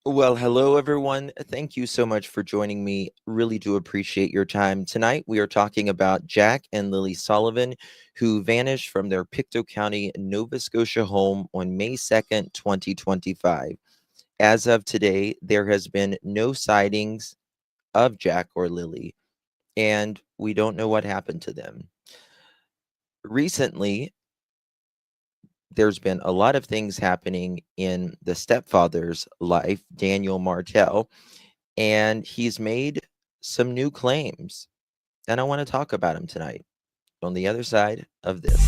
Well, hello, everyone. Thank you so much for joining me. Really do appreciate your time. Tonight, we are talking about Jack and Lily Sullivan, who vanished from their Pictou County, Nova Scotia home on May 2nd, 2025. As of today, there has been no sightings of Jack or Lily, and we don't know what happened to them. Recently, there's been a lot of things happening in the stepfather's life, Daniel Martel, and he's made some new claims. And I want to talk about him tonight on the other side of this.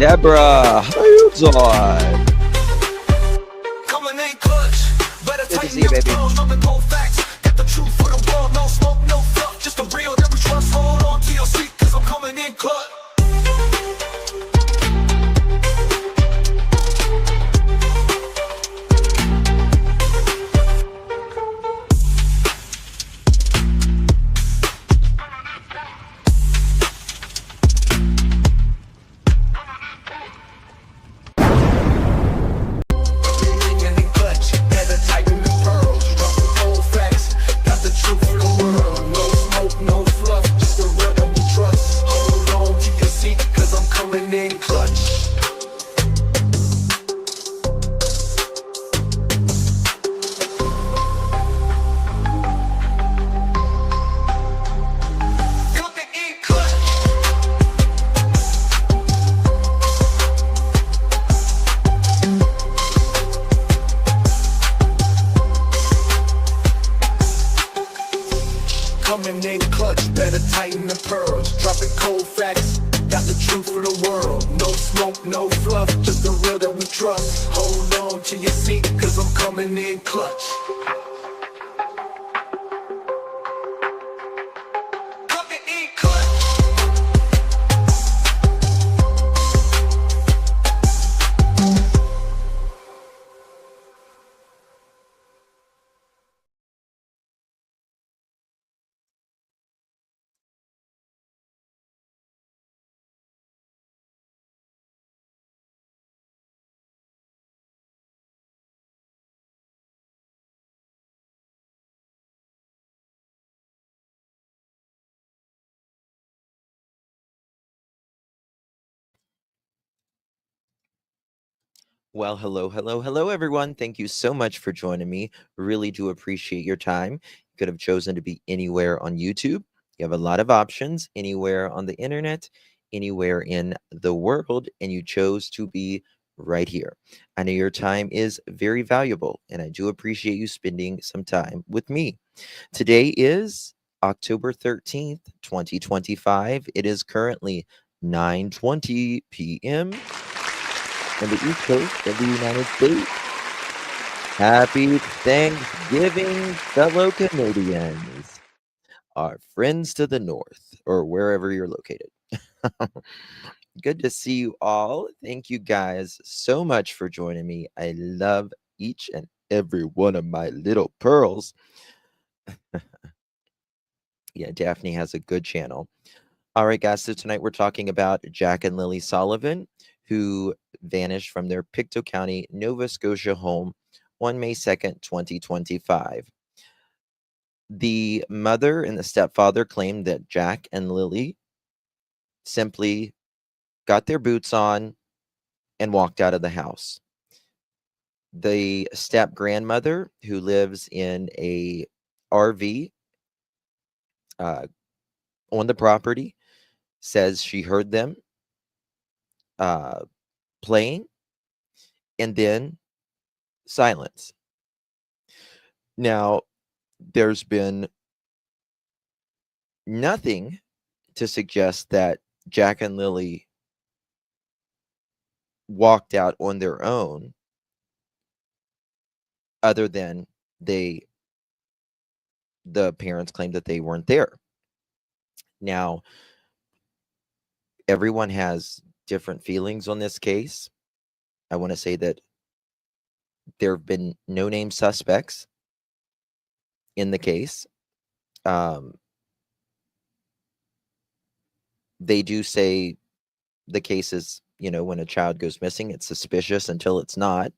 Deborah, how you doing? Good to see you, baby. Coming in clutch, better tighten the pearls. Dropping cold facts, got the truth for the world. No smoke, no fluff, just the real that we trust. Hold on to your seat, cause I'm coming in clutch. Coming in clutch. Well, hello, everyone. Thank you so much for joining me. Really do appreciate your time. You could have chosen to be anywhere on YouTube. You have a lot of options anywhere on the internet, anywhere in the world, and you chose to be right here. I know your time is very valuable, and I do appreciate you spending some time with me. Today is October 13th, 2025. It is currently 9:20 p.m. on the East Coast of the United States. Happy Thanksgiving, fellow Canadians, our friends to the north, or wherever you're located. Good to see you all. Thank you guys so much for joining me. I love each and every one of my little pearls. Yeah, Daphne has a good channel. All right, guys. So tonight we're talking about Jack and Lily Sullivan, who vanished from their Pictou County, Nova Scotia home on May 2nd, 2025. The mother and the stepfather claimed that Jack and Lily simply got their boots on and walked out of the house. The step grandmother, who lives in a RV uh, on the property, says she heard them uh, playing and then silence. Now, there's been nothing to suggest that Jack and Lily walked out on their own, other than the parents claimed that they weren't there. Now, everyone has different feelings on this case. I want to say that there have been no name suspects in the case. um, they do say the cases, when a child goes missing, it's suspicious until it's not.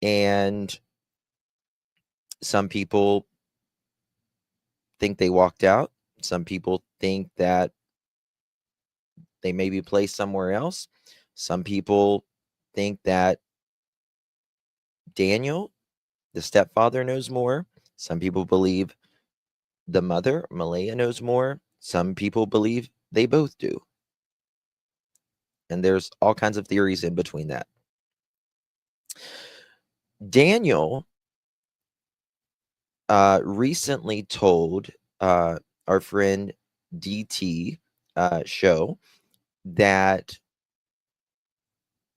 And some people think they walked out. Some people think that they may be placed somewhere else. Some people think that Daniel, the stepfather, knows more. Some people believe the mother, Malia, knows more. Some people believe they both do. And there's all kinds of theories in between that. Daniel recently told our friend DT show that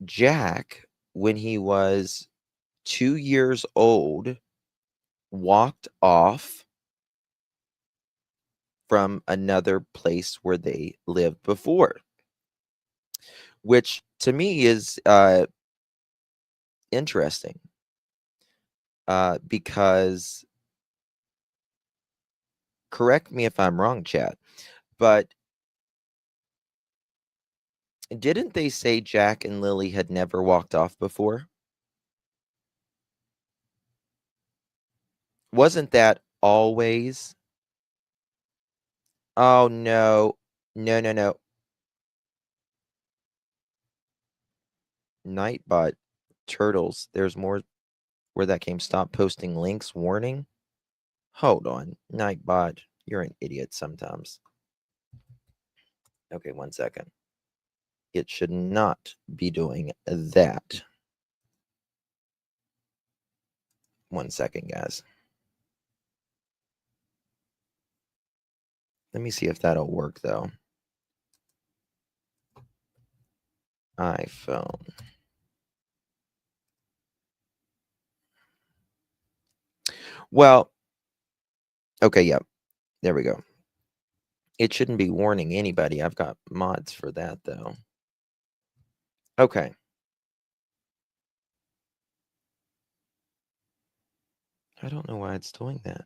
Jack, when he was 2 years old, walked off from another place where they lived before, which to me is interesting because, correct me if I'm wrong, chat, but didn't they say Jack and Lily had never walked off before? Wasn't that always? Oh, no. No, no, no. Nightbot turtles. There's more where that came. Stop posting links. Warning. Hold on. Nightbot, you're an idiot sometimes. Okay, 1 second. It should not be doing that. 1 second, guys. Let me see if that'll work, though. iPhone. Well, okay, yeah. There we go. It shouldn't be warning anybody. I've got mods for that, though. Okay. I don't know why it's doing that.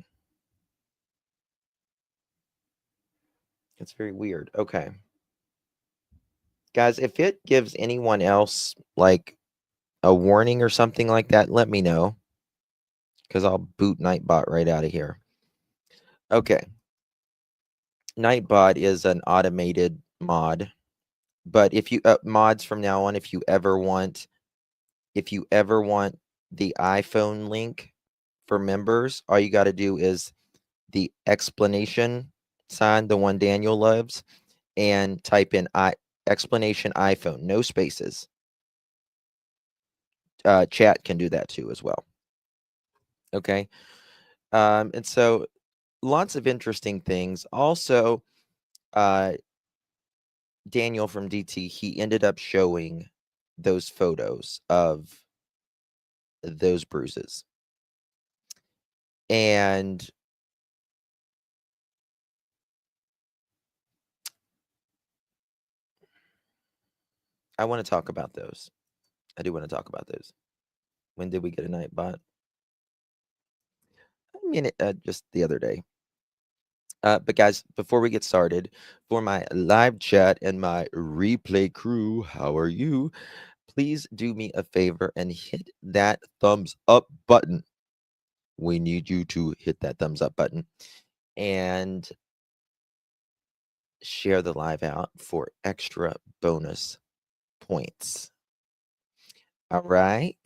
It's very weird. Okay. Guys, if it gives anyone else like a warning or something like that, let me know. Because I'll boot Nightbot right out of here. Okay. Nightbot is an automated mod. But if you mods from now on, if you ever want the iPhone link for members, all you got to do is the explanation sign, the one Daniel loves, and type in explanation iPhone, no spaces. Chat can do that too as well. Okay. And so lots of interesting things. Also, Daniel from DT, he ended up showing those photos of those bruises. And I want to talk about those. I do want to talk about those. When did we get a Nightbot? I mean, just the other day. But guys, before we get started, for my live chat and my replay crew, how are you? Please do me a favor and hit that thumbs up button. We need you to hit that thumbs up button and share the live out for extra bonus points. All right.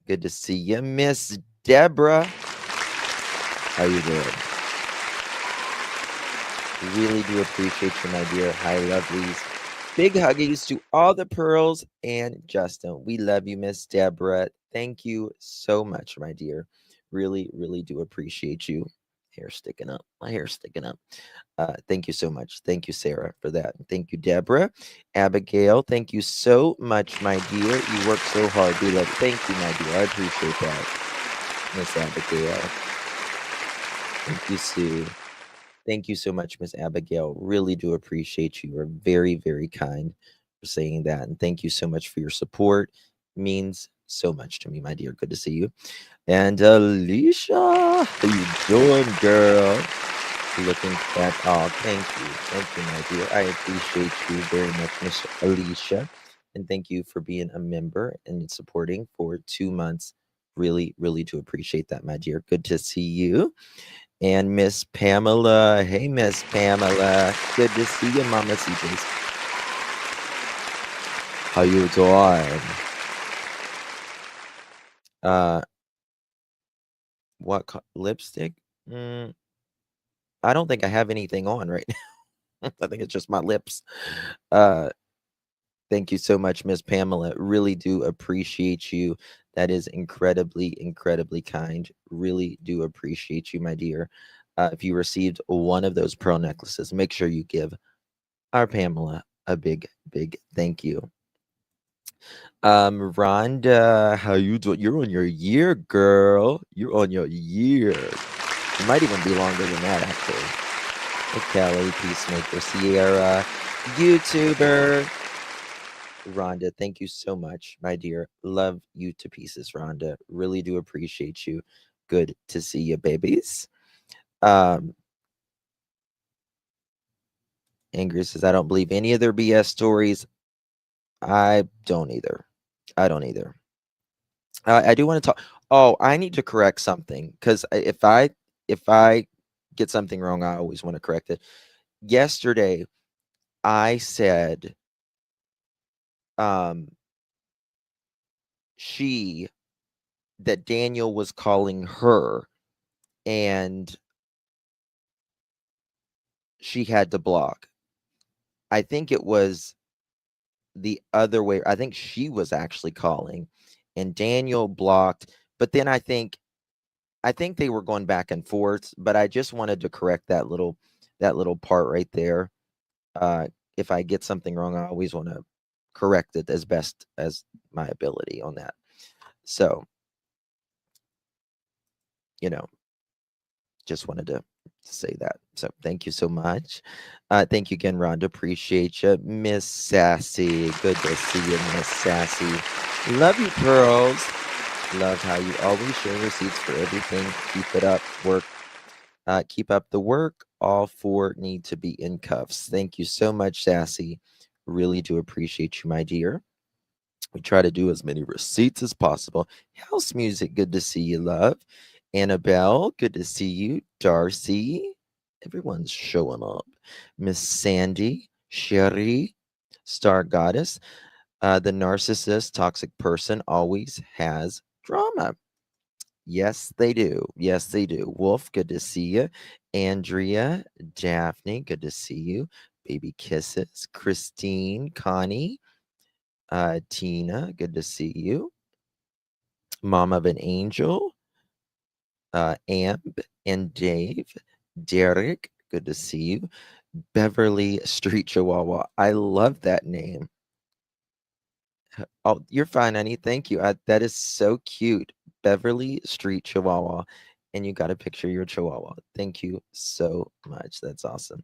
Good to see you, Miss Deborah. How you doing? Really do appreciate you, my dear. Hi, lovelies. Big huggies to all the pearls and Justin. We love you, Miss Deborah. Thank you so much, my dear. Really, really do appreciate you. Hair sticking up. My hair's sticking up. Thank you so much. Thank you, Sarah, for that. Thank you, Deborah. Abigail, thank you so much, my dear. You work so hard. We love it. Thank you, my dear. I appreciate that, Miss Abigail. Thank you, Sue. Thank you so much, Miss Abigail. Really do appreciate you. You're very, very kind for saying that. And thank you so much for your support. It means so much to me, my dear. Good to see you. And Alicia, how you doing, girl? looking at all. Thank you, my dear. I appreciate you very much, Miss Alicia, and thank you for being a member and supporting for 2 months. Really, really do appreciate that, my dear. Good to see you. And Miss Pamela. Hey, Miss Pamela. Good to see you, Mama CJs. How you doing? Uh, what lipstick? Mm, I don't think I have anything on right now. I think it's just my lips. Uh, thank you so much, Miss Pamela. Really do appreciate you. That is incredibly, incredibly kind. Really do appreciate you, my dear. If you received one of those pearl necklaces, make sure you give our Pamela a big, big thank you. Rhonda, how you doing? You're on your year, girl. You're on your year. It might even be longer than that, actually. Hey, Kelly, Peacemaker, Sierra, YouTuber. Rhonda, thank you so much, my dear. Love you to pieces, Rhonda. Really do appreciate you. Good to see you, babies. Angry says, I don't believe any of their BS stories. I don't either. I don't either. I do want to talk. Oh, I need to correct something because if I get something wrong, I always want to correct it. Yesterday, I said um she that Daniel was calling her and she had to block. I think it was the other way. I think she was actually calling and Daniel blocked, but then I think they were going back and forth, but I just wanted to correct that little part right there. Uh, if I get something wrong, I always want to correct it as best as my ability on that. So, you know, just wanted to say that. So, thank you so much. Thank you again, Rhonda. Appreciate you. Miss Sassy. Good to see you, Miss Sassy. Love you, Pearls. Love how you always share receipts for everything. Keep it up. Keep up the work. All four need to be in cuffs. Thank you so much, Sassy. Really do appreciate you, my dear. We try to do as many receipts as possible. House music, good to see you, love. Annabelle, good to see you. Darcy, everyone's showing up. Miss Sandy, Sherry, Star Goddess, the narcissist, toxic person always has drama. Yes, they do. Yes, they do. Wolf, good to see you. Andrea, Daphne, good to see you. Baby kisses. Christine, Connie, Tina, good to see you. Mom of an Angel, Amp and Dave, Derek, good to see you. Beverly Street Chihuahua. I love that name. Oh, you're fine, honey. Thank you. That is so cute. Beverly Street Chihuahua. And you got a picture of your Chihuahua. Thank you so much. That's awesome.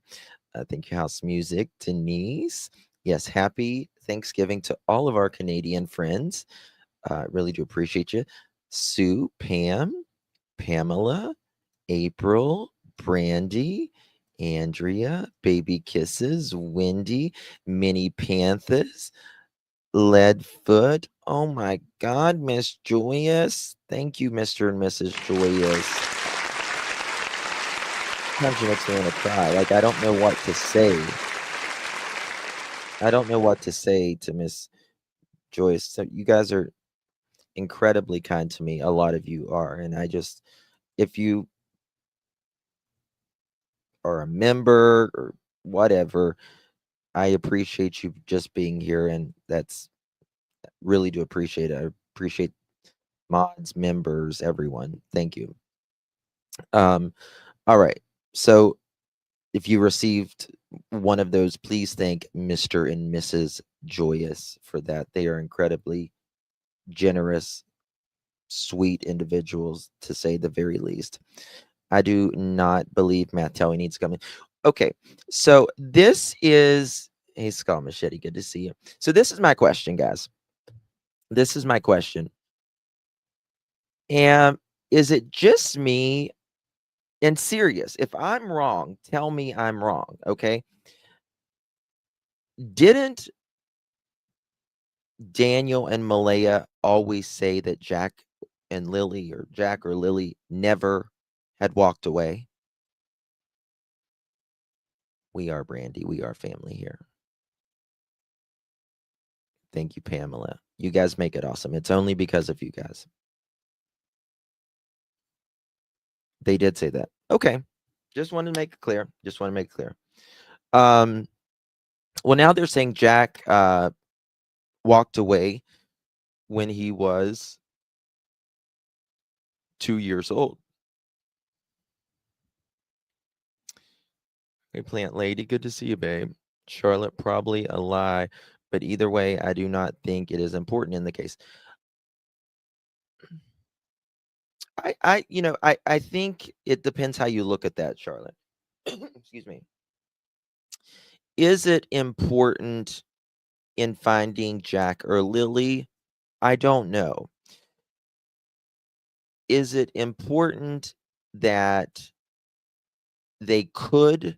Thank you, House Music. Denise. Yes, happy Thanksgiving to all of our Canadian friends. Really do appreciate you. Sue, Pam, Pamela, April, Brandy, Andrea, Baby Kisses, Wendy, Mini Panthers, Leadfoot. Oh my God, Miss Joyous. Thank you, Mr. and Mrs. Joyous. Sometimes you makes me want to cry. Like, I don't know what to say. I don't know what to say to Miss Joyous. So you guys are incredibly kind to me. A lot of you are. And if you are a member or whatever, I appreciate you just being here. And that's really do appreciate it. I appreciate mods, members, everyone. Thank you. Um, all right. So if you received one of those, please thank Mr. and Mrs. Joyous for that. They are incredibly generous, sweet individuals, to say the very least. I do not believe Matt Telly needs coming. Okay, so this is hey Skull Machete, good to see you. So this is my question, guys. This is my question. And is it just me, And serious, if I'm wrong, tell me I'm wrong, okay? Didn't Daniel and Malaya always say that Jack and Lily, or Jack or Lily, never had walked away? We are Brandy. We are family here. Thank you, Pamela. You guys make it awesome. It's only because of you guys. They did say that. Okay. Just wanted to make it clear. Just want to make it clear. Well, now they're saying Jack walked away when he was 2 years old. Hey, Plant Lady, good to see you, babe. Charlotte, probably a lie, but either way, I do not think it is important in the case. I think it depends how you look at that, Charlotte. Excuse me. Is it important in finding Jack or Lily? I don't know. Is it important that they could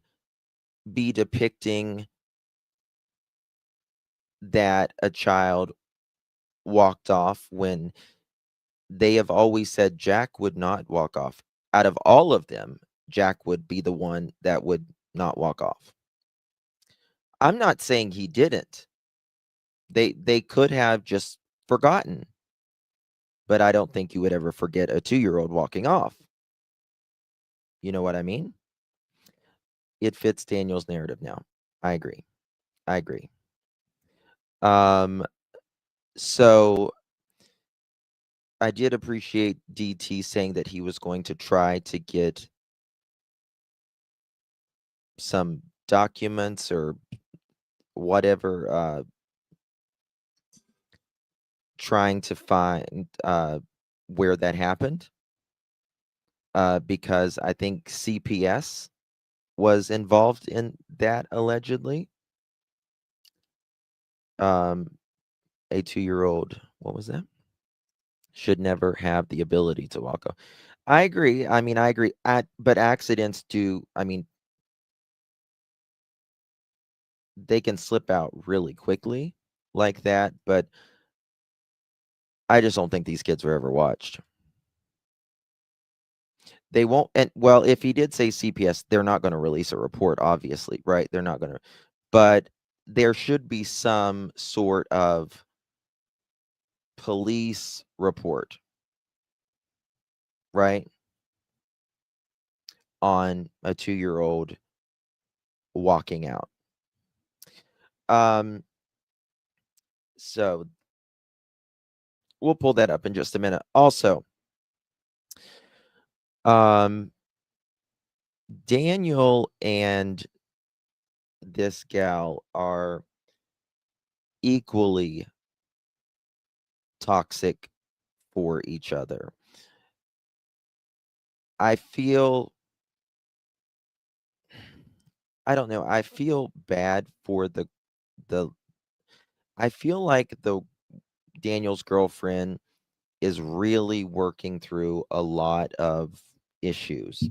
be depicting that a child walked off when they have always said Jack would not walk off? Out of all of them, Jack would be the one that would not walk off. I'm not saying he didn't. They could have just forgotten. But I don't think you would ever forget a 2-year-old walking off. You know what I mean? It fits Daniel's narrative now. I agree. I agree. So I did appreciate DT saying that he was going to try to get some documents or whatever, trying to find where that happened, because I think CPS was involved in that allegedly. A 2-year-old, what was that? Should never have the ability to walk off. I agree. I mean, I agree. But accidents do, I mean, they can slip out really quickly like that, but I just don't think these kids were ever watched. They won't. And well, if he did say CPS, they're not going to release a report, obviously, right? They're not going to, but there should be some sort of police report, right? On a 2-year-old walking out. So we'll pull that up in just a minute. Also, Daniel and this gal are equally toxic for each other. I don't know. I feel bad for the I feel like the Daniel's girlfriend is really working through a lot of issues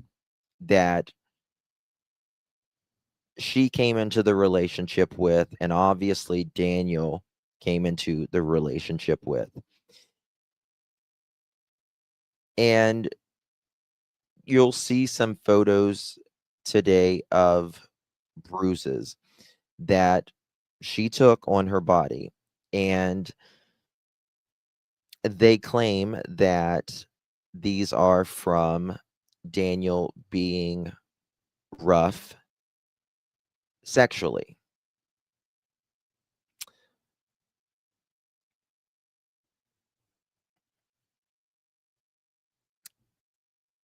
that she came into the relationship with, and obviously Daniel came into the relationship with. And you'll see some photos today of bruises that she took on her body, and they claim that these are from Daniel being rough sexually.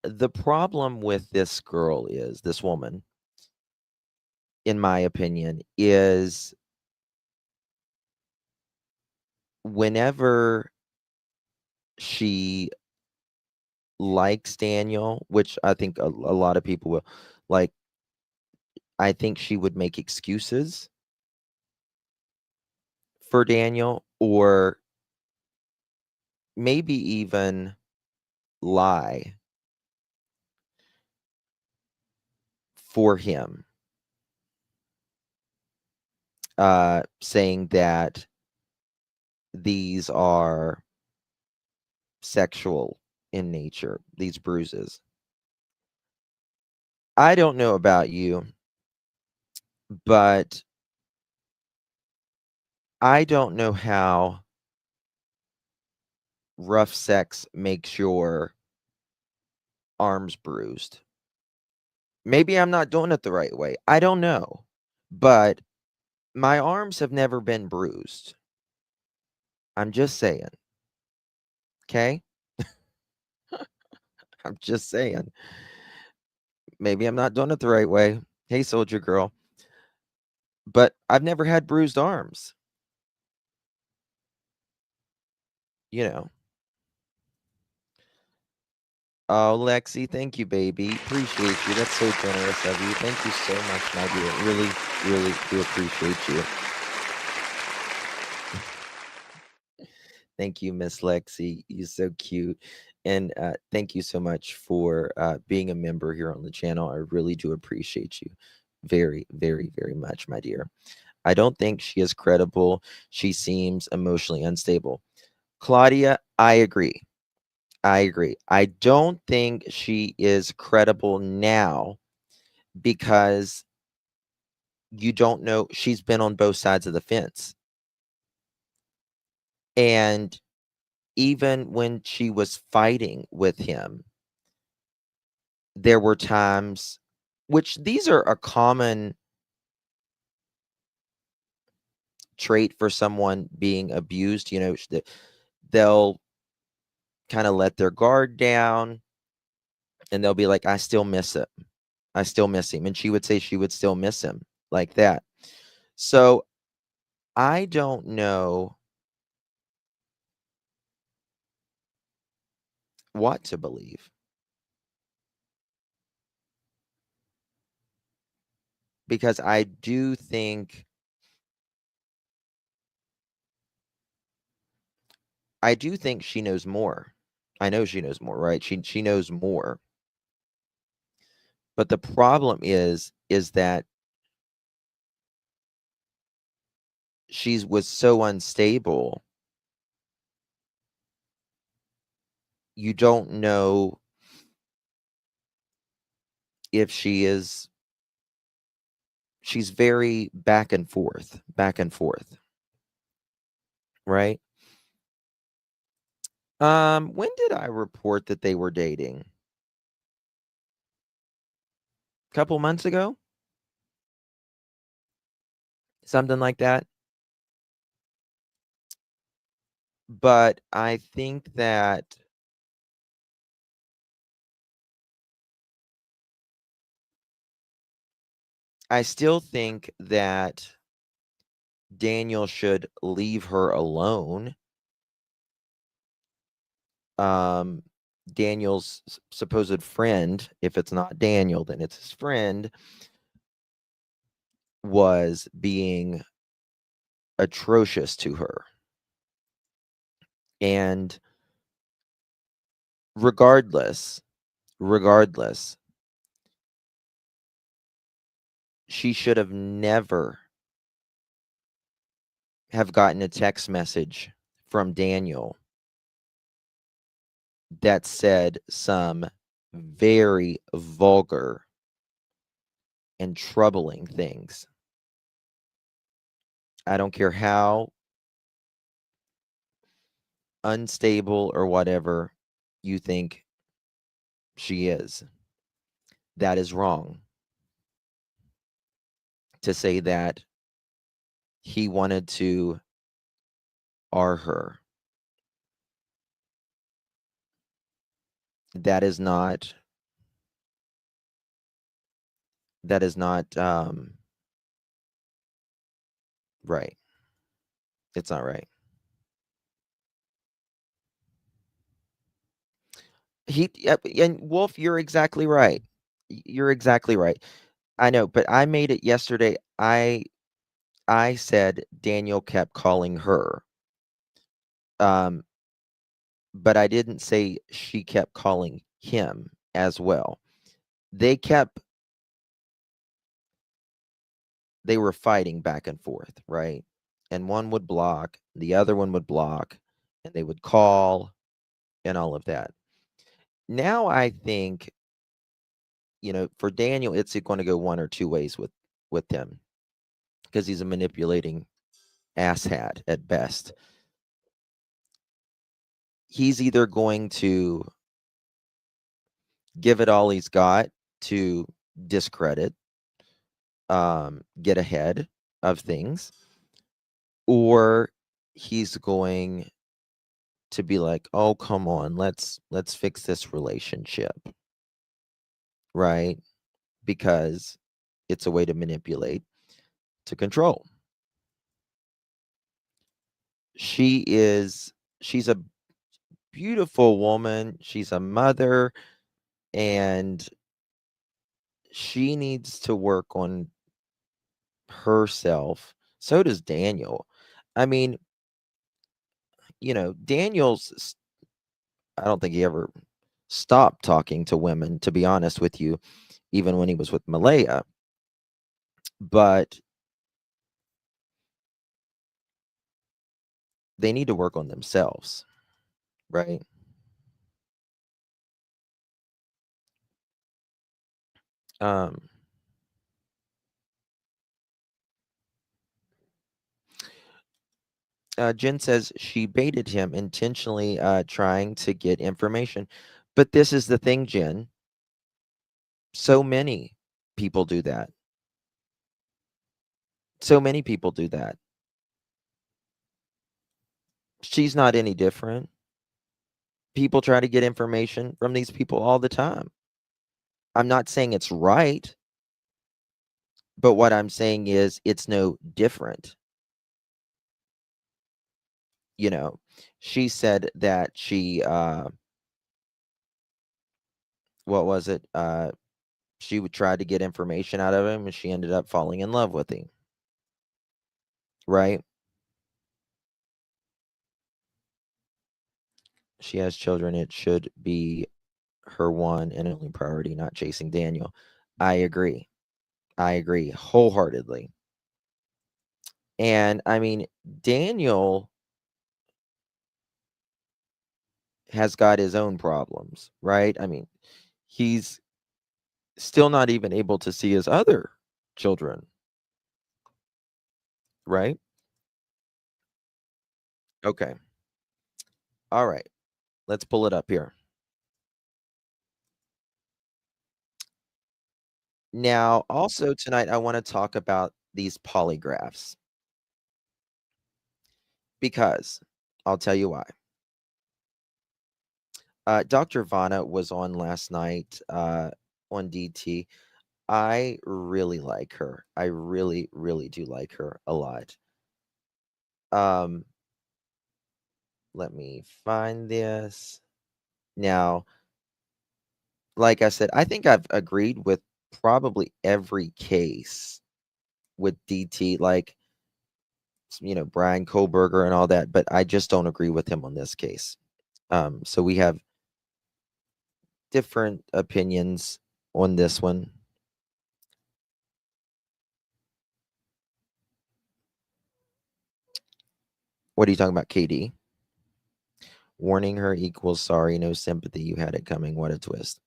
The problem with this girl is, this woman, in my opinion, is whenever she likes Daniel, which I think a lot of people will, like, I think she would make excuses for Daniel, or maybe even lie for him, saying that these are sexual in nature, these bruises. I don't know about you, but I don't know how rough sex makes your arms bruised. Maybe I'm not doing it the right way. I don't know. But my arms have never been bruised. I'm just saying. Okay? I'm just saying. Maybe I'm not doing it the right way. Hey, soldier girl. But I've never had bruised arms. You know. Oh, Lexi, thank you, baby. Appreciate you. That's so generous of you. Thank you so much, my dear. Really, really do appreciate you. Thank you, Miss Lexi. You're so cute. And thank you so much for being a member here on the channel. I really do appreciate you very, very, very much, my dear. I don't think she is credible. She seems emotionally unstable. Claudia, I agree. I agree. I don't think she is credible now because you don't know. She's been on both sides of the fence. And even when she was fighting with him, there were times, which these are a common trait for someone being abused, they'll kind of let their guard down and they'll be like, I still miss it. I still miss him. And she would say she would still miss him like that. So I don't know what to believe because I do think she knows more. I know she knows more, right? She knows more. But the problem is that she was so unstable. You don't know if she's very back and forth, right? When did I report that they were dating? A couple months ago? Something like that. But I think that I still think that Daniel should leave her alone. Daniel's supposed friend, if it's not Daniel, then it's his friend, was being atrocious to her. And regardless, she should have never have gotten a text message from Daniel that said some very vulgar and troubling things. I don't care how unstable or whatever you think she is. That is wrong to say that he wanted to R her. That is not right. It's not right. And Wolf, you're exactly right. You're exactly right. I know, but I made it yesterday. I said Daniel kept calling her. But I didn't say she kept calling him as well. They kept they were fighting back and forth, right? And one would block, the other one would block, and they would call and all of that. Now I think, for Daniel, it's going to go one or two ways with him because he's a manipulating asshat at best. He's either going to give it all he's got to discredit, get ahead of things, or he's going to be like, "Oh, come on, let's fix this relationship," right? Because it's a way to manipulate, to control. She's a beautiful woman. She's a mother, and she needs to work on herself. So does Daniel. I mean, Daniel's, I don't think he ever stopped talking to women, to be honest with you, even when he was with Malia. But they need to work on themselves, right? Um, Jen says she baited him intentionally, trying to get information. But this is the thing, Jen. So many people do that. So many people do that. She's not any different. People try to get information from these people all the time. I'm not saying it's right, but what I'm saying is it's no different. You know, she said that what was it? She would try to get information out of him and she ended up falling in love with him. Right? She has children. It should be her one and only priority, not chasing Daniel. I agree. I agree wholeheartedly. And I mean, Daniel has got his own problems, right? I mean, he's still not even able to see his other children, right? Okay. All right. Let's pull it up here. Now, also tonight, I want to talk about these polygraphs because I'll tell you why. Dr. Vanna was on last night on DT. I really like her. I really, really do like her a lot. Um, Let me find this. Now, like I said, I think I've agreed with probably every case with DT, like, Brian Kohlberger and all that, but I just don't agree with him on this case. So we have different opinions on this one. What are you talking about, KD? Warning her equals sorry, no sympathy. You had it coming. What a twist.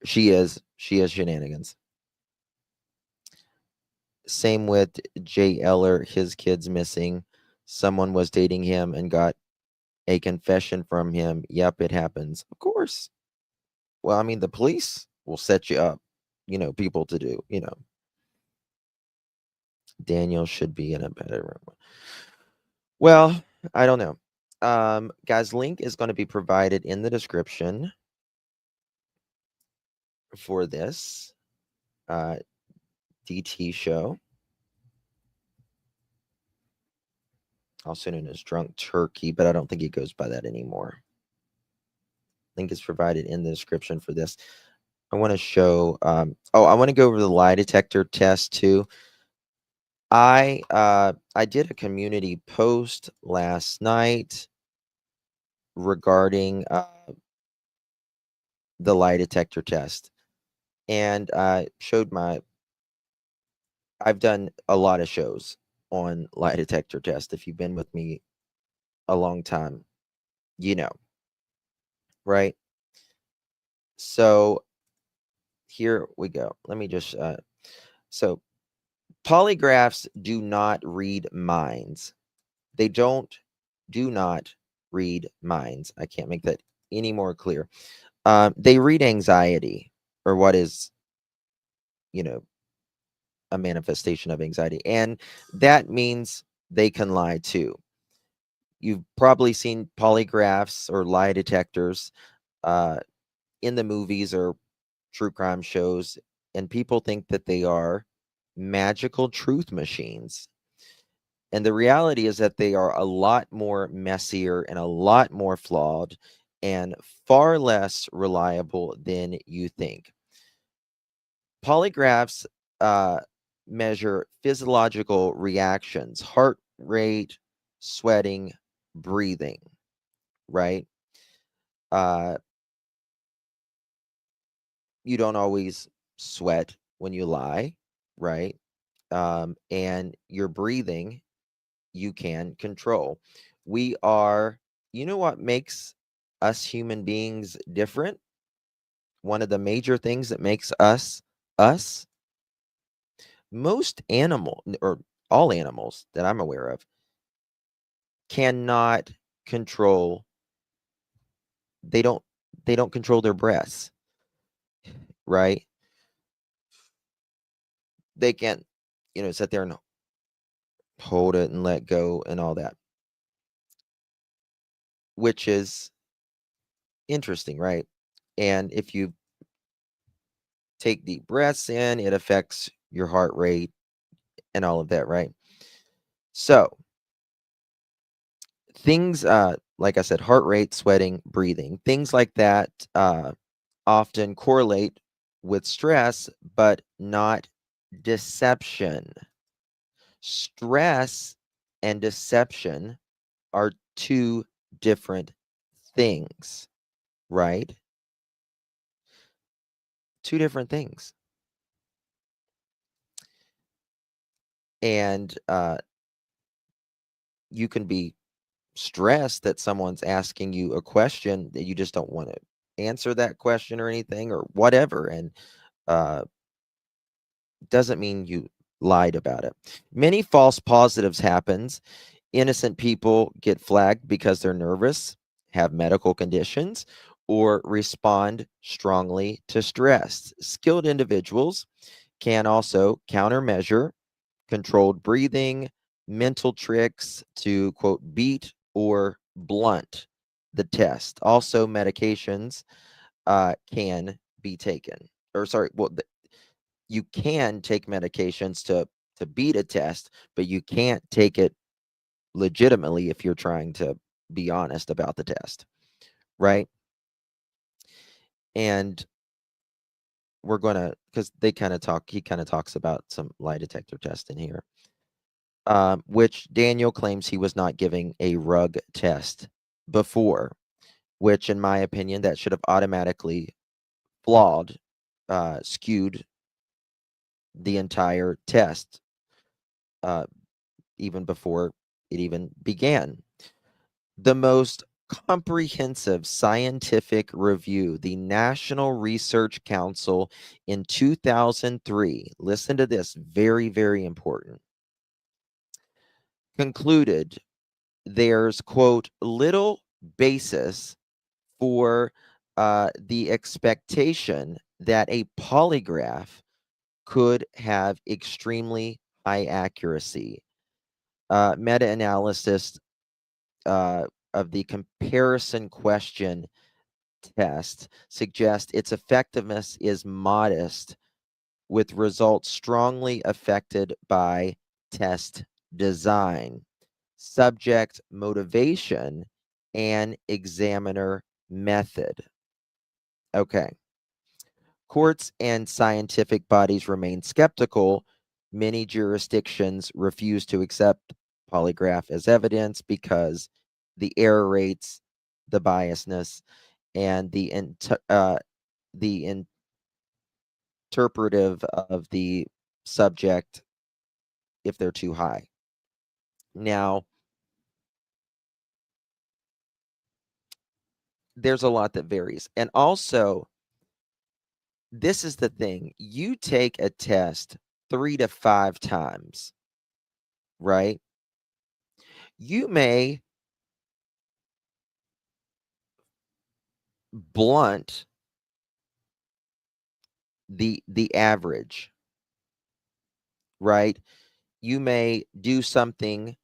She is. She is shenanigans. Same with Jay Eller. His kid's missing. Someone was dating him and got a confession from him. Yep, it happens. Of course. Well, I mean, the police will set you up, people to do, Daniel should be in a better room. Well, I don't know. Guys, link is going to be provided in the description for this DT show, also known as Drunk Turkey, but I don't think it goes by that anymore. Link is provided in the description for this. I want to show. I want to go over the lie detector test too. I did a community post last night regarding the lie detector test, and I showed my I've done a lot of shows on lie detector test. If you've been with me a long time, you know, right? So here we go. Let me just so polygraphs do not read minds. They do not read minds. I can't make that any more clear. They read anxiety, or what is, you know, a manifestation of anxiety. And that means they can lie too. You've probably seen polygraphs or lie detectors uh, in the movies or true crime shows, and people think that they are magical truth machines. And the reality is that they are a lot more messier and a lot more flawed and far less reliable than you think. Polygraphs uh, measure physiological reactions, heart rate, sweating, breathing, right? Uh, you don't always sweat when you lie, right? And your breathing, you can control. We are, you know what makes us human beings different? One of the major things that makes us us, most animal or all animals that I'm aware of cannot control, they don't they don't control their breaths, right? They can't, sit there and hold it and let go and all that, which is interesting, right? And if you take deep breaths in, it affects your heart rate and all of that, right? So, things like I said, heart rate, sweating, breathing, things like that often correlate with stress, but not deception. Stress and deception are two different things, right? Two different things. And you can be stressed that someone's asking you a question that you just don't want to answer that question or anything or whatever. And uh, doesn't mean you lied about it. Many false positives happens. Innocent people get flagged because they're nervous, have medical conditions, or respond strongly to stress. Skilled individuals can also countermeasure controlled breathing, mental tricks to quote beat or blunt the test. Also, medications can be taken. Or sorry, well, you can take medications to beat a test, but you can't take it legitimately if you're trying to be honest about the test, right? And we're gonna, because they kind of talk. He kind of talks about some lie detector test in here, which Daniel claims he was not giving a rug test before, which, in my opinion, that should have automatically flawed, skewed the entire test, uh, even before it even began. The most comprehensive scientific review, the National Research Council in 2003, listen to this, very, very important, concluded there's, quote, little basis for the expectation that a polygraph could have extremely high accuracy. Meta analysis of the comparison question test suggests its effectiveness is modest, with results strongly affected by test design, subject motivation, and examiner method. Okay. Courts and scientific bodies remain skeptical. Many jurisdictions refuse to accept polygraph as evidence because the error rates, the biasness, and the interpretive of the subject if they're too high. Now, there's a lot that varies. And also, this is the thing. You take a test 3 to 5 times, right? You may blunt the average, right? You may do something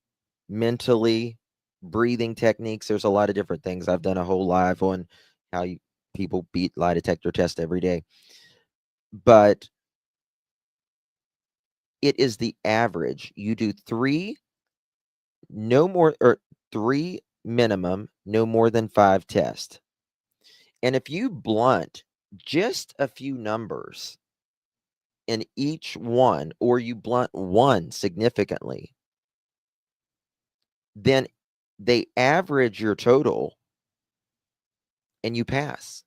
mentally, breathing techniques. There's a lot of different things. I've done a whole live on how people beat lie detector test every day. But it is the average. You do 3, no more, or 3 minimum, no more than 5 tests. And if you blunt just a few numbers in each one, or you blunt one significantly, then they average your total and you pass.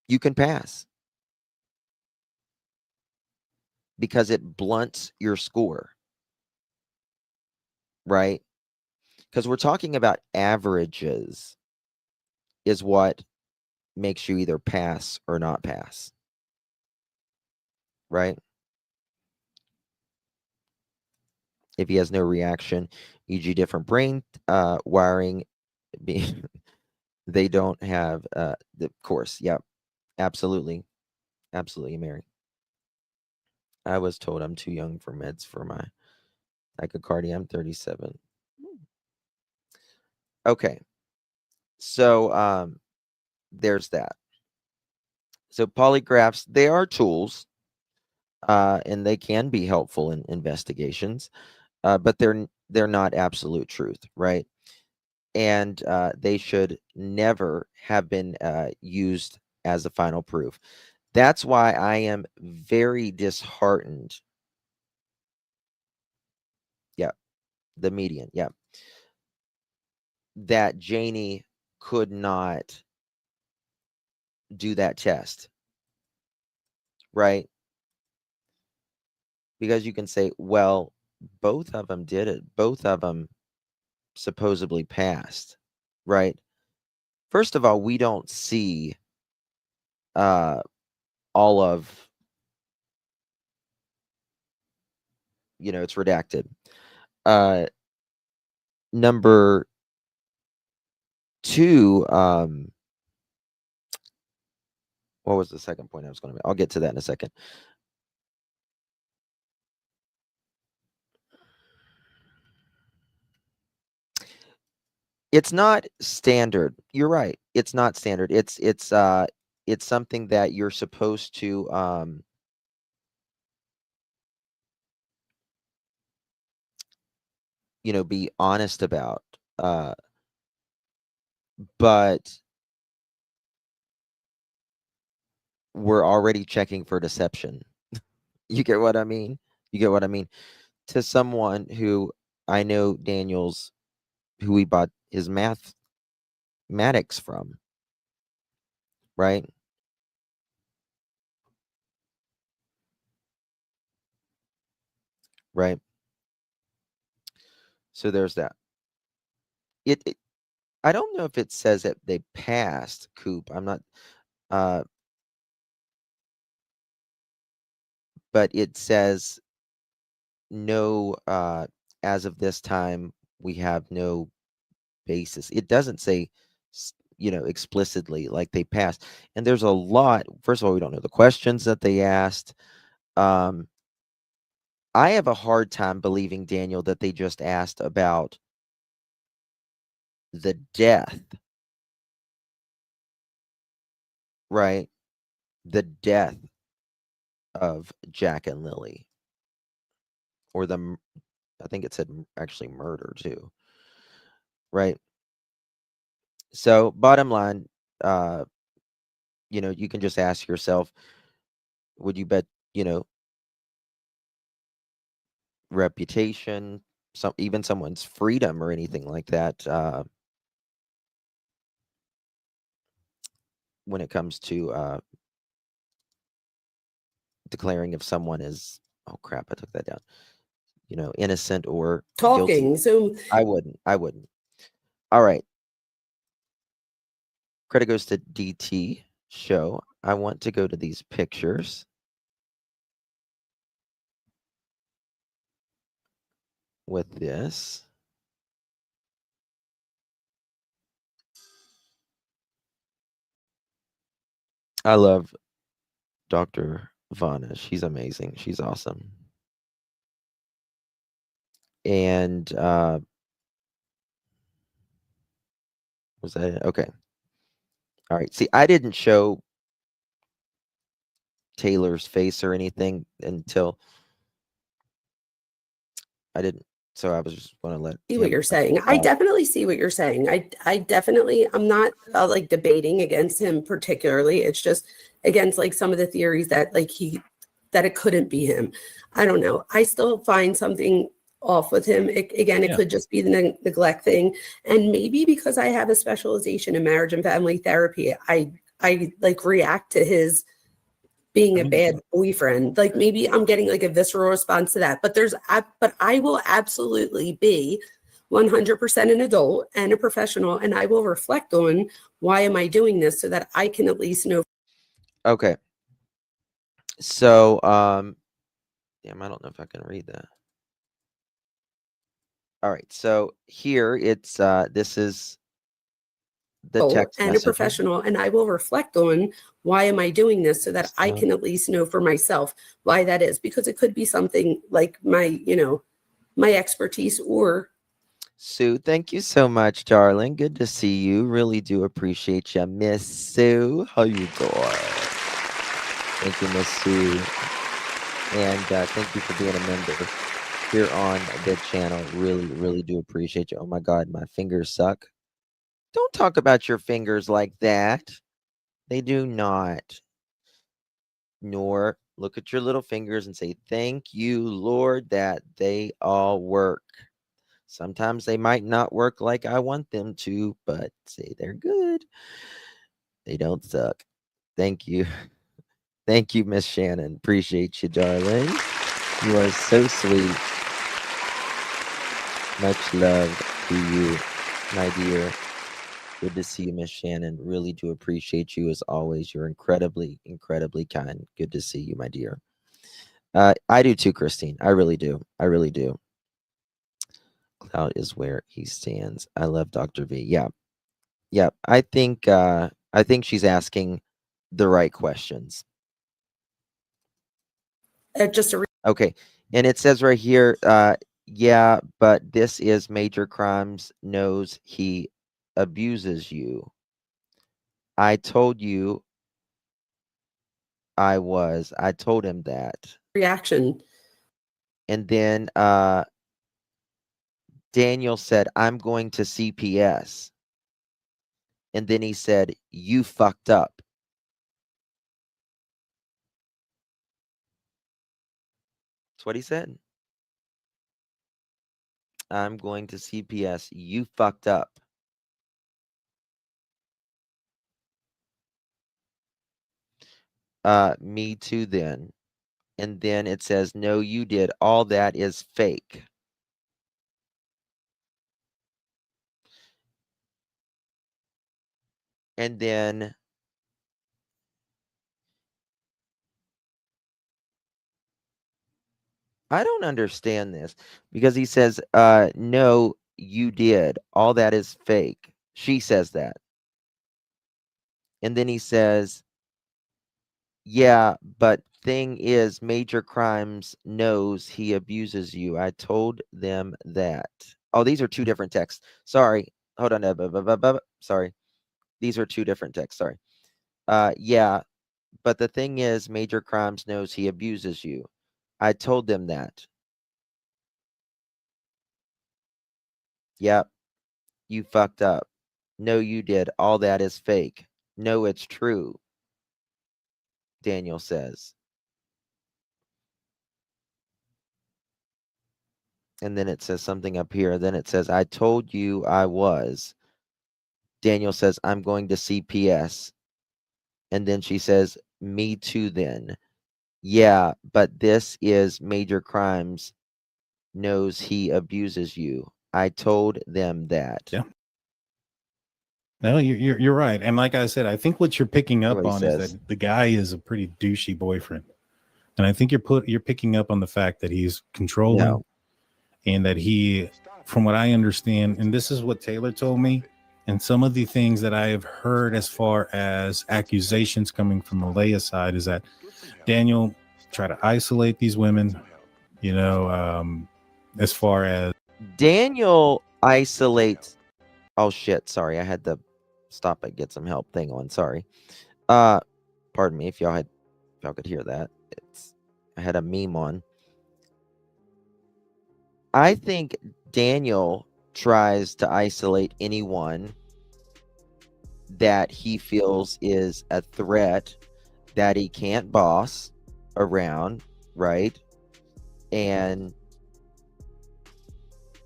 You can pass because it blunts your score, right? Because we're talking about averages, is what makes you either pass or not pass, right? If he has no reaction, e.g., different brain wiring, they don't have the course. Yeah, absolutely, absolutely, Mary. I was told I'm too young for meds for my tachycardia. I'm 37. Okay, so there's that. So polygraphs, they are tools, and they can be helpful in investigations, but they're not absolute truth, right? And they should never have been used as a final proof. That's why I am very disheartened. Yeah, the median. Yeah, that Janie could not do that test, right? Because you can say, well, both of them did it. Both of them supposedly passed, right? First of all, we don't see uh, all of, it's redacted. Number two, what was the second point I was going to make? I'll get to that in a second. It's not standard. You're right. It's not standard. It's something that you're supposed to be honest about. But we're already checking for deception. You get what I mean? You get what I mean? To someone who I know who we bought his mathematics from, right? Right. So there's that. It I don't know if it says that they passed Coop. I'm not uh but it says no, as of this time we have no basis. It doesn't say explicitly like they passed. And there's a lot. First of all, we don't know the questions that they asked. Um I have a hard time believing, Daniel, that they just asked about the death, right? The death of Jack and Lily, or I think it said actually murder too, right? So bottom line, uh, you can just ask yourself, would you bet, reputation, even someone's freedom or anything like that, when it comes to declaring if someone is Oh crap! I took that down. Innocent or guilty. talking. So I wouldn't. All right. Credit goes to DT show. I want to go to these pictures. With this. I love Dr. Vanna. She's amazing. She's awesome. And was that it? Okay. All right. See, I didn't show Taylor's face or anything until I didn't. So I was just going to let see what him you're saying. I out. definitely see what you're saying. I definitely, I'm not like debating against him particularly. It's just against like some of the theories that like that it couldn't be him. I don't know. I still find something off with him. It Yeah. could just be the neglect thing. And maybe because I have a specialization in marriage and family therapy, I like react to his being a bad boyfriend. Like maybe I'm getting like a visceral response to that. But but I will absolutely be 100% an adult and a professional, and I will reflect on why am I doing this so that I can at least know. Okay. So, damn, I don't know if I can read that. All right. So here it's this is the text and a message. professional, and I will reflect on why am I doing this so that I can at least know for myself why that is, because it could be something like my expertise. Or Sue, thank you so much, darling. Good to see you. Really do appreciate you, Miss Sue. How you doing? Thank you, Miss Sue. And thank you for being a member here on the channel. Really, really do appreciate you. Oh my God, my fingers suck. Don't talk about your fingers like that. They do not. Nor look at your little fingers and say, thank you, Lord, that they all work. Sometimes they might not work like I want them to, but say they're good. They don't suck. Thank you. Thank you, Miss Shannon. Appreciate you, darling. You are so sweet. Much love to you, my dear. Good to see you, Miss Shannon. Really do appreciate you as always. You're incredibly, incredibly kind. Good to see you, my dear. I do too, Christine. I really do. I really do. Cloud is where he stands. I love Dr. V. Yeah. Yeah. I think she's asking the right questions. just a Okay. And it says right here, yeah, but this is major crimes, knows he abuses you. I told you I told him that. reaction. And then Daniel said, I'm going to CPS. And then he said, you fucked up. That's what he said. I'm going to CPS. You fucked up. Me too then. And then it says, no, you did. All that is fake. And then I don't understand this because he says, no, you did. All that is fake. She says that. And then he says, yeah, but thing is, major crimes knows he abuses you. I told them that. Oh, these are two different texts. Sorry. Hold on. Sorry. These are two different texts. Sorry. Yeah, but the thing is, major crimes knows he abuses you. I told them that. Yep, you fucked up. No, you did. All that is fake. No, it's true, Daniel says. And then it says something up here. Then it says, I told you I was. Daniel says, I'm going to CPS. And then she says, me too then. Yeah, but this is major crimes. Knows he abuses you. I told them that. Yeah. No, you're right. And like I said, I think what you're picking up What he on is says. that the guy is a pretty douchey boyfriend. And I think you're picking up on the fact that he's controlling No. and that he, from what I understand, and this is what Taylor told me, and some of the things that I have heard as far as accusations coming from Malia's side is that Daniel tried to isolate these women, as far as Daniel isolates. Oh shit! Sorry, I had to stop and get some help thing on. Sorry. Pardon me if y'all could hear that. I had a meme on. I think Daniel tries to isolate anyone that he feels is a threat that he can't boss around, right? And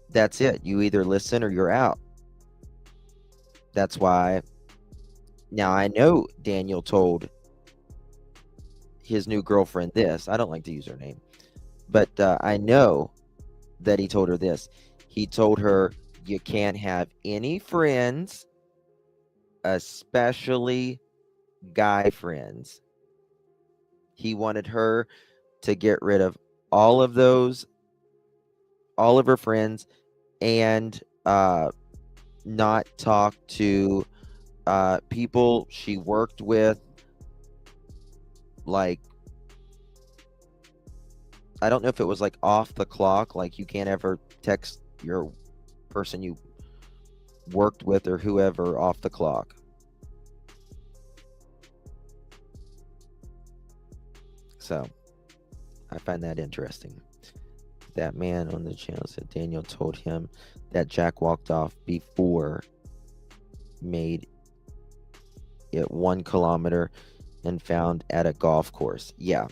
that's it. You either listen or you're out. That's why. Now I know Daniel told his new girlfriend this. I don't like to use her name, but I know that he told her this. He told her, you can't have any friends, especially guy friends. He wanted her to get rid of all of her friends, and not talk to people she worked with. Like, I don't know if it was like off the clock, like you can't ever text your person you worked with or whoever off the clock. So I find that interesting. That man on the channel said Daniel told him that Jack walked off before made it 1 kilometer and found at a golf course. Yeah.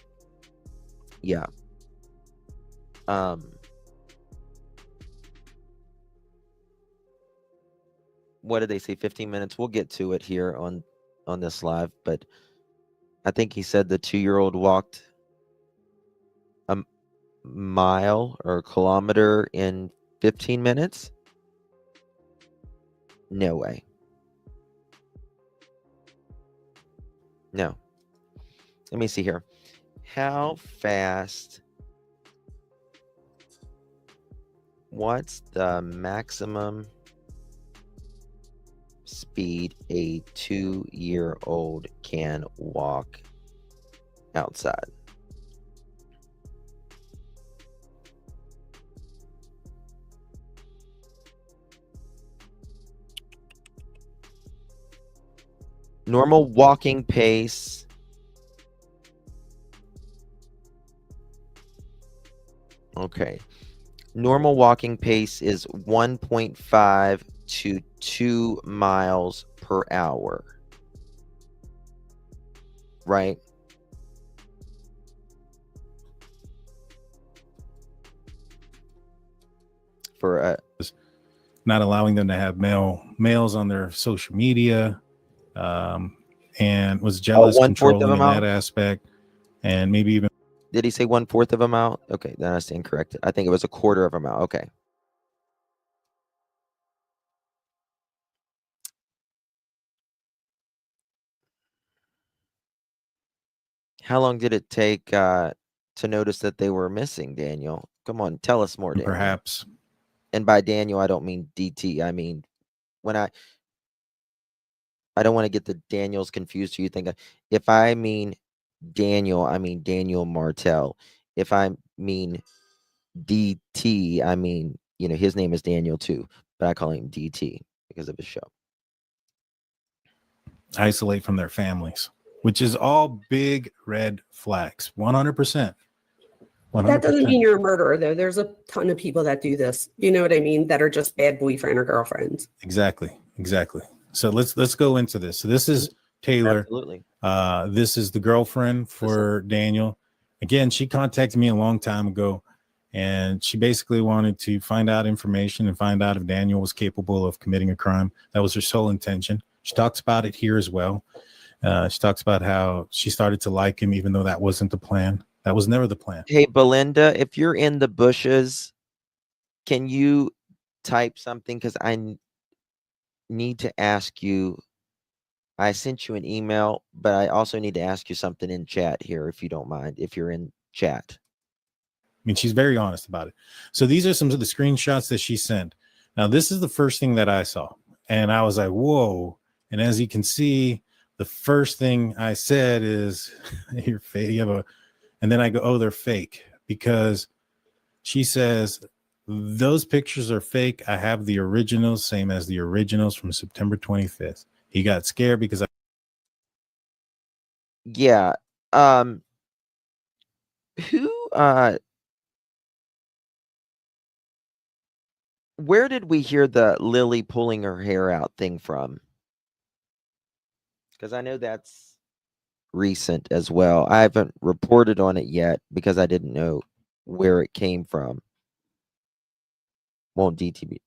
What did they say? 15 minutes. We'll get to it here on this live, but I think he said the 2-year-old walked a mile or a kilometer in 15 minutes. No way. No. Let me see here. How fast? What's the maximum speed a 2-year-old can walk outside? Normal walking pace. Okay. Normal walking pace is 1.5 to 2 miles per hour. Right? For not allowing them to have males on their social media, and was jealous, 1/4 of controlling a in mile. that aspect, and maybe even. Did he say 1/4 of a mile? Okay, then I stand corrected. I think it was 1/4 of a mile. Okay. How long did it take to notice that they were missing, Daniel? Come on, tell us more, Daniel. Perhaps. And by Daniel, I don't mean DT. I mean, when I don't want to get the Daniels confused. So you think if I mean Daniel, I mean Daniel Martel. If I mean DT, I mean, his name is Daniel too, but I call him DT because of his show. Isolate from their families, which is all big red flags. 100%. That doesn't mean you're a murderer, though. There's a ton of people that do this. You know what I mean? That are just bad boyfriend or girlfriends. Exactly. So let's go into this. So this is Taylor. Absolutely. This is the girlfriend for Daniel. Again, she contacted me a long time ago, and she basically wanted to find out information and find out if Daniel was capable of committing a crime. That was her sole intention. She talks about it here as well. She talks about how she started to like him, even though that wasn't the plan. That was never the plan. Hey, Belinda, if you're in the bushes, can you type something? Because need to ask you. I sent you an email, but I also need to ask you something in chat here, if you don't mind, if you're in chat. I mean, she's very honest about it. So these are some of the screenshots that she sent. Now, this is the first thing that I saw, and I was like, whoa. And as you can see, the first thing I said is, you're fake. And then I go, oh, they're fake, because she says, those pictures are fake. I have the originals, same as the originals from September 25th. He got scared because Yeah. Who where did we hear the Lily pulling her hair out thing from? Because I know that's recent as well. I haven't reported on it yet because I didn't know where it came from. Won't DTB?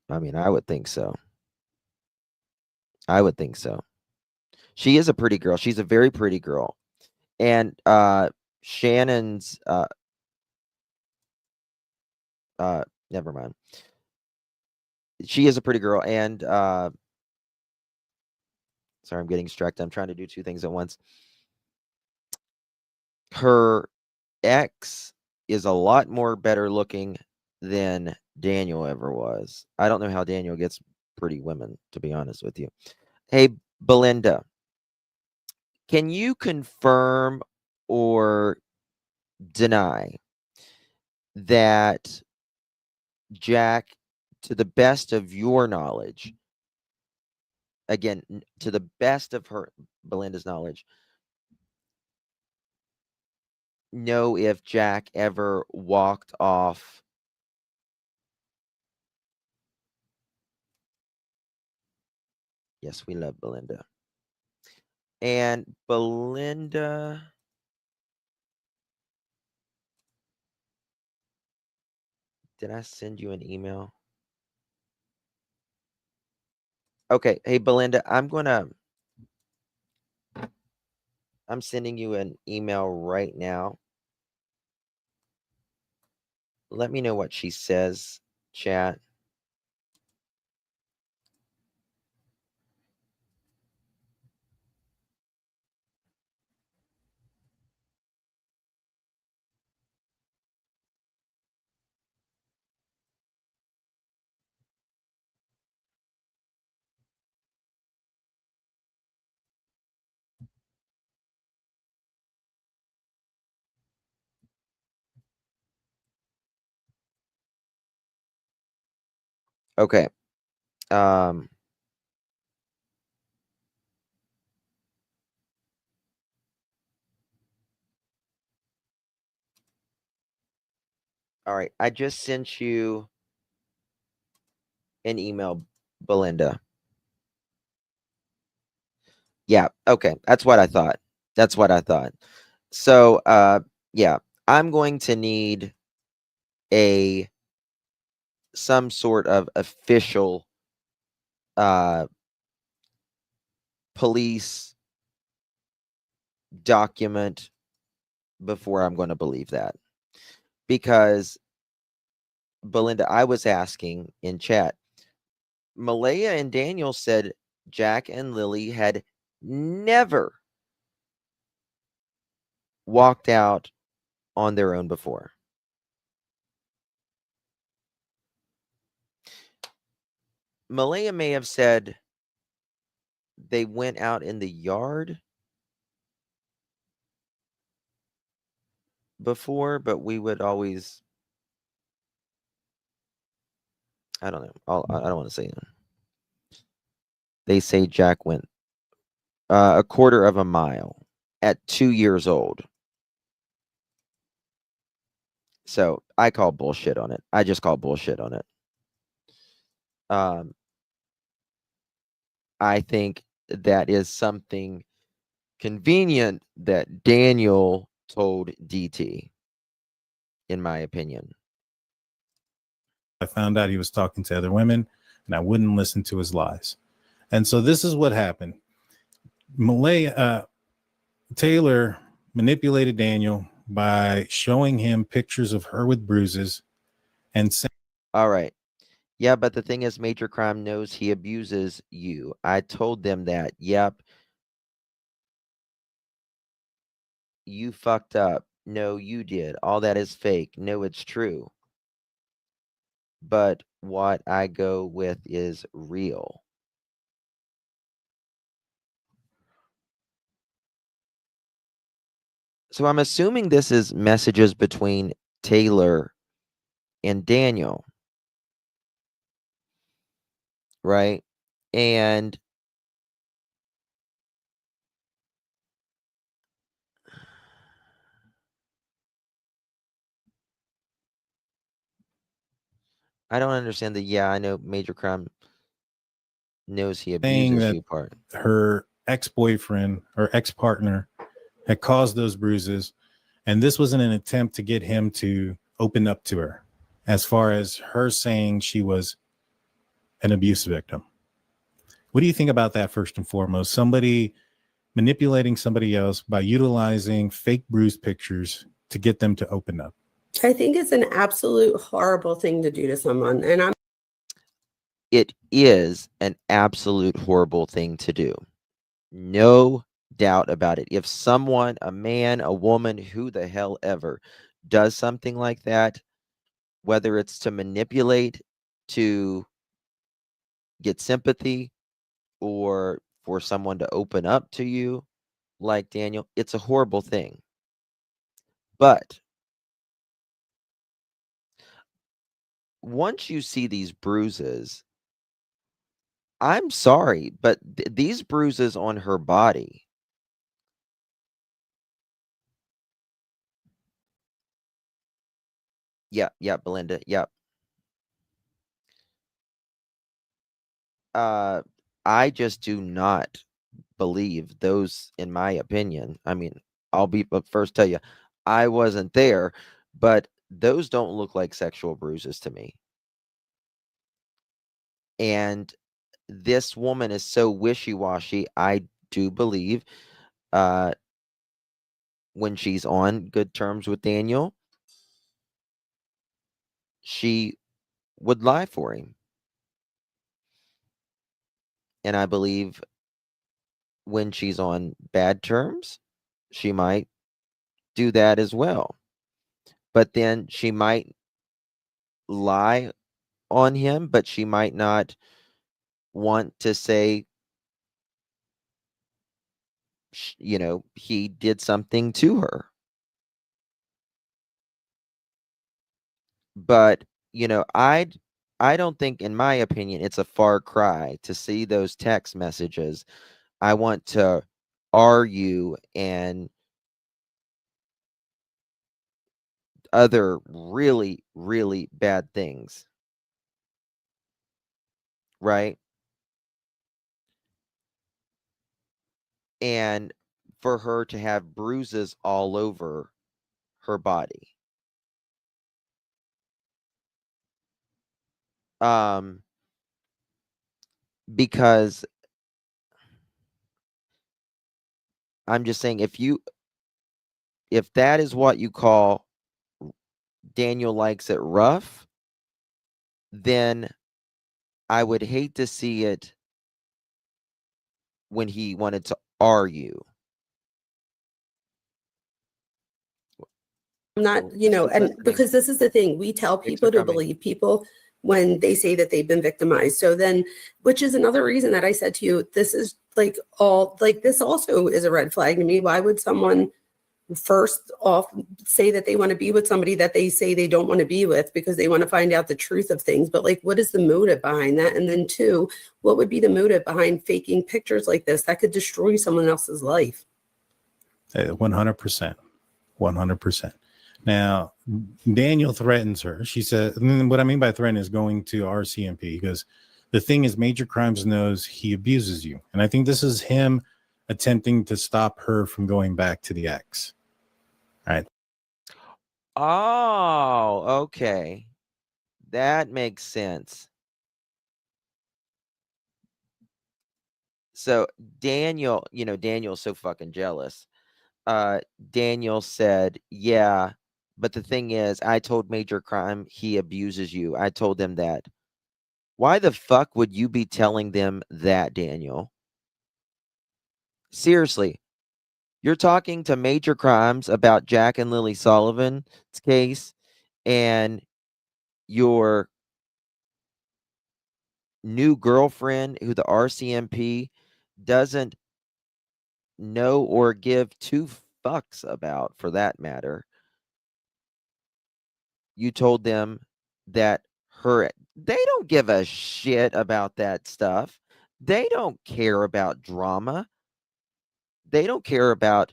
I mean, I would think so. I would think so. She is a pretty girl. She's a very pretty girl. And Shannon's never mind. She is a pretty girl, and sorry, I'm getting distracted. I'm trying to do two things at once. Her ex is a lot more better looking than Daniel ever was. I don't know how Daniel gets pretty women, to be honest with you. Hey, Belinda, can you confirm or deny that Jack, to the best of your knowledge, again, to the best of Belinda's knowledge, know if Jack ever walked off? Yes, we love Belinda. And Belinda, did I send you an email? Okay. Hey, Belinda, I'm sending you an email right now. Let me know what she says, chat. Okay. All right. I just sent you an email, Belinda. Yeah. Okay. That's what I thought. That's what I thought. So, yeah, I'm going to need some sort of official police document before I'm going to believe that. Because, Belinda, I was asking in chat, Malia and Daniel said Jack and Lily had never walked out on their own before. Malia may have said they went out in the yard before, but we would always, I don't know. I don't want to say that. They say Jack went a quarter of a mile at 2 years old. So I call bullshit on it. I just call bullshit on it. I think that is something convenient that Daniel told DT, in my opinion. I found out he was talking to other women, and I wouldn't listen to his lies. And so this is what happened. Taylor manipulated Daniel by showing him pictures of her with bruises and saying, All right. Yeah, but the thing is, Major Crime knows he abuses you. I told them that. Yep. You fucked up. No, you did. All that is fake. No, it's true. But what I go with is real. So I'm assuming this is messages between Taylor and Daniel, right? And I don't understand the I know Major Crime knows he abuses that you part. her ex-boyfriend or ex-partner had caused those bruises, and this was in an attempt to get him to open up to her, as far as her saying she was an abuse victim. What do you think about that, first and foremost? Somebody manipulating somebody else by utilizing fake bruise pictures to get them to open up. I think it's an absolute horrible thing to do to someone. And It is an absolute horrible thing to do. No doubt about it. If someone, a man, a woman, who the hell ever, does something like that, whether it's to manipulate, to get sympathy, or for someone to open up to you, like Daniel, it's a horrible thing. But once you see these bruises, I'm sorry, but these bruises on her body, yeah, Belinda, yeah. I just do not believe those, in my opinion. I mean, I'll be but first tell you, I wasn't there, but those don't look like sexual bruises to me. And this woman is so wishy-washy. I do believe when she's on good terms with Daniel, she would lie for him. And I believe when she's on bad terms, she might do that as well. But then she might lie on him, but she might not want to say, he did something to her. But, I don't think, in my opinion, it's a far cry to see those text messages. I want to argue and other really, really bad things. Right? And for her to have bruises all over her body. Because I'm just saying, if that is what you call Daniel likes it rough, then I would hate to see it when he wanted to argue. I'm not, and because this is the thing, we tell people to believe people when they say that they've been victimized. So then, which is another reason that I said to you, this is this also is a red flag to me. Why would someone first off say that they want to be with somebody that they say they don't want to be with because they want to find out the truth of things? But what is the motive behind that? And then two, what would be the motive behind faking pictures like this that could destroy someone else's life? 100%. 100%. Now, Daniel threatens her. She said, what I mean by threaten is going to RCMP, because the thing is, Major Crimes knows he abuses you. And I think this is him attempting to stop her from going back to the ex. All right. Oh, okay. That makes sense. So Daniel's so fucking jealous Daniel said, yeah, but the thing is, I told Major Crime he abuses you. I told them that. Why the fuck would you be telling them that, Daniel? Seriously, you're talking to Major Crimes about Jack and Lily Sullivan's case, and your new girlfriend, who the RCMP doesn't know or give two fucks about, for that matter. You told them that they don't give a shit about that stuff. They don't care about drama. They don't care about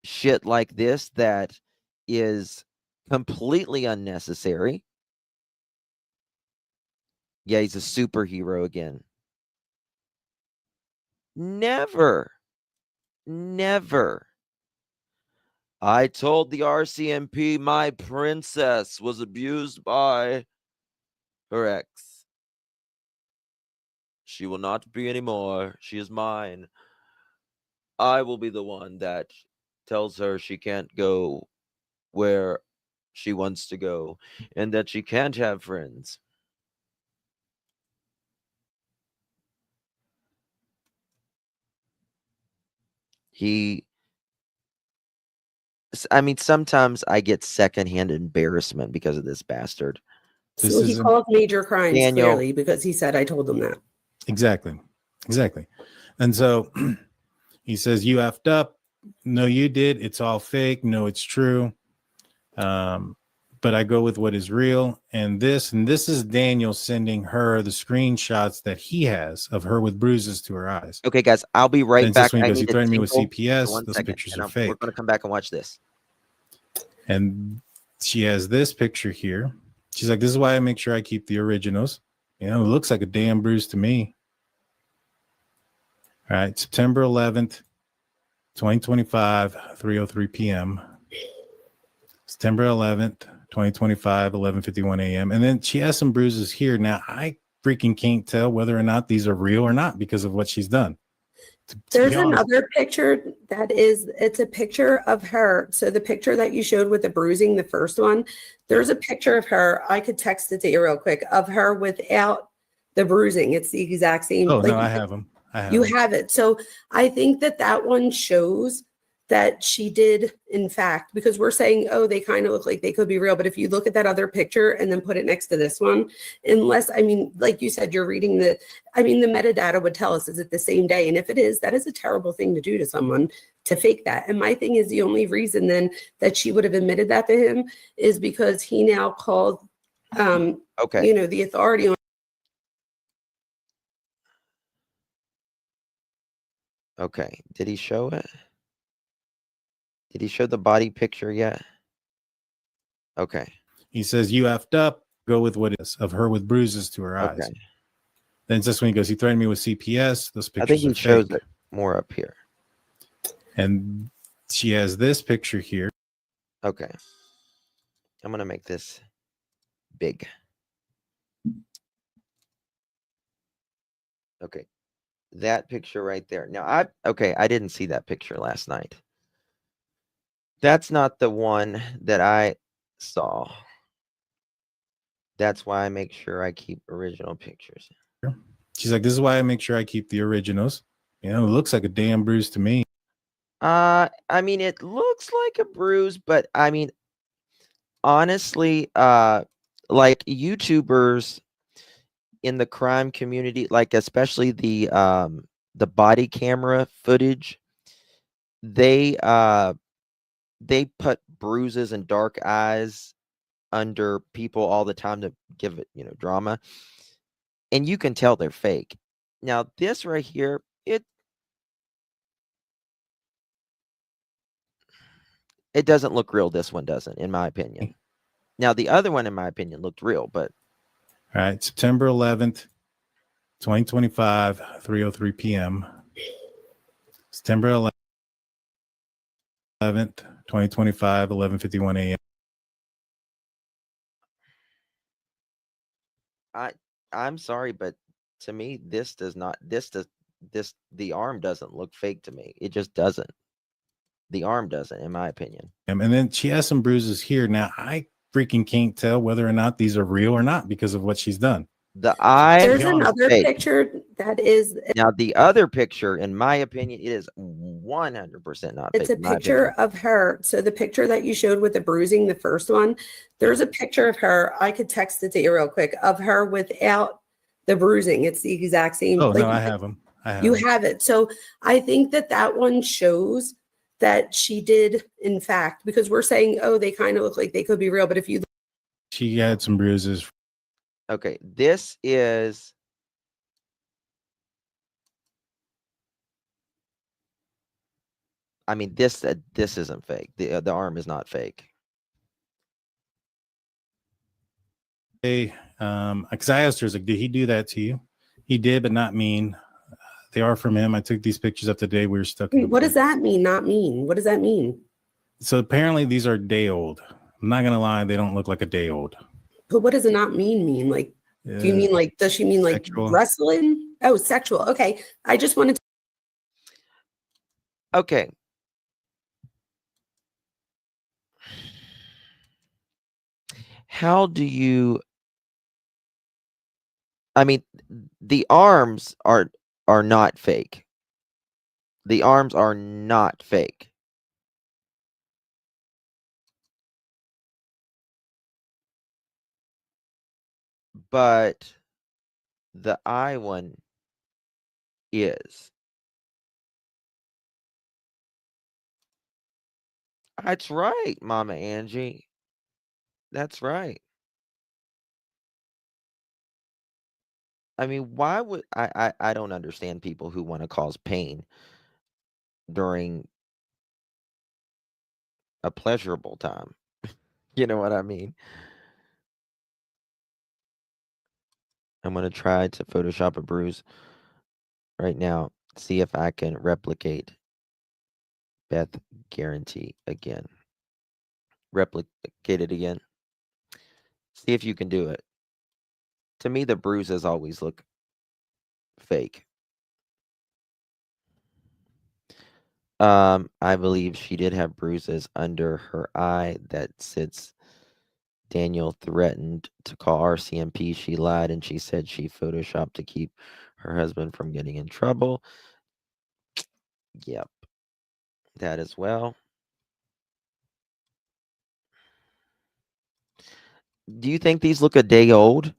shit like this that is completely unnecessary. Yeah, he's a superhero again. Never. Never. I told the RCMP my princess was abused by her ex. She will not be anymore. She is mine. I will be the one that tells her she can't go where she wants to go and that she can't have friends. I mean, sometimes I get secondhand embarrassment because of this bastard. This So he isn't called Major Crimes Daniel. clearly because he said I told him that. exactly. And so he says, you effed up. No, you did. It's all fake. No, it's true. But I go with what is real. And this is Daniel sending her the screenshots that he has of her with bruises to her eyes. Okay, guys, I'll be right Then back. just when he I goes, need you threatened me with tinkle for CPS. 1 Those second, pictures and are fake. we're going to come back and watch this. And she has this picture here. She's like, this is why I make sure I keep the originals. You know, it looks like a damn bruise to me. All right, September 11th, 2025, 3:03 p.m. September 11th, 2025, 11:51 a.m. And then she has some bruises here. Now, I freaking can't tell whether or not these are real or not because of what she's done. There's another picture it's a picture of her. So the picture that you showed with the bruising, the first one, there's a picture of her. I could text it to you real quick, of her without the bruising. It's the exact same. Oh, no, I have them. You have it. So I think that one shows that she did, in fact, because we're saying, oh, they kind of look like they could be real. But if you look at that other picture and then put it next to this one, unless, I mean, like you said, you're reading the metadata would tell us, is it the same day? And if it is, that is a terrible thing to do to someone, to fake that. And my thing is, the only reason then that she would have admitted that to him is because he now called, Okay. the authority on. Okay. Did he show it? Did he show the body picture yet? Okay. He says, you effed up. Go with what is of her with bruises to her eyes. Okay. Then just when he goes, he threatened me with CPS. Those pictures I think he are shows fake. it more up here. And she has this picture here. Okay. I'm going to make this big. Okay. That picture right there. Now, I didn't see that picture last night. That's not the one that I saw. That's why I make sure I keep original pictures. She's like, this is why I make sure I keep the originals. You know, it looks like a damn bruise to me. I mean, it looks like a bruise, but I mean, honestly, like YouTubers in the crime community, like especially the body camera footage, they put bruises and dark eyes under people all the time to give it, drama. And you can tell they're fake. Now, this right here, it doesn't look real. This one doesn't, in my opinion. Now, the other one, in my opinion, looked real, but. All right, September 11th, 2025, 3:03 p.m. September 11th, 2025, 11:51 a.m. I'm sorry, but to me, the arm doesn't look fake to me. It just doesn't. The arm doesn't, in my opinion. And then she has some bruises here. Now I freaking can't tell whether or not these are real or not because of what she's done. The eye. There's be honest. another Fake. picture that is, Now, the other picture, in my opinion, it is 100% not it's fake. a in my picture opinion. of her. So the picture that you showed with the bruising, the first one, there's a picture of her. I could text it to you real quick, of her without the bruising. It's the exact same. Oh, like, no, I have them. you have it. So I think that that one shows that she did, in fact, because we're saying, oh, they kind of look like they could be real. But if you, She had some bruises. Okay, this is. I mean, this isn't fake. The arm is not fake. Because I asked her, like, did he do that to you? He did, but not mean. They are from him. I took these pictures up today. We were stuck. what does that mean? Not mean. What does that mean? So apparently these are day old. I'm not gonna lie, they don't look like a day old. But what does it not mean? Like, do you mean like, does she mean like Sexual. wrestling? Oh, sexual. Okay. I just wanted to. Okay. How do you? I mean, the arms are not fake. The arms are not fake. But the eye one is. That's right, Mama Angie. That's right. I mean, why would I don't understand people who want to cause pain during a pleasurable time. You know what I mean? I'm going to try to Photoshop a bruise right now. See if I can replicate Beth Guarantee again. Replicate it again. See if you can do it. To me, the bruises always look fake. I believe she did have bruises under her eye that sits. Daniel threatened to call RCMP. She lied and she said she photoshopped to keep her husband from getting in trouble. Yep. That as well. Do you think these look a day old?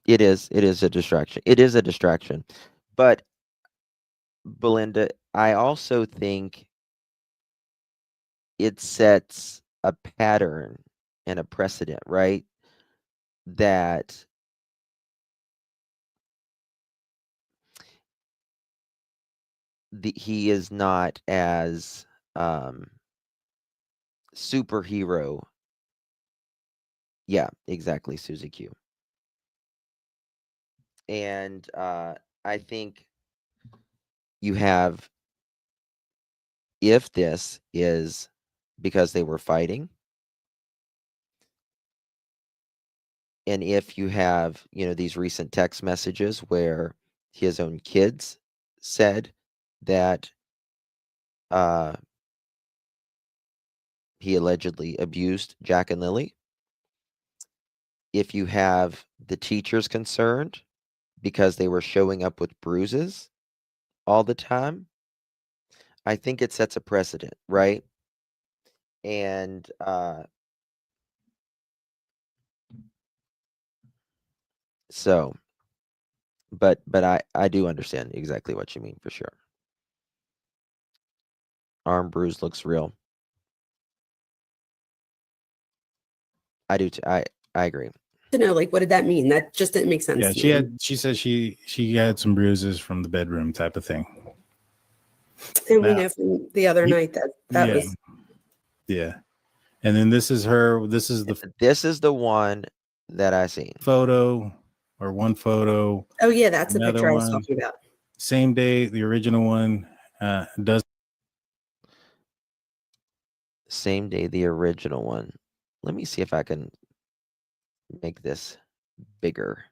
It is. It is a distraction. It is a distraction. But Belinda, I also think it sets a pattern and a precedent, right? That he is not as superhero. Yeah, exactly, Susie Q. And I think you have, if this is because they were fighting, and if you have, these recent text messages where his own kids said that he allegedly abused Jack and Lily, if you have the teachers concerned because they were showing up with bruises all the time, I think it sets a precedent, right? And so, but I do understand exactly what you mean for sure. Arm bruise looks real. I do too. I agree. To know, like, what did that mean? That just didn't make sense. Yeah, she said she had some bruises from the bedroom type of thing. And we know from the other night that was. Yeah. And then this is her. This is the one that I seen. One photo. Oh yeah, that's the picture I was one. talking about. Same day, the original one does. Same day, the original one. Let me see if I can make this bigger.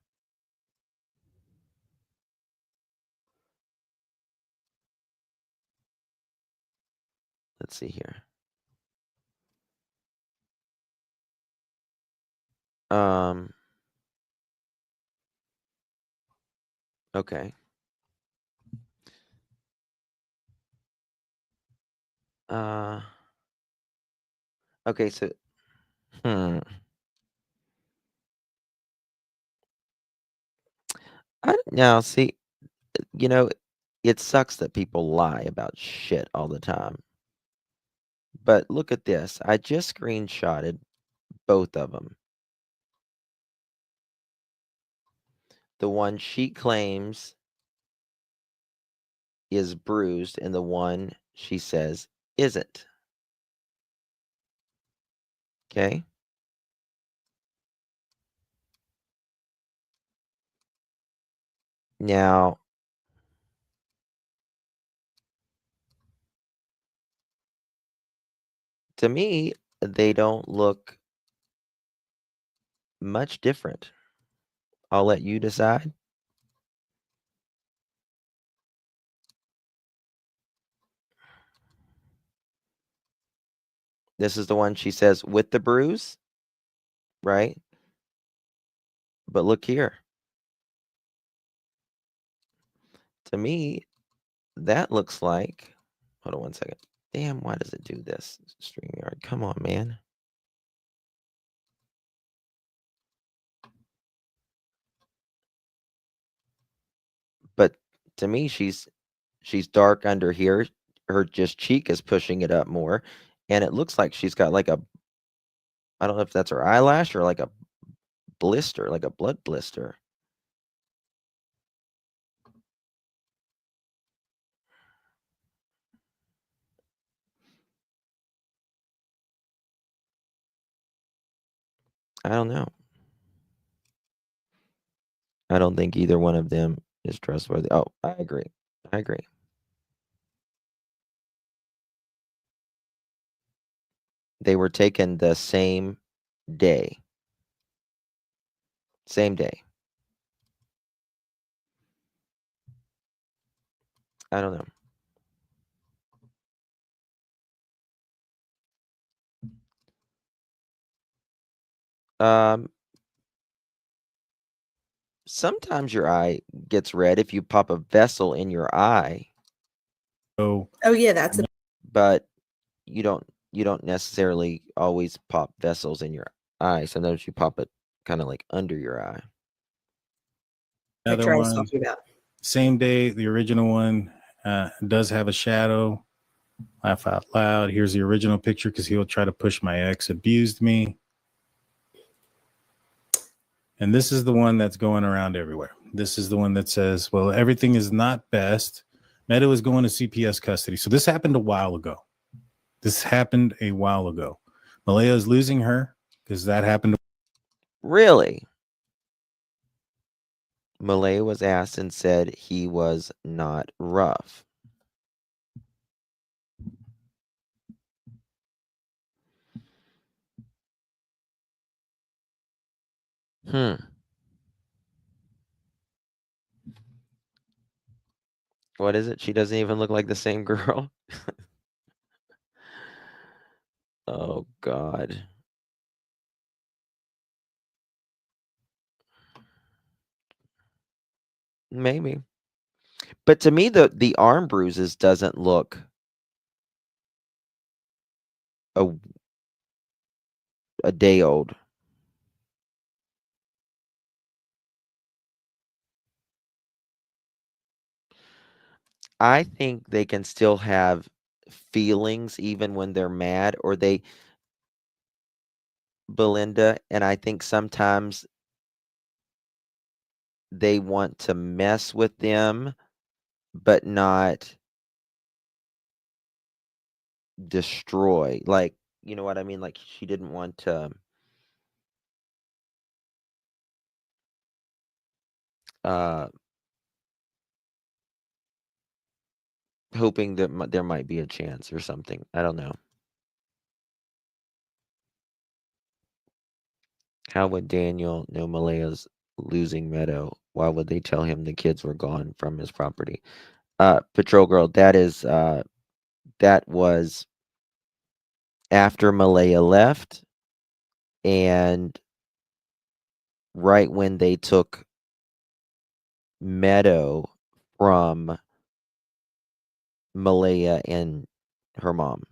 Let's see here. Okay. Okay, so now see, you know, it sucks that people lie about shit all the time. But look at this. I just screenshotted both of them. The one she claims is bruised and the one she says isn't. Okay? Now, to me, they don't look much different. I'll let you decide. This is the one she says with the bruise, right? But look here. To me, that looks like, hold on one second. Damn, why does it do this? StreamYard, come on, man. But to me, she's dark under here. Her just cheek is pushing it up more. And it looks like she's got like a, I don't know if that's her eyelash or like a blister, like a blood blister. I don't know. I don't think either one of them is trustworthy. Oh, I agree. I agree. They were taken the same day. Same day. I don't know. Sometimes your eye gets red if you pop a vessel in your eye. So, Oh yeah, that's but you don't necessarily always pop vessels in your eye. Sometimes you pop it kind of like under your eye. another picture I was one, talking about. same day, the original one does have a shadow. Laugh out loud. Here's the original picture because he'll try to push my ex abused me. And this is the one that's going around everywhere. This is the one that says, well, everything is not best. Meadow is going to CPS custody. So this happened a while ago. Malia is losing her because that happened. Really? Malay was asked and said he was not rough. What is it? She doesn't even look like the same girl. Oh, God. Maybe. But to me, the arm bruises doesn't look a day old. I think they can still have feelings even when they're mad, or Belinda, and I think sometimes they want to mess with them, but not destroy. Like, you know what I mean? Like, she didn't want to hoping that there might be a chance or something. I don't know. How would Daniel know Malaya's losing Meadow? Why would they tell him the kids were gone from his property? Patrol girl, that was after Malia left, and right when they took Meadow from Malia and her mom.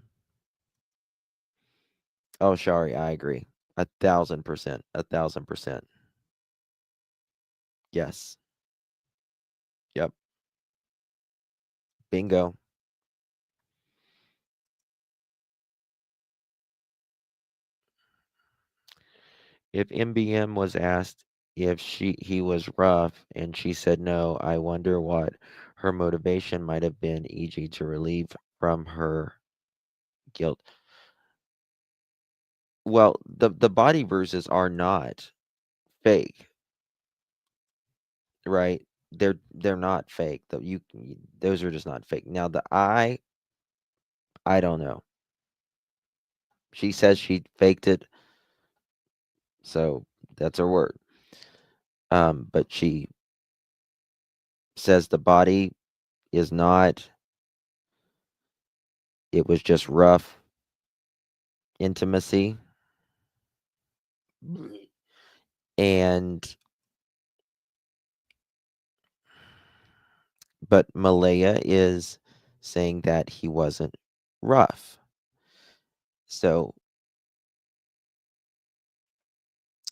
Oh, Shari, I agree. 1,000%. 1,000%. Yes. Yep. Bingo. If MBM was asked if he was rough and she said no, I wonder what her motivation might have been, e.g., to relieve from her guilt. Well, the body bruises are not fake, right? They're not fake. Those are just not fake. Now the eye, I don't know. She says she faked it, so that's her word. But she says the body is not. It was just rough intimacy, and but Malaya is saying that he wasn't rough. So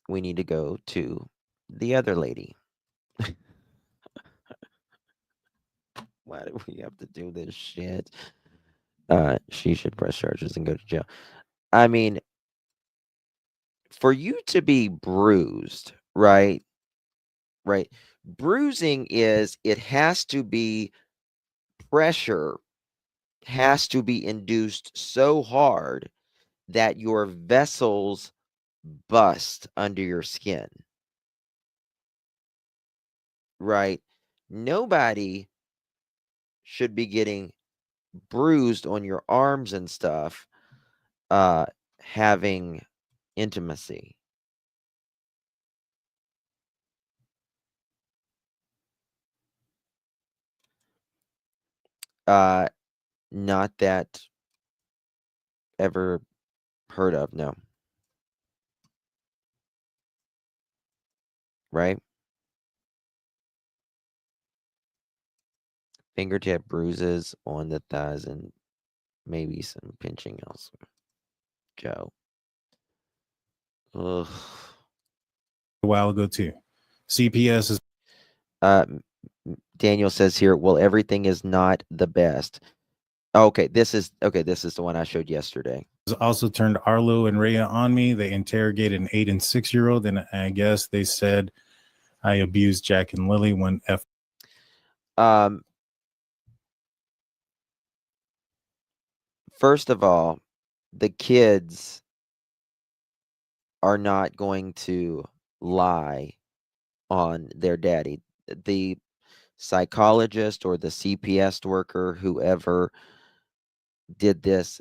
we need to go to the other lady. Why do we have to do this shit? She should press charges and go to jail. I mean, for you to be bruised, right? Right. Bruising is, it has to be, pressure has to be induced so hard that your vessels bust under your skin. Right? Nobody should be getting bruised on your arms and stuff having intimacy. Not that ever heard of, no. Right? Fingertip bruises on the thighs and maybe some pinching elsewhere. Joe. Ugh. A while ago too. CPS is Daniel says here, well, everything is not the best. Okay, this is the one I showed yesterday. also turned Arlo and Rhea on me. They interrogated an 8 and 6-year-old, and I guess they said I abused Jack and Lily when First of all, the kids are not going to lie on their daddy. The psychologist or the CPS worker, whoever did this,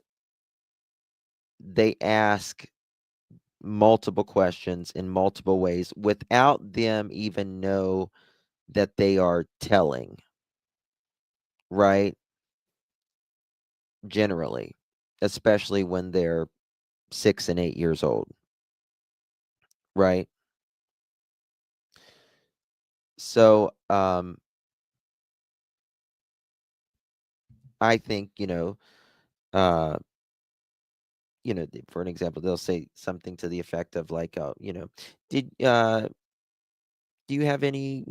they ask multiple questions in multiple ways without them even know that they are telling, right? Generally, especially when they're 6 and 8 years old, right? So, I think, uh, for an example, they'll say something to the effect of like, did do you have any,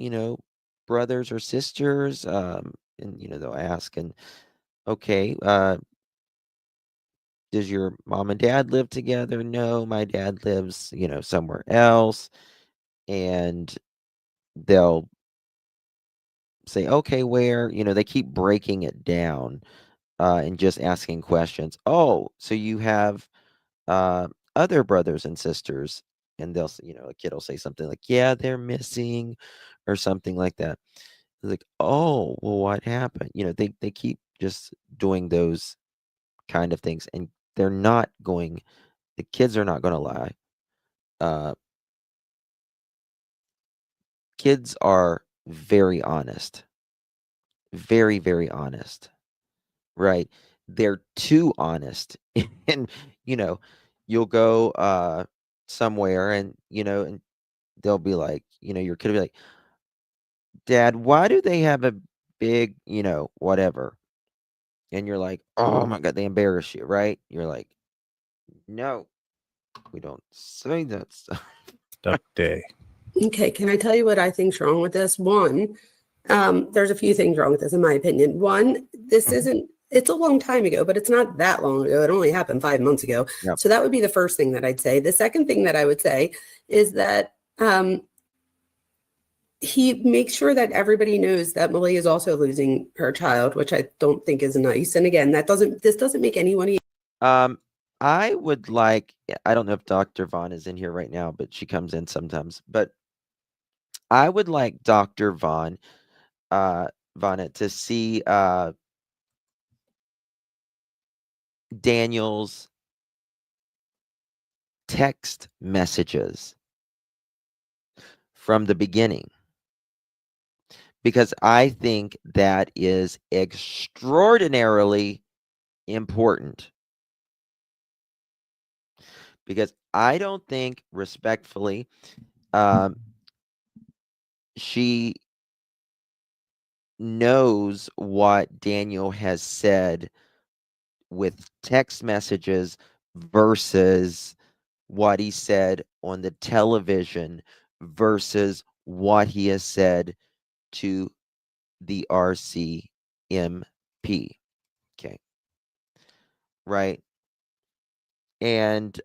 brothers or sisters? And they'll ask, and okay, does your mom and dad live together? No, my dad lives, somewhere else. And they'll say, okay, where? They keep breaking it down and just asking questions. Oh, so you have uh, other brothers and sisters? And they'll, a kid will say something like, yeah, they're missing, or something like that. It's like, oh, well, what happened? They keep just doing those kind of things, and they're not going. The kids are not going to lie. Kids are very honest, very, very honest, right? they're too honest. And you'll go somewhere, and and they'll be like, your kid will be like, Dad, why do they have a big, whatever? And you're like, oh my God, they embarrass you, right? You're like, no, we don't say that stuff. Duck day. Okay, can I tell you what I think's wrong with this? One, there's a few things wrong with this, in my opinion. One, this isn't, it's a long time ago, but it's not that long ago. It only happened 5 months ago. Yep. So that would be the first thing that I'd say. The second thing that I would say is that he makes sure that everybody knows that Malia is also losing her child, which I don't think is nice. And again, this doesn't make anyone. I would like, I don't know if Dr. Vaughn is in here right now, but she comes in sometimes. But I would like Dr. Vaughn to see Daniel's text messages from the beginning, because I think that is extraordinarily important. Because I don't think, respectfully, she knows what Daniel has said with text messages versus what he said on the television versus what he has said to the RCMP. Okay. Right. And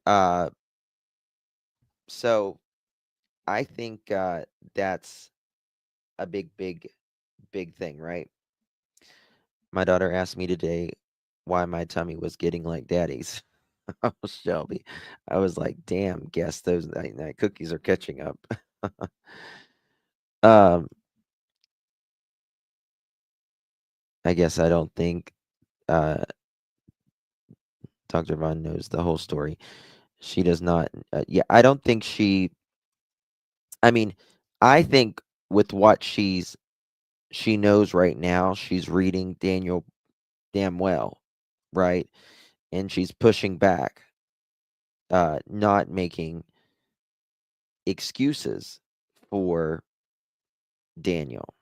so I think that's a big thing, right? My daughter asked me today why my tummy was getting like daddy's. Oh, Shelby. I was like, damn, guess those cookies are catching up. I guess I don't think Dr. Vaughn knows the whole story. She does not. Yeah, I don't think she. I mean, I think with what she knows right now, she's reading Daniel damn well, right? And she's pushing back, not making excuses for Daniel.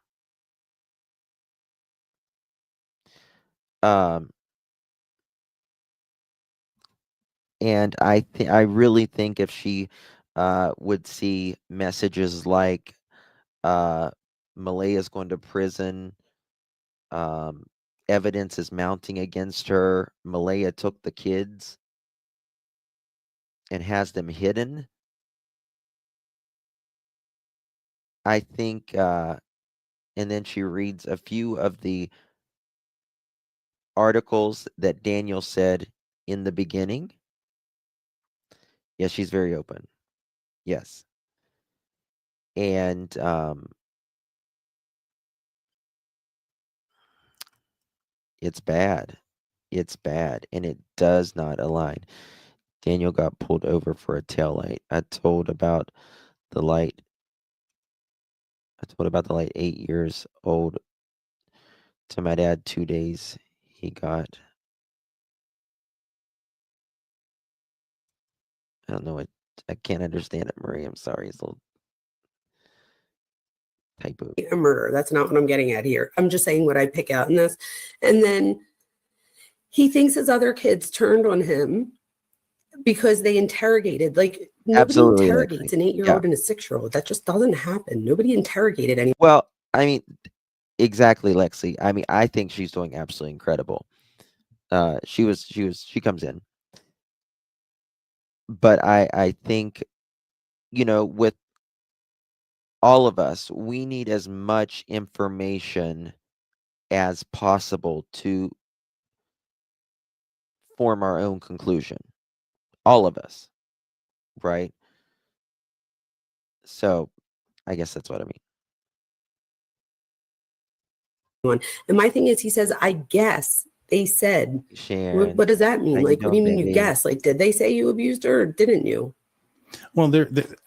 And I really think if she would see messages like Malaya's going to prison, evidence is mounting against her, Malaya took the kids and has them hidden, I think, and then she reads a few of the articles that Daniel said in the beginning. Yes, she's very open. Yes. And it's bad. It's bad, and it does not align. Daniel got pulled over for a tail light. I told about the light 8 years old to my dad 2 days. He got, I don't know what, I can't understand it, Marie. I'm sorry. It's a little typo. A murder. That's not what I'm getting at here. I'm just saying what I pick out in this. And then he thinks his other kids turned on him because they interrogated. Like, nobody Absolutely, interrogates an 8-year-old and a 6-year-old. That just doesn't happen. Nobody interrogated anyone. Well, I mean, exactly, Lexi. I mean, I think she's doing absolutely incredible. She comes in. But I think, with all of us, we need as much information as possible to form our own conclusion. All of us, right? So I guess that's what I mean. And my thing is, he says, I guess they said. Sharon, what does that mean? how you Like, what do you doing, mean you baby? guess? Like, did they say you abused her or didn't you? Well,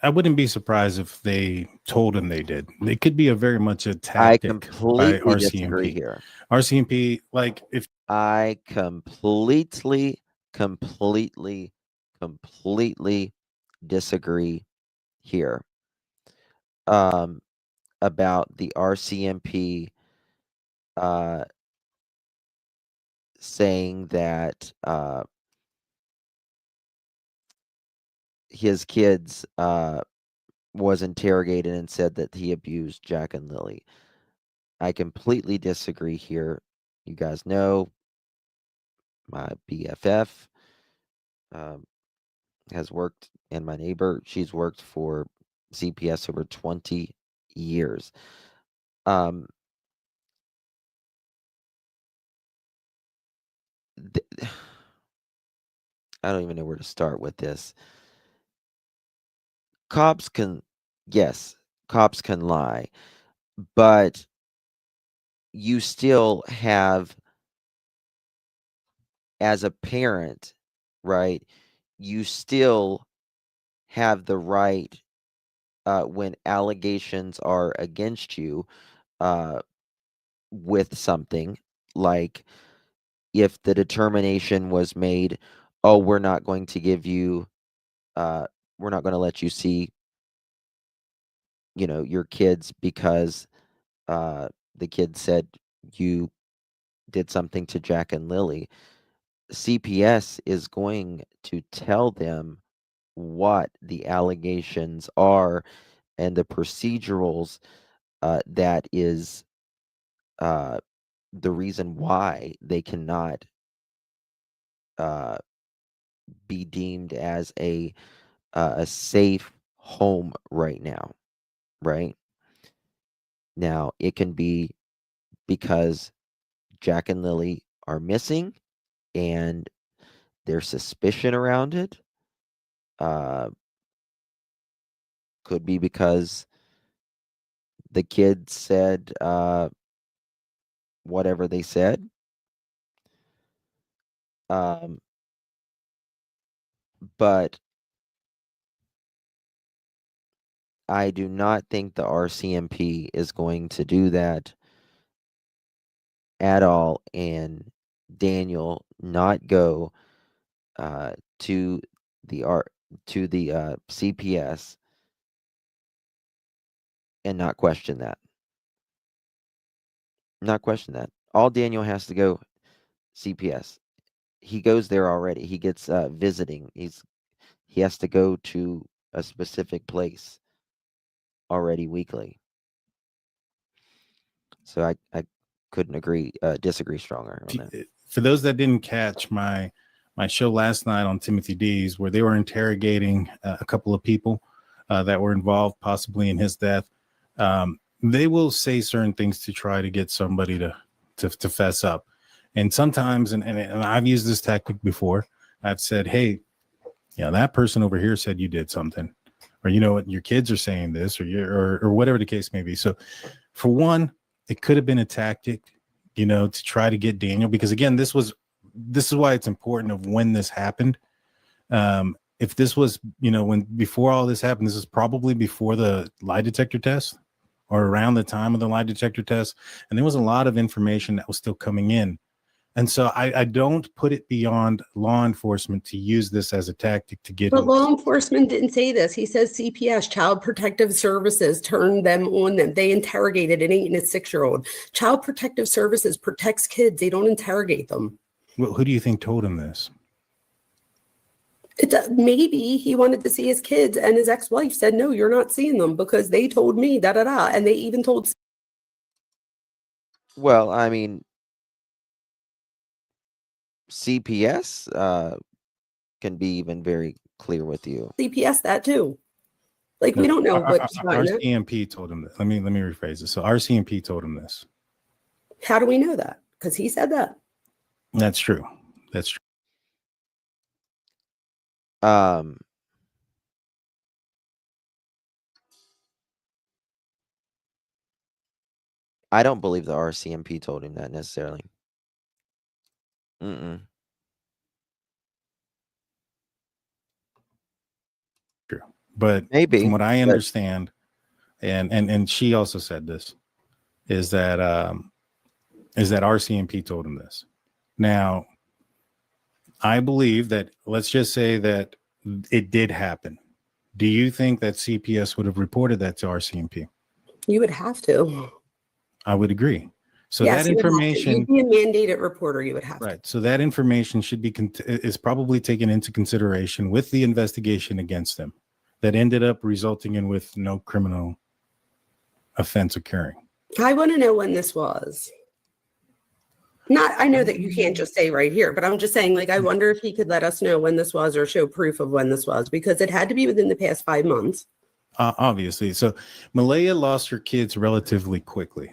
I wouldn't be surprised if they told him they did. It could be a very much a I tactic by completely disagree RCMP. here. RCMP, like if I completely disagree here. About the RCMP saying that his kids was interrogated and said that he abused Jack and Lily. I completely disagree here. You guys know my BFF has worked, and my neighbor, she's worked for CPS over 20 years. Um, th- I don't even know where to start with this. Cops can, yes, cops can lie, but you still have, as a parent, right? You still have the right, when allegations are against you, uh, with something, like if the determination was made, oh, we're not going to give you, we're not going to let you see, your kids because the kids said you did something to Jack and Lily. CPS is going to tell them what the allegations are and the procedurals, that is the reason why they cannot be deemed as a safe home right now, right? Now, it can be because Jack and Lily are missing and there's suspicion around it. Could be because the kids said whatever they said. Um, but I do not think the RCMP is going to do that at all, and Daniel not go to the CPS and not question that. Not question that. All Daniel has to go CPS. He goes there already. He gets visiting. He has to go to a specific place already weekly. So I couldn't disagree stronger on that. for those that didn't catch my show last night on Timothy D's, where they were interrogating a couple of people that were involved possibly in his death, they will say certain things to try to get somebody to fess up. And sometimes, and I've used this tactic before, I've said, hey, that person over here said you did something, or you know what, your kids are saying this, or whatever the case may be. So for one, it could have been a tactic, to try to get Daniel, because again, this is why it's important of when this happened. If this was, when before all this happened, this is probably before the lie detector test or around the time of the lie detector test. And there was a lot of information that was still coming in. And so I don't put it beyond law enforcement to use this as a tactic to get. But law enforcement didn't say this. He says CPS, Child Protective Services, turned them on them. They interrogated an 8 and a 6-year-old. Child Protective Services protects kids. They don't interrogate them. Well, who do you think told him this? Maybe he wanted to see his kids, and his ex-wife said, no, you're not seeing them because they told me da-da-da. And they even told. Well, I mean, CPS can be even very clear with you. CPS that too. Like, we don't know what RCMP told him this. Let me rephrase it. So RCMP told him this. How do we know that? Because he said that. That's true. That's true. I don't believe the RCMP told him that necessarily. True. But Maybe, from what I but understand, and she also said this, is that RCMP told him this. Now, I believe that, let's just say that it did happen. Do you think that CPS would have reported that to RCMP? You would have to. I would agree. So Yes, that you would have to. information, You'd be a mandated reporter. You would have to. right? So that information should be is probably taken into consideration with the investigation against them, that ended up resulting in with no criminal offense occurring. I want to know when this was. I know that you can't just say right here, but I'm just saying, like, I wonder if he could let us know when this was or show proof of when this was, because it had to be within the past 5 months. Obviously. So Malia lost her kids relatively quickly.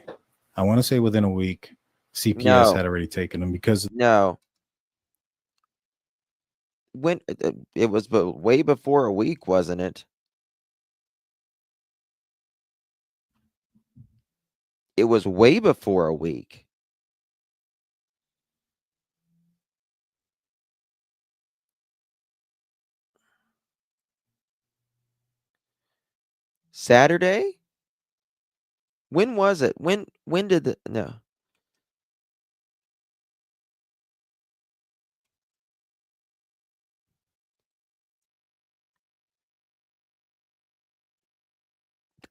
I want to say within a week. CPS had already taken them because no. When it was way before a week, wasn't it? It was way before a week. Saturday? When was it? When did the no?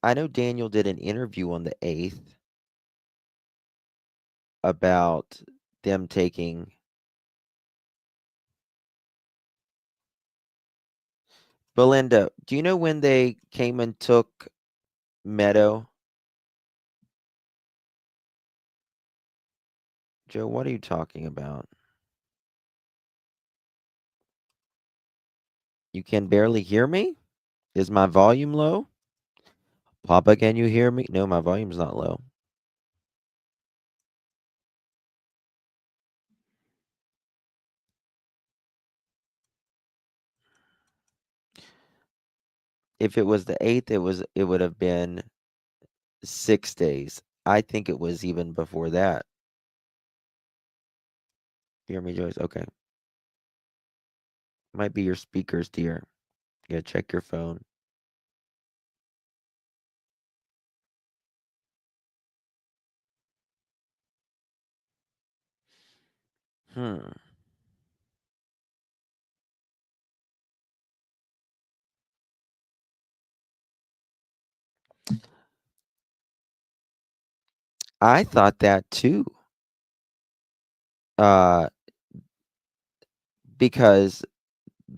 I know Daniel did an interview on the 8th about them taking Belinda. Do you know when they came and took Meadow? Joe, what are you talking about? You can barely hear me? Is my volume low? Papa, can you hear me? No, my volume's not low. If it was the 8th, it would have been 6 days. I think it was even before that. You hear me, Joyce? Okay. Might be your speakers, dear. Yeah, check your phone. I thought that too. Because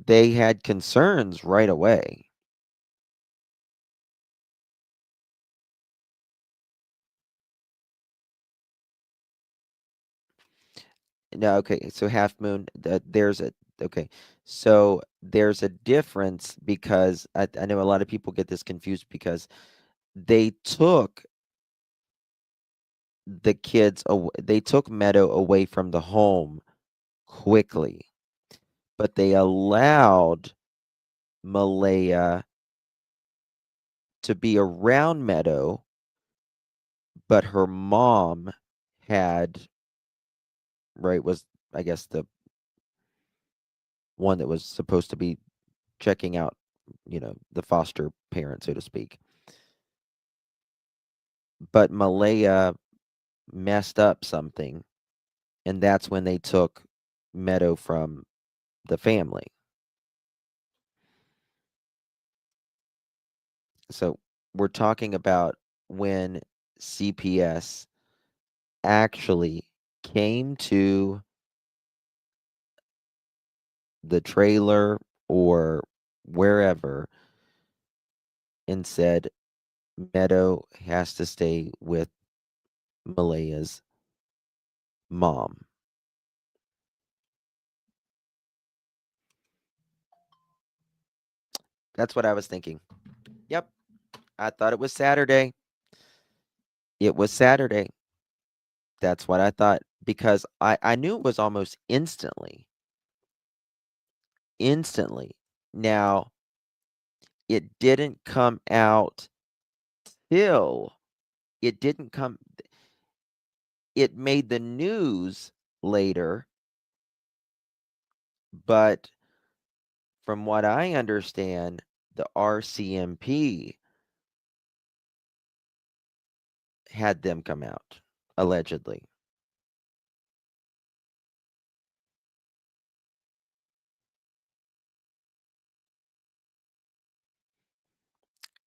they had concerns right away. No, okay, so Half Moon, there's a okay. So there's a difference because I know a lot of people get this confused because they took the kids they took Meadow away from the home quickly, but they allowed Malaya to be around Meadow, but her mom was, I guess, the one that was supposed to be checking out, the foster parent, so to speak. But Malaya messed up something, and that's when they took Meadow from the family. So we're talking about when CPS actually came to the trailer or wherever and said Meadow has to stay with Malaya's mom. That's what I was thinking. Yep. I thought it was Saturday. It was Saturday. That's what I thought because I knew it was almost instantly. Instantly. Now, it didn't come out till it didn't come it made the news later, but from what I understand, the RCMP had them come out, allegedly.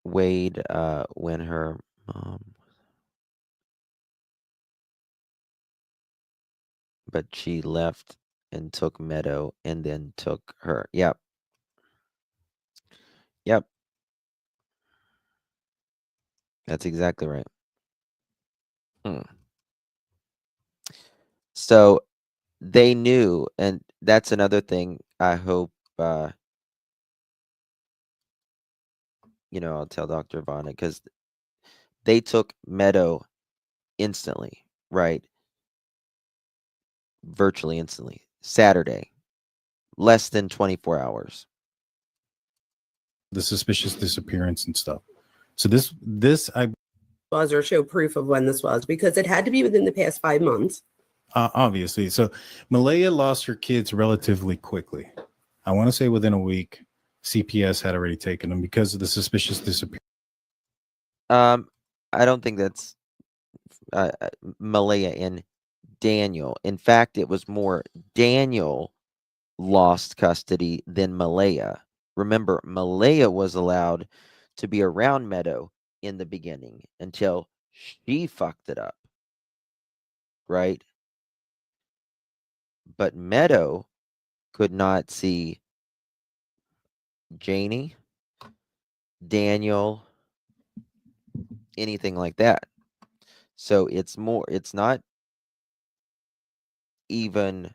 Wade, when her mom, but she left and took Meadow and then took her. Yep. Yep. That's exactly right. So they knew, and that's another thing I hope, I'll tell Dr. Vonna, because they took Meadow instantly, right? Virtually instantly. Saturday, less than 24 hours. The suspicious disappearance and stuff. So this I Was or show proof of when this was, because it had to be within the past 5 months. Obviously. So Malia lost her kids relatively quickly. I want to say within a week, CPS had already taken them because of the suspicious disappearance. I don't think that's Malia and Daniel. In fact, it was more Daniel lost custody than Malia. Remember, Malia was allowed to be around Meadow in the beginning until she fucked it up. Right? But Meadow could not see Janie, Daniel, anything like that. So it's not even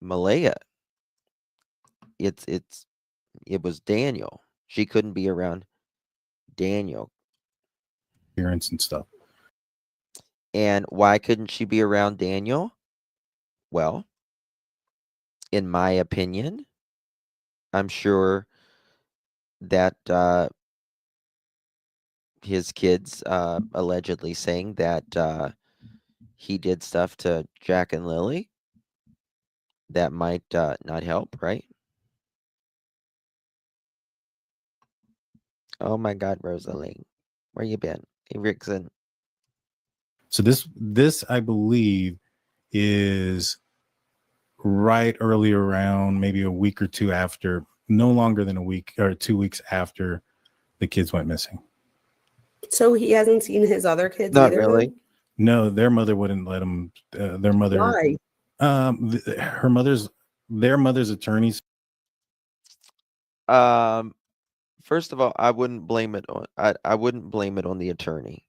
Malaya. It was Daniel. She couldn't be around Daniel. Appearance and stuff. And why couldn't she be around Daniel? Well, in my opinion, I'm sure that his kids allegedly saying that he did stuff to Jack and Lily that might not help, right? Oh my God, Rosalie, where you been? Hey, Rickson. So this I believe is right early around maybe a week or two after, no longer than a week or 2 weeks after the kids went missing. So he hasn't seen his other kids Not either? really. No, their mother wouldn't let them. Their mother. Why? Their mother's attorneys. First of all, I wouldn't blame it on I wouldn't blame it on the attorney.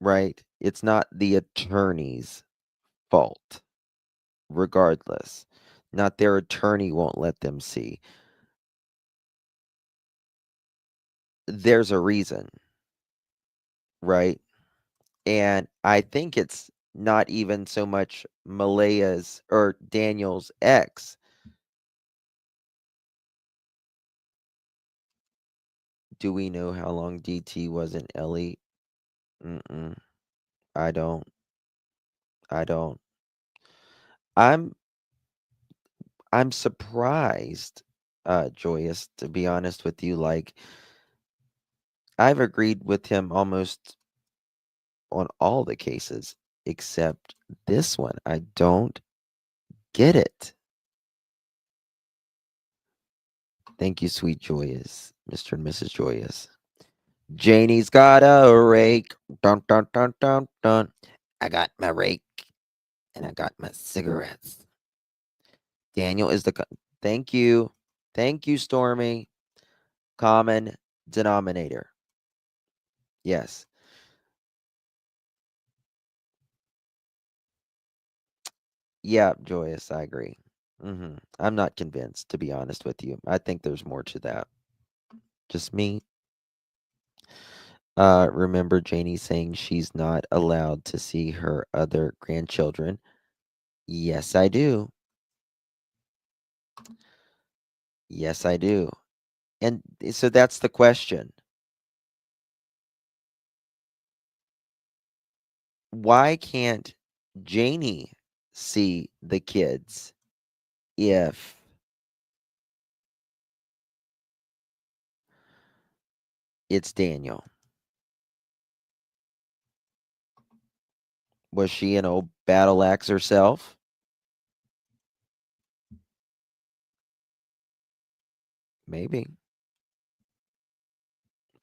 Right? It's not the attorney's fault. Regardless. Not their attorney won't let them see. There's a reason. Right? And I think it's not even so much Malaya's or Daniel's ex. Do we know how long DT was in Ellie? I don't. I'm surprised, Joyous, to be honest with you. Like, I've agreed with him almost on all the cases except this one. I don't get it. Thank you, sweet Joyous, Mr. and Mrs. Joyous. Janie's got a rake. Dun, dun, dun, dun, dun. I got my rake and I got my cigarettes. Daniel is thank you. Thank you, Stormy. Common denominator. Yes. Yeah, Joyous, I agree. I'm not convinced, to be honest with you. I think there's more to that. Just me. Remember Janie saying she's not allowed to see her other grandchildren? Yes, I do. Yes, I do. And so that's the question. Why can't Janie see the kids if it's Daniel? Was she an old battle axe herself? Maybe.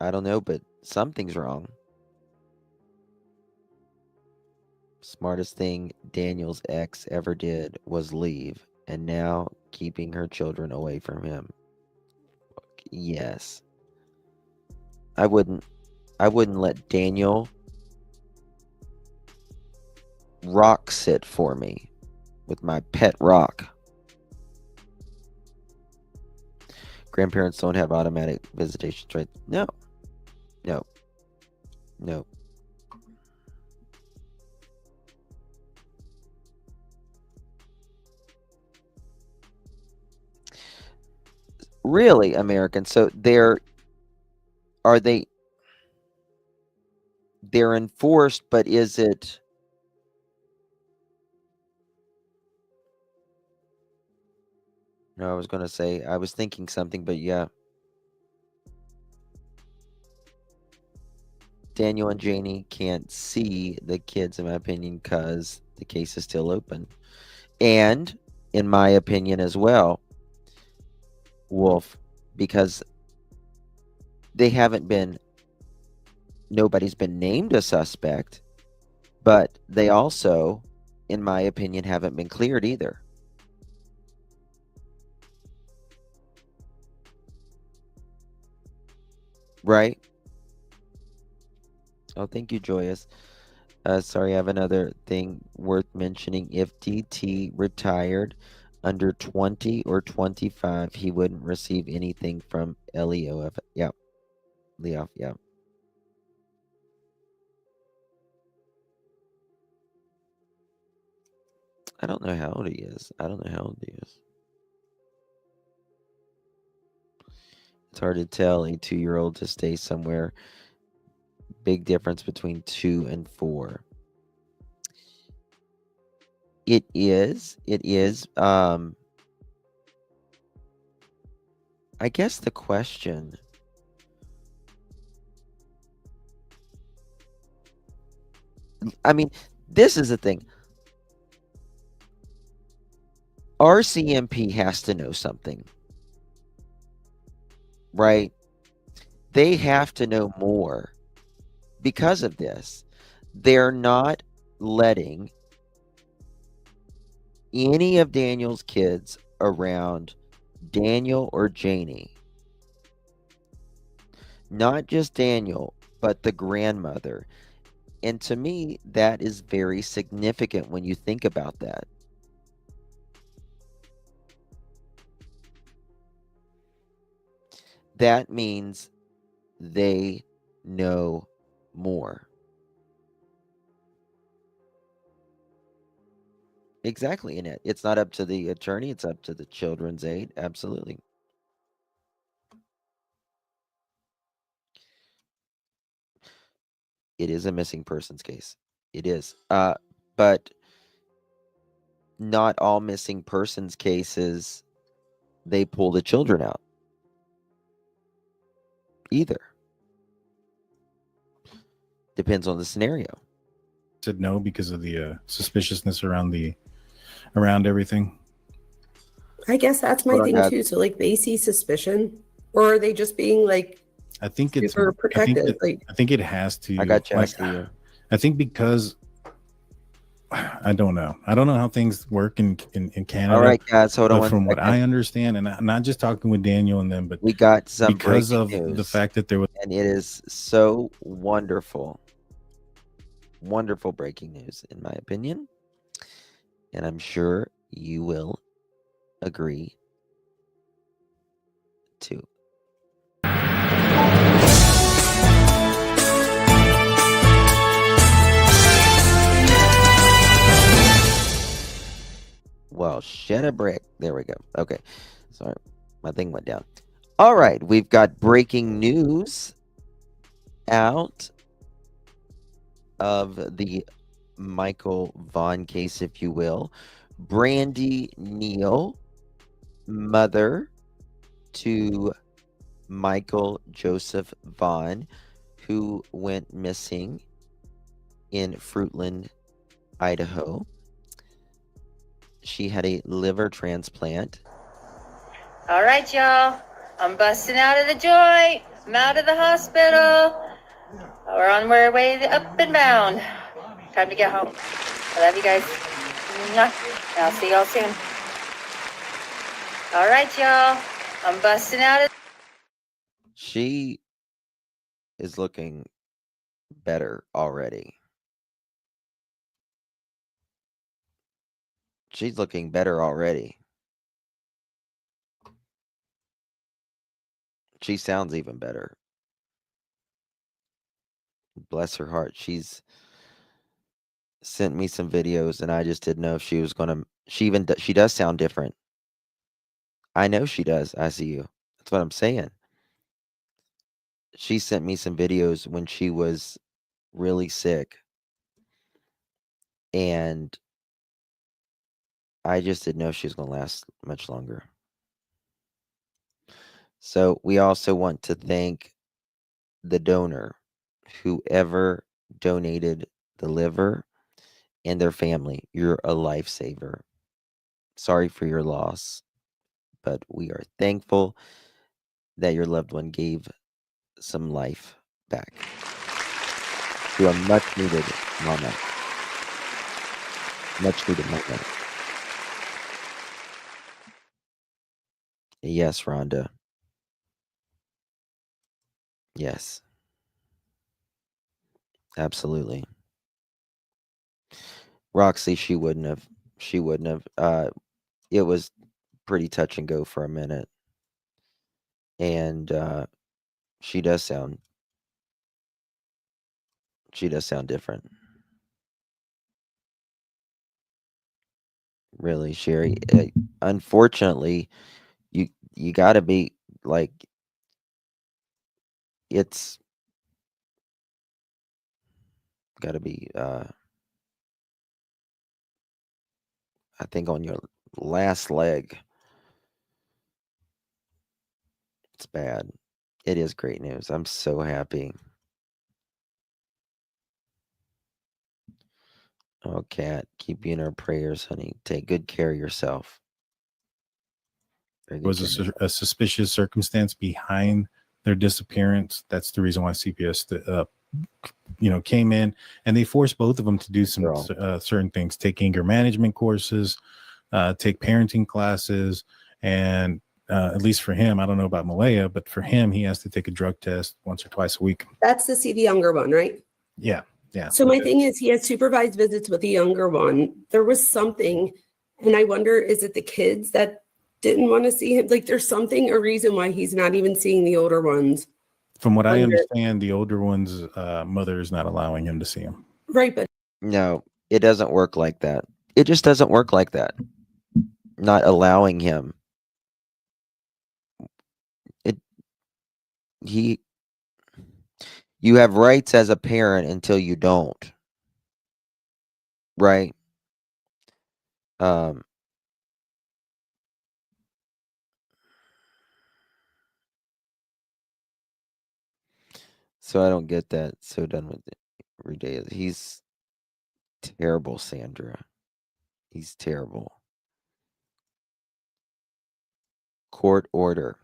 I don't know, but something's wrong. Smartest thing Daniel's ex ever did was leave, and now keeping her children away from him. Yes. I wouldn't let Daniel rock sit for me with my pet rock. Grandparents don't have automatic visitations, right? No. No. No. Really, American. So they're enforced, but is it no, I was gonna say I was thinking something, but yeah. Daniel and Janie can't see the kids, in my opinion, because the case is still open. And in my opinion as well, Wolf, because nobody's been named a suspect, but they also, in my opinion, haven't been cleared either. Right? Oh, thank you, Joyous. Sorry, I have another thing worth mentioning. If DT retired under 20 or 25, he wouldn't receive anything from LEOF. Yep. Leoff, yeah. I don't know how old he is. It's hard to tell a 2-year-old to stay somewhere. Big difference between 2 and 4. It is. I guess the question, I mean, this is the thing. RCMP has to know something, right? They have to know more because of this. They're not letting any of Daniel's kids around Daniel or Janie. Not just Daniel, but the grandmother. And to me, that is very significant when you think about that. That means they know more. Exactly, Annette. It's not up to the attorney, it's up to the children's aid. Absolutely. It is a missing persons case. It is. But not all missing persons cases, they pull the children out either. Depends on the scenario. Said no because of the suspiciousness around everything. I guess that's my thing too. So like they see suspicion, or are they just being like I think it's super protected? I think it has to. I got you. I think because I don't know how things work in Canada. All right, guys, hold on. But from what I understand, and I'm not just talking with Daniel and them, but we got some because of news, the fact that there was, and it is so wonderful breaking news, in my opinion, and I'm sure you will agree too. Well, shed a brick. There we go. Okay. Sorry. My thing went down. All right. We've got breaking news out of the Michael Vaughn case, if you will. Brandy Neal mother to Michael Joseph Vaughn, who went missing in Fruitland, Idaho. She had a liver transplant. All right, y'all. I'm busting out of the joint. I'm out of the hospital. We're on our way up and bound. Time to get home. I love you guys. Mwah. I'll see y'all soon. All right, y'all. I'm busting out of. She is looking better already. She's looking better already. She sounds even better. Bless her heart. She's sent me some videos, and I just didn't know if she was gonna. She does sound different. I know she does. I see you. That's what I'm saying. She sent me some videos when she was really sick, and I just didn't know if she was gonna last much longer. So we also want to thank the donor, whoever donated the liver, and their family. You're a lifesaver. Sorry for your loss, but we are thankful that your loved one gave some life back to a much needed mama. Much needed mama. Yes, Rhonda. Yes. Absolutely. Roxy, she wouldn't have. She wouldn't have. It was pretty touch and go for a minute. And she does sound different. Really, Sherry. Unfortunately, you got to be like, it's got to be I think on your last leg. It's bad. It is great news. I'm so happy. Oh, Kat, keep you in our prayers, honey. Take good care of yourself. There was a suspicious circumstance behind their disappearance. That's the reason why CPS came in, and they forced both of them to do some certain things: take anger management courses, take parenting classes, and at least for him, I don't know about Malia, but for him, he has to take a drug test once or twice a week. That's to see the younger one, right? Yeah. So my thing is, he has supervised visits with the younger one. There was something, and I wonder, is it the kids that didn't want to see him? Like, there's something, a reason why he's not even seeing the older ones. From what I understand, the older one's mother is not allowing him to see him. Right, but no, it doesn't work like that. It just doesn't work like that. Not allowing him. You have rights as a parent until you don't. Right? So I don't get that. So done with it every day. He's terrible, Sandra. He's terrible. Court order.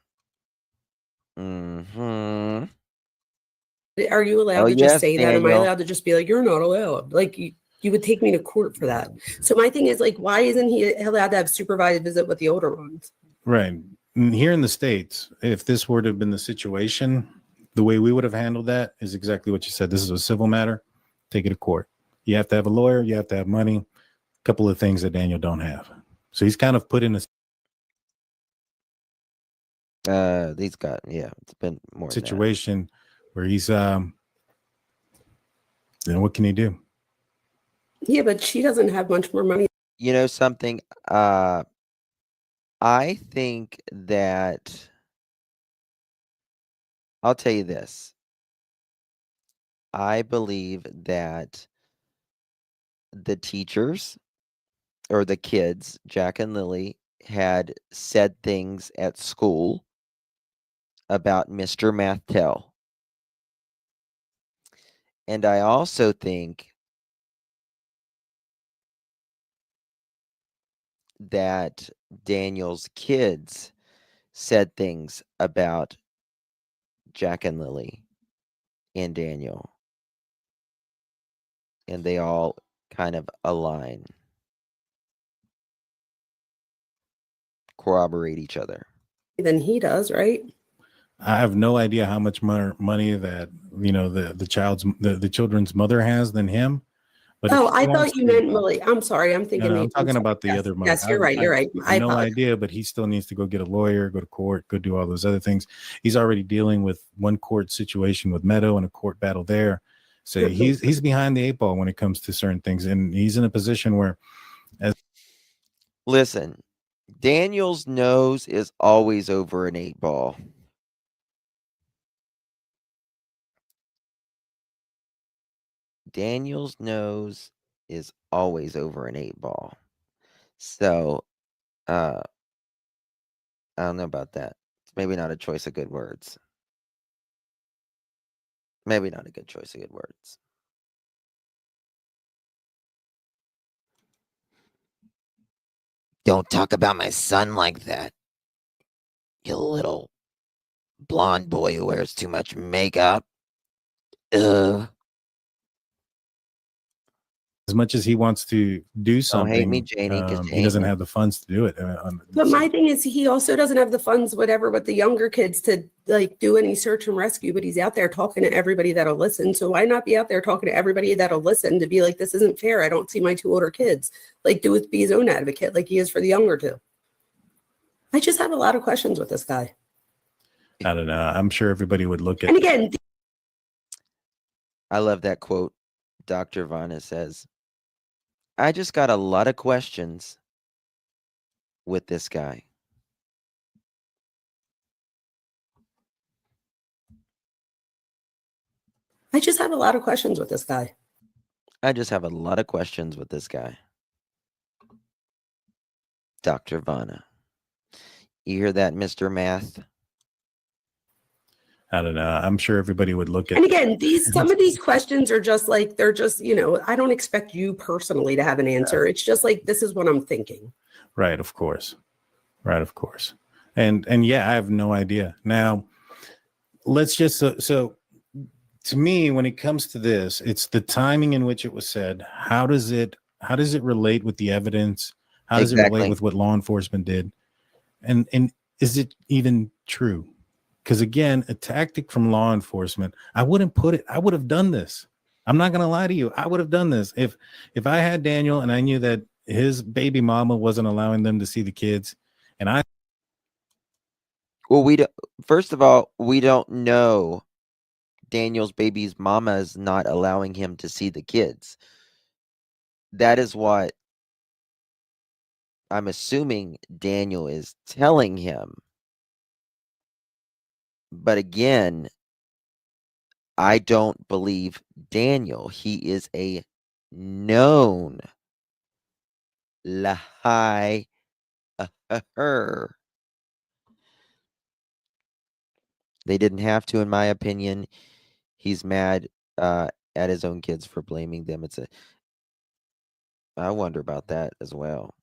Mm-hmm. Are you allowed to just say that? Am I allowed to just be like, you're not allowed? Like, you would take me to court for that. So my thing is, like, why isn't he allowed to have supervised visit with the older ones? Right. And here in the States, if this were to have been the situation, the way we would have handled that is exactly what you said. This is a civil matter. Take it to court. You have to have a lawyer. You have to have money. A couple of things that Daniel don't have. So he's kind of put in a it's been more situation where he's then what can he do? Yeah, but she doesn't have much more money. You know something? I think that I'll tell you this. I believe that the teachers or the kids, Jack and Lily, had said things at school about Mr. Martel. And I also think that Daniel's kids said things about Jack and Lily and Daniel. And they all kind of align, corroborate each other. Than he does, right? I have no idea how much money that the children's mother has than him. But Oh, I thought you meant Malia. I'm sorry. I'm thinking. I'm talking about the yes, other mother. Yes, you're right. You're right. I have no idea, but he still needs to go get a lawyer, go to court, go do all those other things. He's already dealing with one court situation with Meadow and a court battle there. So he's behind the 8 ball when it comes to certain things, and he's in a position where, listen, Daniel's nose is always over an 8 ball. Daniel's nose is always over an 8 ball. So, I don't know about that. It's maybe not a choice of good words. Maybe not a good choice of good words. Don't talk about my son like that. You little blonde boy who wears too much makeup. Ugh. as much as he wants to do Don't hate me, something, Janie, 'cause you he ain't doesn't me. have the funds to do it. But my thing is, he also doesn't have the funds, whatever, with the younger kids to like do any search and rescue. But he's out there talking to everybody that'll listen. So why not be out there talking to everybody that'll listen to be like, this isn't fair. I don't see my 2 older kids. Like, be his own advocate, like he is for the younger 2. I just have a lot of questions with this guy. I don't know. I'm sure everybody would look at. And again, I love that quote. Dr. Vanna says, I just got a lot of questions with this guy. I just have a lot of questions with this guy. I just have a lot of questions with this guy. Dr. Vanna. You hear that, Mr. Math? I don't know. I'm sure everybody would look at. And again, some of these questions are just like, they're just, I don't expect you personally to have an answer. It's just like, this is what I'm thinking. Right, of course. And yeah, I have no idea. Now, let's just so to me, when it comes to this, it's the timing in which it was said. How does it relate with the evidence? How does it relate with what law enforcement did? And is it even true? Because again, a tactic from law enforcement, I would have done this. I'm not going to lie to you. I would have done this. If I had Daniel and I knew that his baby mama wasn't allowing them to see the kids, and first of all, we don't know Daniel's baby's mama is not allowing him to see the kids. That is what I'm assuming Daniel is telling him. But again, I don't believe Daniel. He is a known liar. They didn't have to, in my opinion. He's mad at his own kids for blaming them. I wonder about that as well.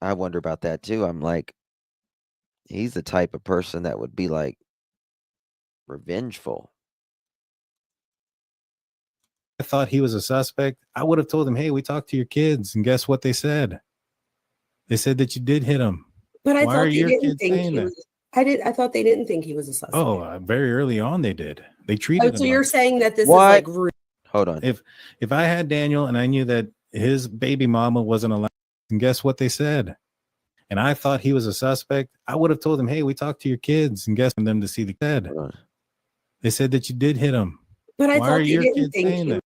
I wonder about that too. I'm like, he's the type of person that would be like revengeful. I thought he was a suspect, I would have told him, hey, we talked to your kids, and guess what they said? They said that you did hit him. But I thought they didn't think he was. I thought they didn't think he was a suspect. Oh, very early on they did. They treated him. So you're saying that this is like rude. Hold on. If I had Daniel and I knew that his baby mama wasn't allowed, and guess what they said? And I thought he was a suspect, I would have told him, hey, we talked to your kids, and guess them to see the kid. They said that you did hit him. But I thought they didn't think he was.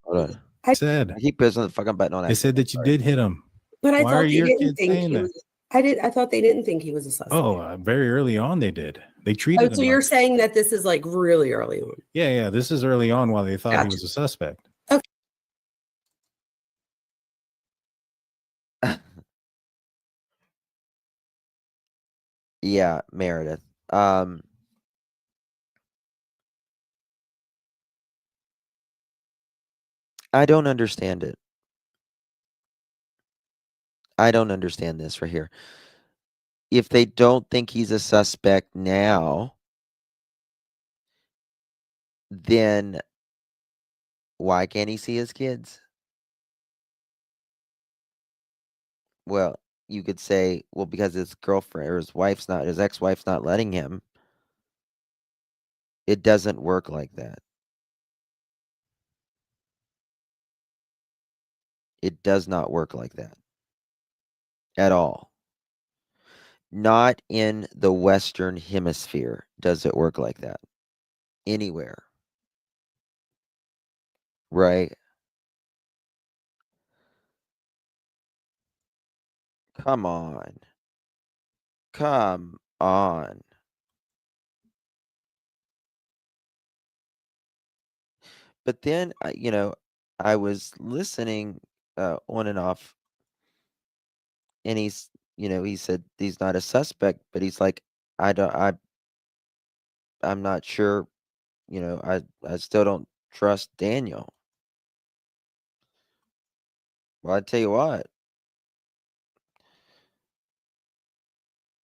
Hold on. I said I keep pressing the fucking button on that. They said that you did hit him. But I thought they didn't think he was. I thought they didn't think he was a suspect. Oh, very early on they did. They treated him. So you're saying that this is like really early on? Yeah. This is early on while they thought he was a suspect. Okay. Yeah, Meredith. I don't understand it. I don't understand this right here. If they don't think he's a suspect now, then why can't he see his kids? Well, you could say, well, because his girlfriend or his ex-wife's not letting him. It doesn't work like that. It does not work like that at all. Not in the Western Hemisphere does it work like that. Anywhere. Right? Come on. Come on. But then, I was listening on and off, and he said he's not a suspect, but he's like, I'm not sure, I still don't trust Daniel. Well, I tell you what,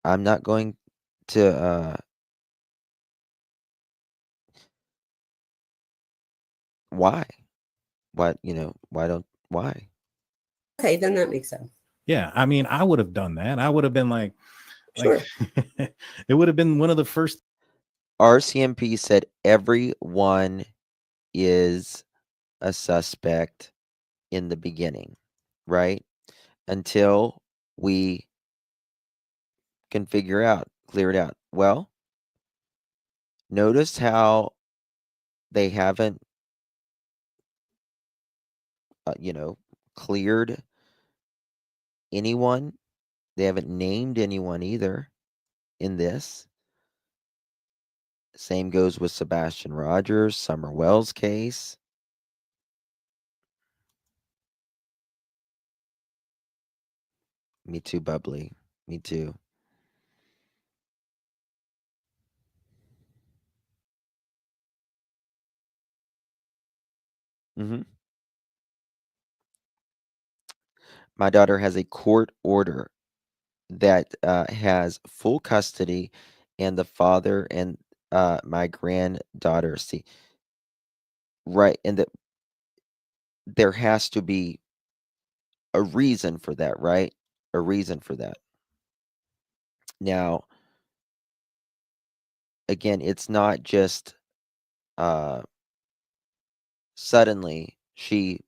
I'm not going to, why? Why? Okay, then that makes sense. Yeah, I mean, I would have done that. I would have been like Sure. it would have been one of the first. RCMP said everyone is a suspect in the beginning, right? Until we can clear it out. Well, notice how they haven't, cleared anyone. They haven't named anyone either in this. Same goes with Sebastian Rogers, Summer Wells case. Me too, bubbly. Me too. Hmm. My daughter has a court order that has full custody, and the father and my granddaughter see. Right, and that there has to be a reason for that, right? A reason for that. Now, again, it's not just suddenly she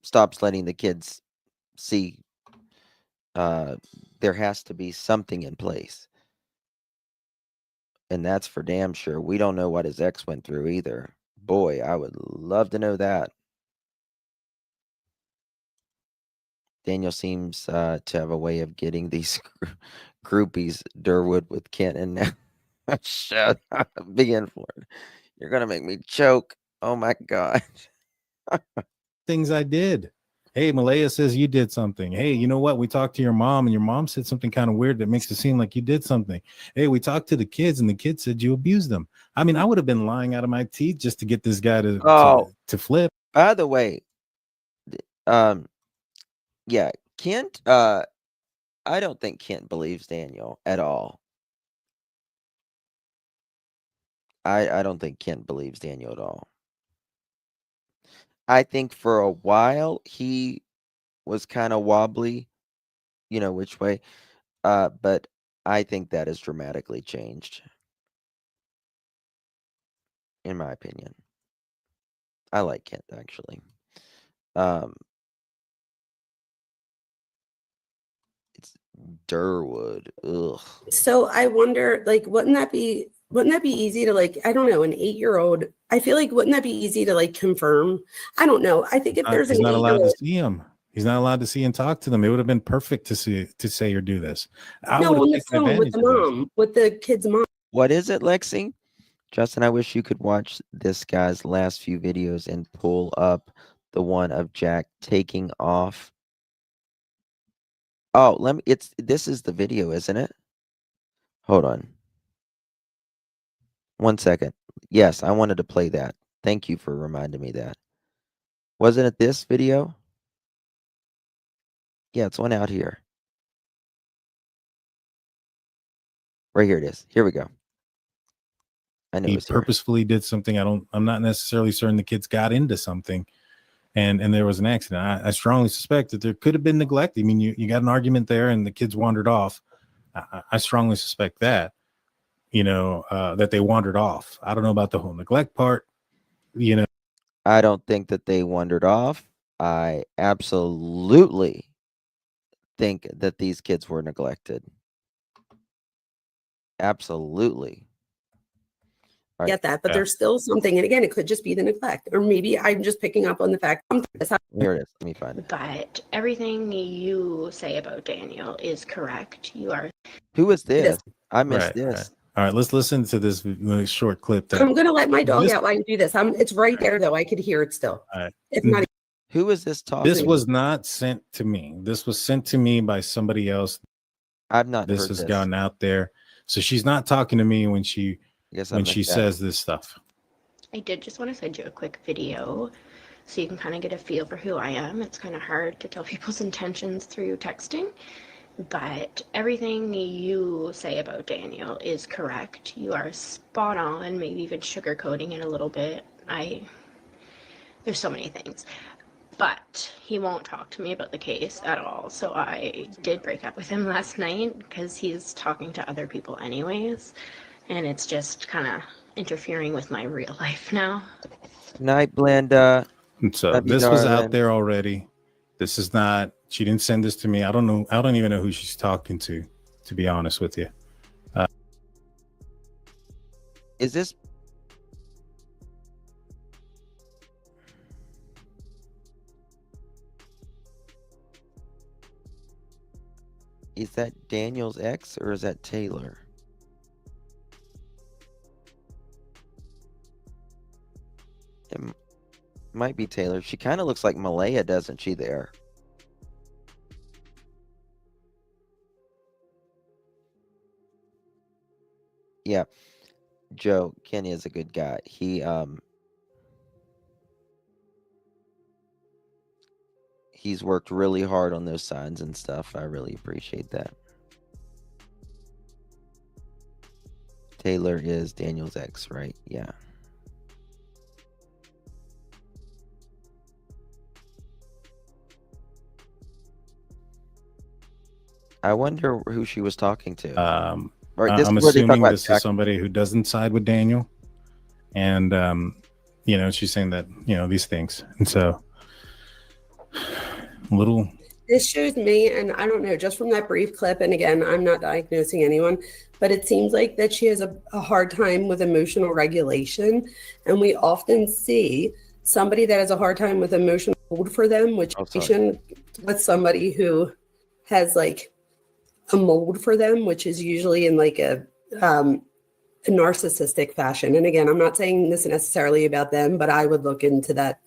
stops letting the kids see. There has to be something in place. And that's for damn sure. We don't know what his ex went through either. Boy, I would love to know that. Daniel seems to have a way of getting these groupies, Durwood with Kent, and now shut up, begin for it. You're gonna make me choke. Oh my god. Things I did. Hey, Malia says you did something. Hey, you know what? We talked to your mom, and your mom said something kind of weird that makes it seem like you did something. Hey, we talked to the kids, and the kids said you abused them. I mean, I would have been lying out of my teeth just to get this guy to flip. By the way, yeah, Kent. I don't think Kent believes Daniel at all. I don't think Kent believes Daniel at all. I think for a while he was kind of wobbly, which way. But I think that has dramatically changed, in my opinion. I like Kent actually. It's Durwood. Ugh. So I wonder, like, wouldn't that be easy to, like, I don't know, an 8-year-old? I feel like wouldn't that be easy to, like, confirm? I don't know. I think if there's He's an not allowed to 8-year-old, see him. He's not allowed to see and talk to them. It would have been perfect to say or do this. I no, would have on the taken phone with advantage the of this. mom, with the kid's mom. What is it, Lexi? Justin, I wish you could watch this guy's last few videos and pull up the one of Jack taking off Oh, this is the video, isn't it? Hold on. 1 second. Yes, I wanted to play that. Thank you for reminding me that. Wasn't it this video? Yeah, it's one out here. Right here it is. Here we go. I know He it's here. purposefully did something. I'm not necessarily certain the kids got into something and there was an accident. I strongly suspect that there could have been neglect. I mean, you got an argument there and the kids wandered off. I strongly suspect that, that they wandered off. I don't know about the whole neglect part, I don't think that they wandered off. I absolutely think that these kids were neglected. Absolutely. All right. Get that, but Yeah. there's still something. And again, it could just be the neglect, or maybe I'm just picking up on the fact. Here it is. Let me find it. But everything you say about Daniel is correct. You are. Who is this? I missed Right, this. right. All right, let's listen to this short clip. I'm gonna let my dog This- out while you do this. It's right there though. I could hear it still. All right. It's not. Who is this talking? This was not sent to me. This was sent to me by somebody else. I've not This heard has this. gone out there. So she's not talking to me when she Guess I missed that. says this stuff. I did just want to send you a quick video so you can kind of get a feel for who I am. It's kind of hard to tell people's intentions through texting, but everything you say about Daniel is correct. You are spot on, maybe even sugarcoating it a little bit. There's so many things. But he won't talk to me about the case at all. So I did break up with him last night because he's talking to other people anyways. And it's just kind of interfering with my real life now. Night, Blenda. And so Love you, this was darling. out there already. This is not, she didn't send this to me. I don't know. I don't even know who she's talking to be honest with you. Is this? Is that Daniel's ex or is that Taylor? It might be Taylor. She kind of looks like Malia, doesn't she, there? Yeah. Joe, Kenny is a good guy. He's worked really hard on those signs and stuff. I really appreciate that. Taylor is Daniel's ex, right? Yeah. I wonder who she was talking to. Or this I'm is where they talk assuming about this Jack- is somebody who doesn't side with Daniel. And, she's saying that, these things. And so a little. This shows me, and I don't know, just from that brief clip, and again, I'm not diagnosing anyone, but it seems like that she has a hard time with emotional regulation. And we often see somebody that has a hard time with emotional hold for them, which with somebody who has like a mold for them, which is usually in like a narcissistic fashion. And again, I'm not saying this necessarily about them, but I would look into that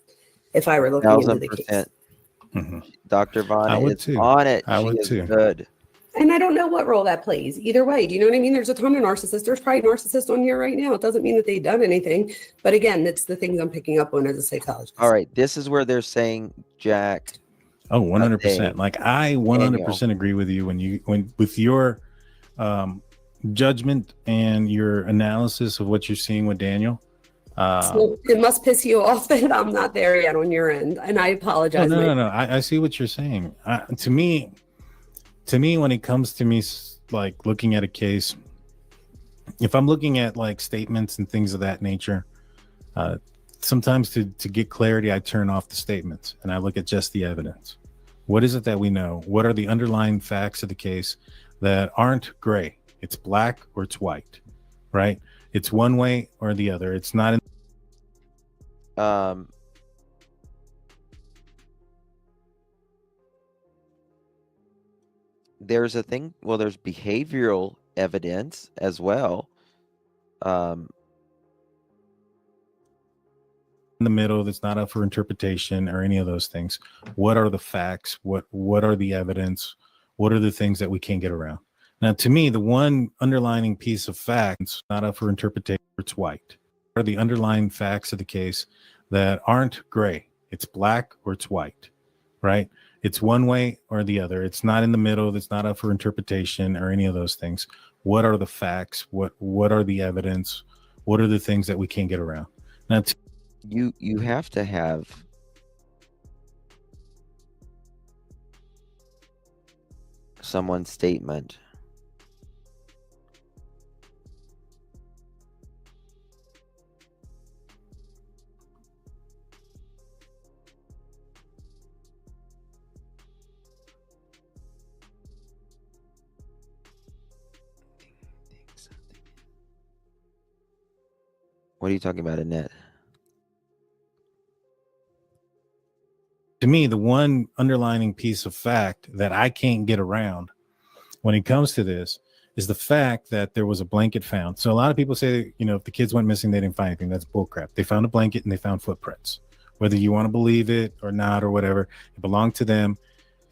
if I were looking into the case. 1000%. Mm-hmm. Dr. Vaughn I would is too. on it. I She would is too. good. And I don't know what role that plays either way. Do you know what I mean? There's a ton of narcissists. There's probably narcissists on here right now. It doesn't mean that they've done anything. But again, it's the things I'm picking up on as a psychologist. All right. This is where they're saying Jack. Oh, 100%. Like I 100% agree with you when with your judgment and your analysis of what you're seeing with Daniel. So it must piss you off that I'm not there yet on your end, and I apologize. No. I see what you're saying. To me, when it comes to me, like looking at a case, if I'm looking at like statements and things of that nature, sometimes to get clarity, I turn off the statements and I look at just the evidence. What is it that we know? What are the underlying facts of the case that aren't gray? It's black or it's white, right? It's one way or the other. It's not. There's a thing. Well, there's behavioral evidence as well. In the middle, that's not up for interpretation or any of those things. What are the facts? What are the evidence? What are the things that we can't get around? Now, to me, the one underlining piece of facts, not up for interpretation, it's white, are the underlying facts of the case that aren't gray. It's black or it's white, right? It's one way or the other. It's not in the middle. It's not up for interpretation or any of those things. What are the facts? What are the evidence? What are the things that we can't get around? Now, You have to have someone's statement. What are you talking about, Annette? to me, the one underlining piece of fact that I can't get around when it comes to this is the fact that there was a blanket found. So a lot of people say, you know, if the kids went missing, they didn't find anything. That's bullcrap. They found a blanket and they found footprints. Whether you want to believe it or not or whatever, it belonged to them.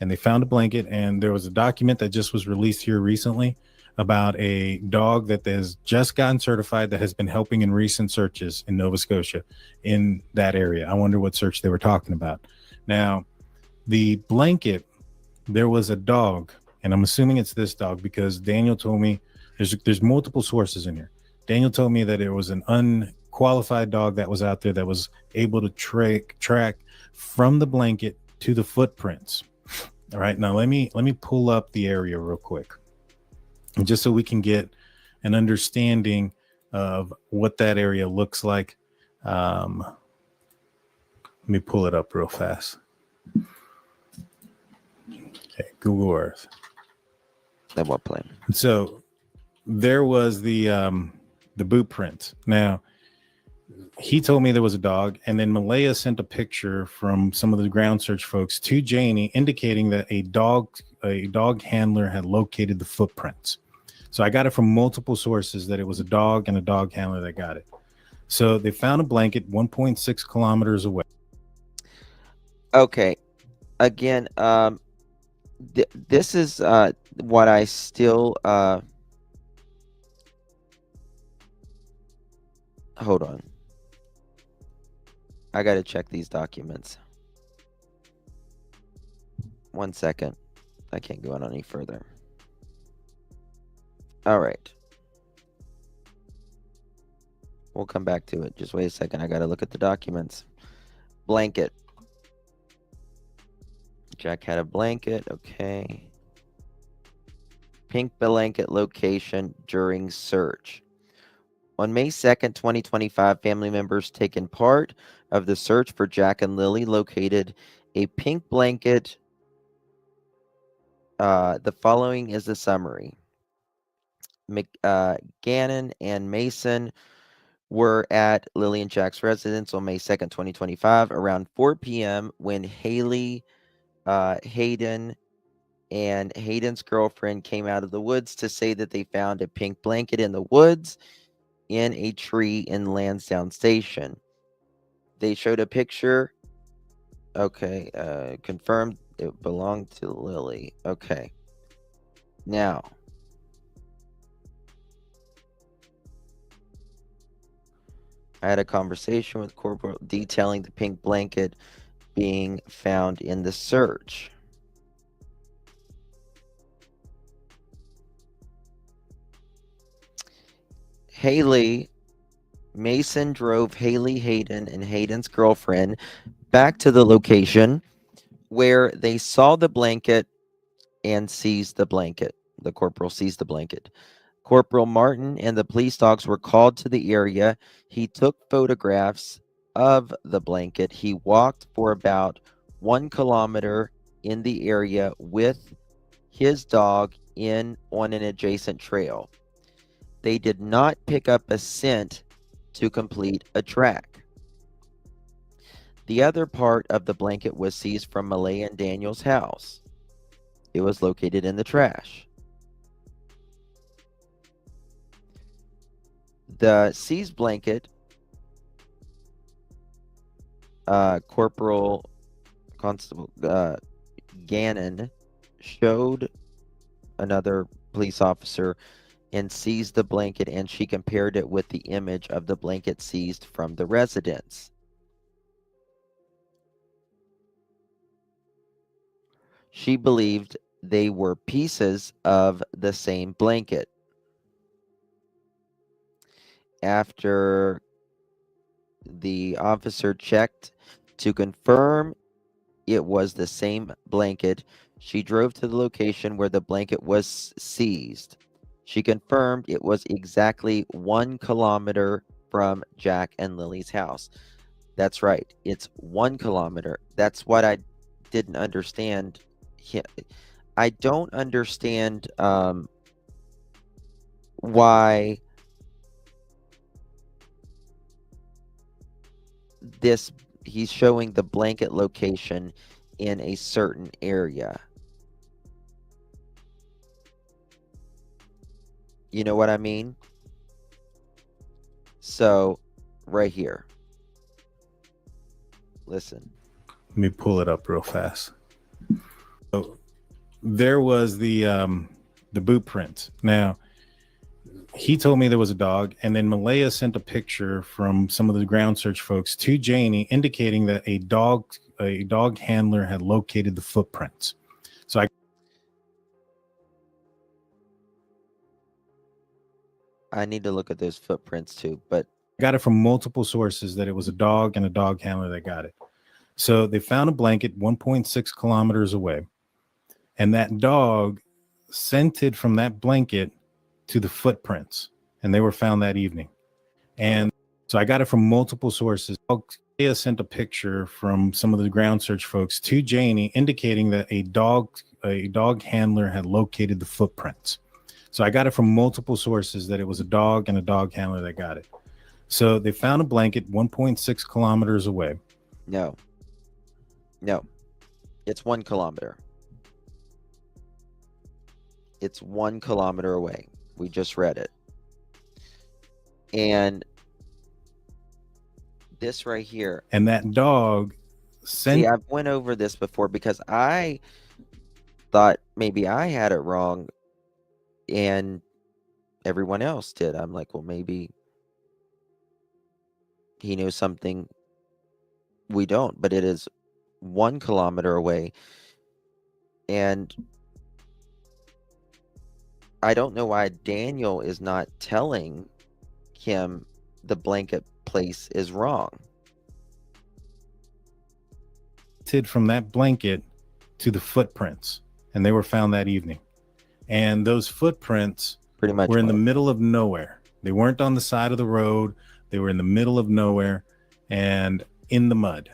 And they found a blanket, and there was a document that just was released here recently about a dog that has just gotten certified that has been helping in recent searches in Nova Scotia in that area. I wonder what search they were talking about. Now, the blanket, there was a dog, and I'm assuming it's this dog because Daniel told me there's multiple sources in here. Daniel told me that it was an unqualified dog that was out there that was able to track from the blanket to the footprints. All right, now let me pull up the area real quick, just so we can get an understanding of what that area looks like. Let me pull it up real fast. Okay, Google Earth. Then what plan? So there was the boot print. Now, he told me there was a dog, and then Malia sent a picture from some of the ground search folks to Janie indicating that a dog handler had located the footprints. So I got it from multiple sources that it was a dog and a dog handler that got it. So they found a blanket 1.6 kilometers away. Okay. Again, this is what I still hold on. I got to check these documents. 1 second. I can't go on any further. All right. We'll come back to it. Just wait a second. I got to look at the documents. Blanket. Jack had a blanket. Okay. Pink blanket location during search. On May 2nd, 2025, family members taking part of the search for Jack and Lily located a pink blanket. The following is the summary. Gannon and Mason were at Lily and Jack's residence on May 2nd, 2025, around 4 p.m. when Hayden and Hayden's girlfriend came out of the woods to say that they found a pink blanket in the woods in a tree in Lansdowne Station. They showed a picture. Okay, confirmed it belonged to Lily. Okay. Now, I had a conversation with Corporal detailing the pink blanket being found in the search. Mason drove Haley, Hayden, and Hayden's girlfriend back to the location where they saw the blanket and seized the blanket. The corporal seized the blanket. Corporal Martin and the police dogs were called to the area. He took photographs of the blanket. He walked for about 1 kilometer in the area with his dog on an adjacent trail. They did not pick up a scent to complete a track. The other part of the blanket was seized from Malia and Daniel's house. It was located in the trash. The seized blanket, Constable Gannon showed another police officer and seized the blanket, and she compared it with the image of the blanket seized from the residence. She believed they were pieces of the same blanket. After the officer checked to confirm it was the same blanket, she drove to the location where the blanket was seized. She confirmed it was exactly 1 kilometer from Jack and Lily's house. That's right. It's 1 kilometer. That's what I didn't understand. I don't understand why he's showing the blanket location in a certain area. You know what I mean? So, right here. Listen. Let me pull it up real fast. So there was the boot print. Now, he told me there was a dog, and then Malia sent a picture from some of the ground search folks to Janie, indicating that a dog handler had located the footprints. So I need to look at those footprints too, but got it from multiple sources that it was a dog and a dog handler that got it. So they found a blanket 1.6 kilometers away, and that dog scented from that blanket to the footprints, and they were found that evening. And so I got it from multiple sources. Malia sent a picture from some of the ground search folks to Janie, indicating that a dog handler had located the footprints. So I got it from multiple sources that it was a dog and a dog handler that got it. So they found a blanket 1.6 kilometers away. No. It's 1 kilometer. It's 1 kilometer away. We just read it. And this right here. And that dog See, I've went over this before because I thought maybe I had it wrong and everyone else did. I'm like, well, maybe he knows something we don't, but it is 1 kilometer away. And I don't know why Daniel is not telling him the blanket place is wrong. From that blanket to the footprints, and they were found that evening. And those footprints pretty much were in the middle of nowhere. They weren't on the side of the road. They were in the middle of nowhere and in the mud.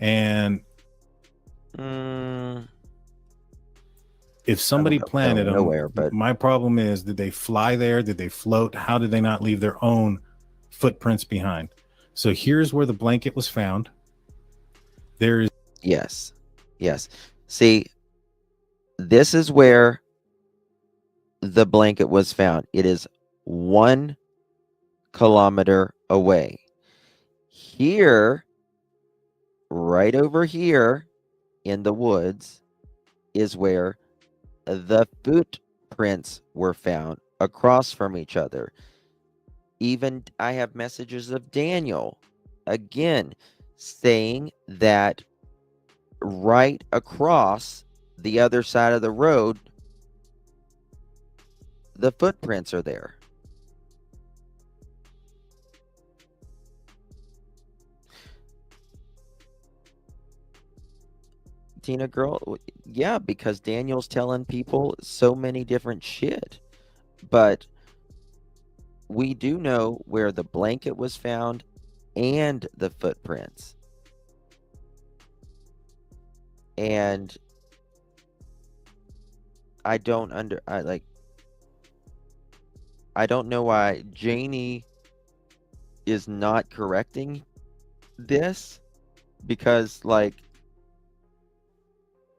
And if somebody planted them, nowhere, but my problem is, did they fly there? Did they float? How did they not leave their own footprints behind? So here's where the blanket was found. There's yes. See, this is where the blanket was found. It is 1 kilometer away. Here, right over here in the woods, is where the footprints were found across from each other. Even I have messages of Daniel again saying that right across the other side of the road, the footprints are there. Tina girl, yeah, because Daniel's telling people so many different shit. But we do know where the blanket was found and the footprints. And I don't know why Janie is not correcting this, because like,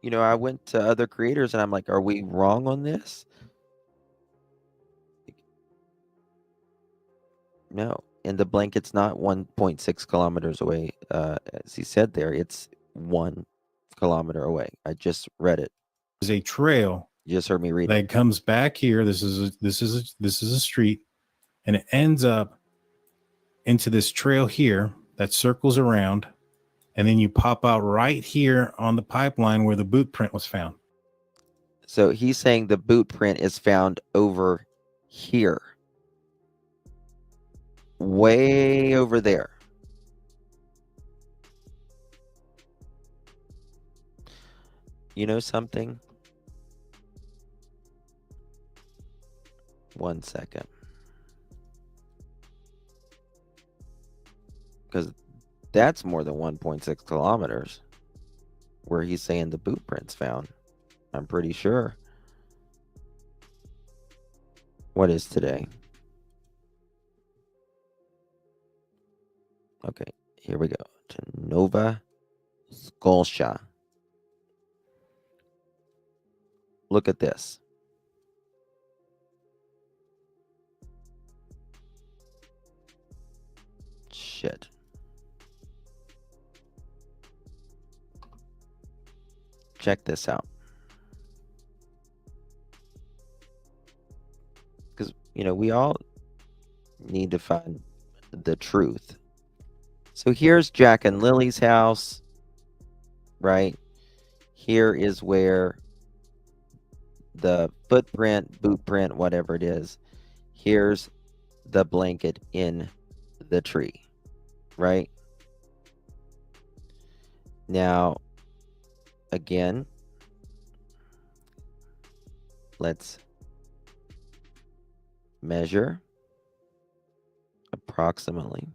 you know, I went to other creators and I'm like, are we wrong on this? No. And the blanket's not 1.6 kilometers away. As he said there, it's 1 kilometer away. I just read it. a trail You just heard me read. That comes back here. This is a street, and it ends up into this trail here that circles around, and then you pop out right here on the pipeline where the boot print was found. So he's saying the boot print is found over here. Way over there. You know something? One second. Because that's more than 1.6 kilometers where he's saying the boot print's found. I'm pretty sure. What is today? Okay, here we go. To Nova Scotia. Look at this. Shit. Check this out. Because, you know, we all need to find the truth. So here's Jack and Lily's house, right? Here is where the footprint, boot print, whatever it is. Here's the blanket in the tree, right? Now, again, let's measure approximately,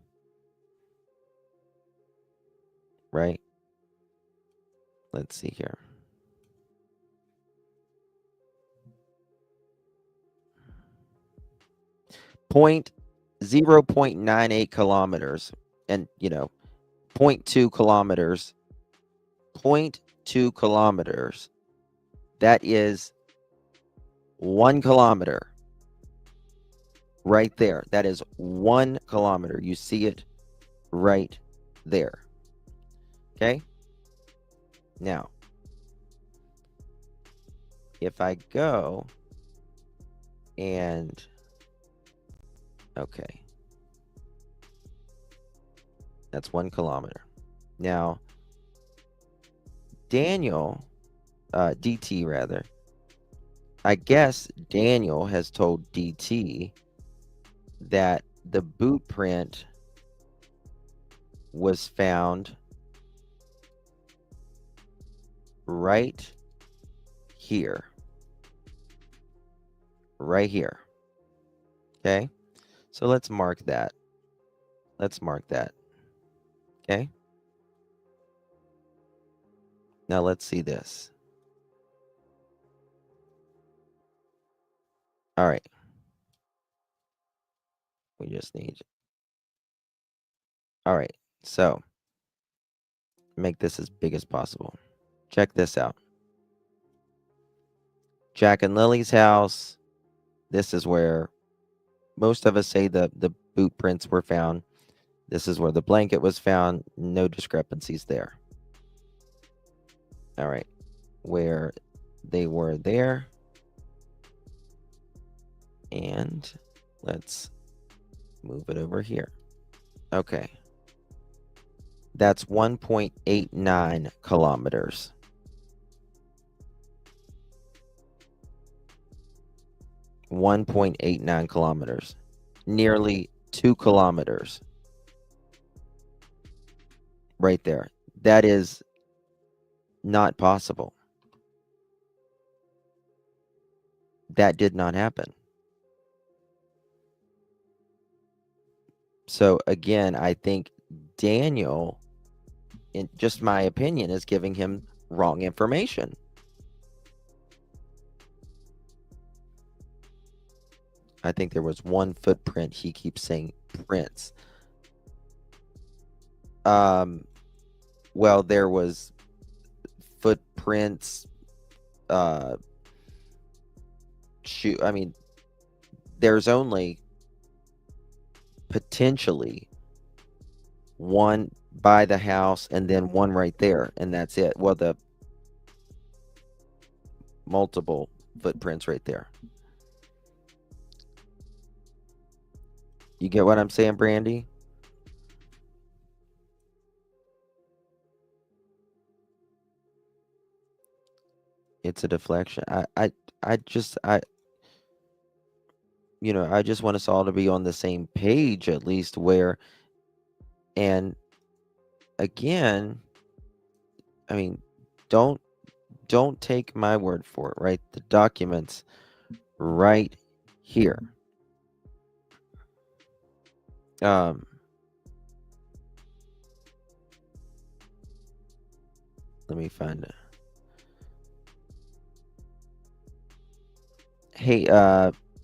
right? Let's see here. Point 0.98 kilometers, and 0.2 kilometers. 0.2 kilometers. That is 1 kilometer. Right there. That is 1 kilometer. You see it right there. Okay? Now, if I go and okay, that's 1 kilometer. Now, Daniel, DT rather, I guess Daniel has told DT that the boot print was found right here. Right here. Okay? So let's mark that. Let's mark that. Okay? Now let's see this. All right. We just need. All right. So make this as big as possible. Check this out. Jack and Lily's house. This is where most of us say the boot prints were found. This is where the blanket was found. No discrepancies there. All right. Where they were there. And let's move it over here. Okay. That's 1.89 kilometers. .89 kilometers. Nearly 2 kilometers. Right there. That is not possible. That did not happen. So again, I think Daniel, in just my opinion, is giving him wrong information. I think there was one footprint. He keeps saying prints. Well, there was footprints. I mean, there's only potentially one by the house and then one right there, and that's it. Well, the multiple footprints right there. You get what I'm saying, Brandy? It's a deflection. I just I just want us all to be on the same page at least where, and again, I mean, don't take my word for it, right? The documents right here. Let me find it. Hey,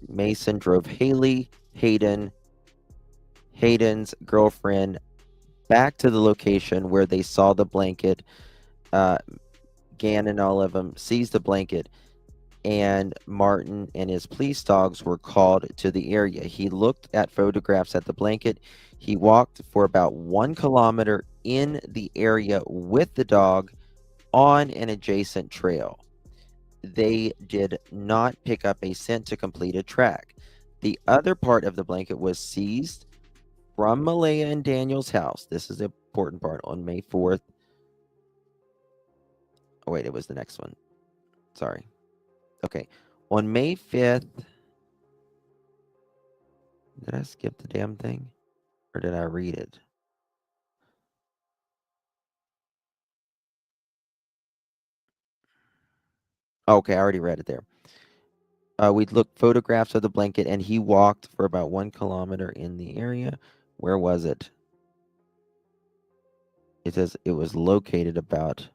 Mason drove Hayden's girlfriend back to the location where they saw the blanket. Gann and all of them seized the blanket, and Martin and his police dogs were called to the area. He looked at photographs at the blanket. He walked for about 1 kilometer in the area with the dog on an adjacent trail. They did not pick up a scent to complete a track. The other part of the blanket was seized from Malia and Daniel's house. This is the important part. On May 4th. Oh, wait, it was the next one. Sorry. Okay. On May 5th. Did I skip the damn thing? Or did I read it? Okay, I already read it there. We looked photographs of the blanket, and he walked for about 1 kilometer in the area. Where was it? It says it was located about...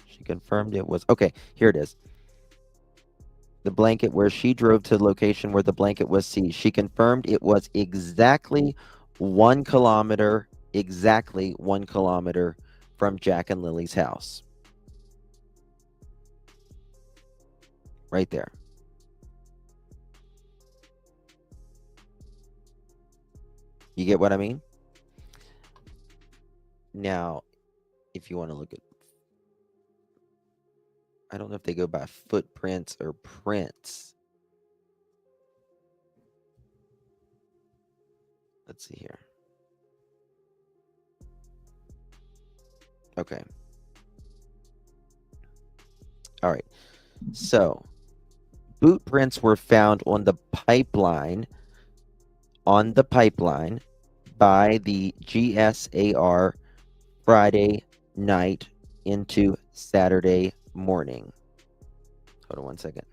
She confirmed it was... Okay, here it is. The blanket where she drove to the location where the blanket was seized. She confirmed it was exactly 1 kilometer from Jack and Lily's house. Right there. You get what I mean? Now, if you want to look at... I don't know if they go by footprints or prints. Let's see here. Okay. All right. So, boot prints were found on the pipeline by the GSAR Friday night into Saturday morning. Hold on 1 second.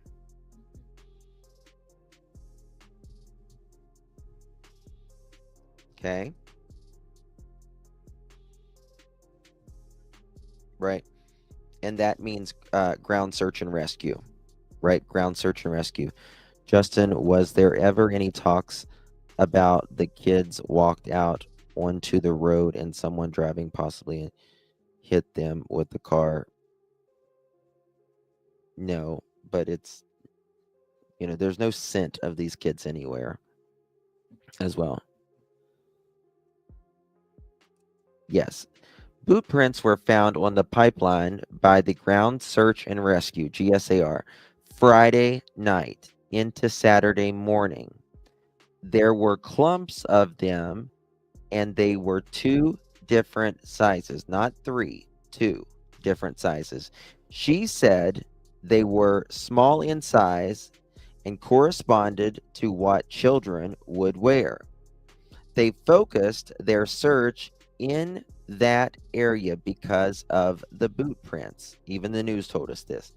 Okay. Right. And that means ground search and rescue. Right? Ground search and rescue. Justin, was there ever any talks about the kids walked out onto the road and someone driving possibly hit them with the car? No, but it's, there's no scent of these kids anywhere as well. Yes. Boot prints were found on the pipeline by the Ground Search and Rescue, GSAR, Friday night into Saturday morning. There were clumps of them, and they were 2 different sizes, not 3, 2 different sizes. She said they were small in size and corresponded to what children would wear. They focused their search in that area because of the boot prints. Even the news told us this.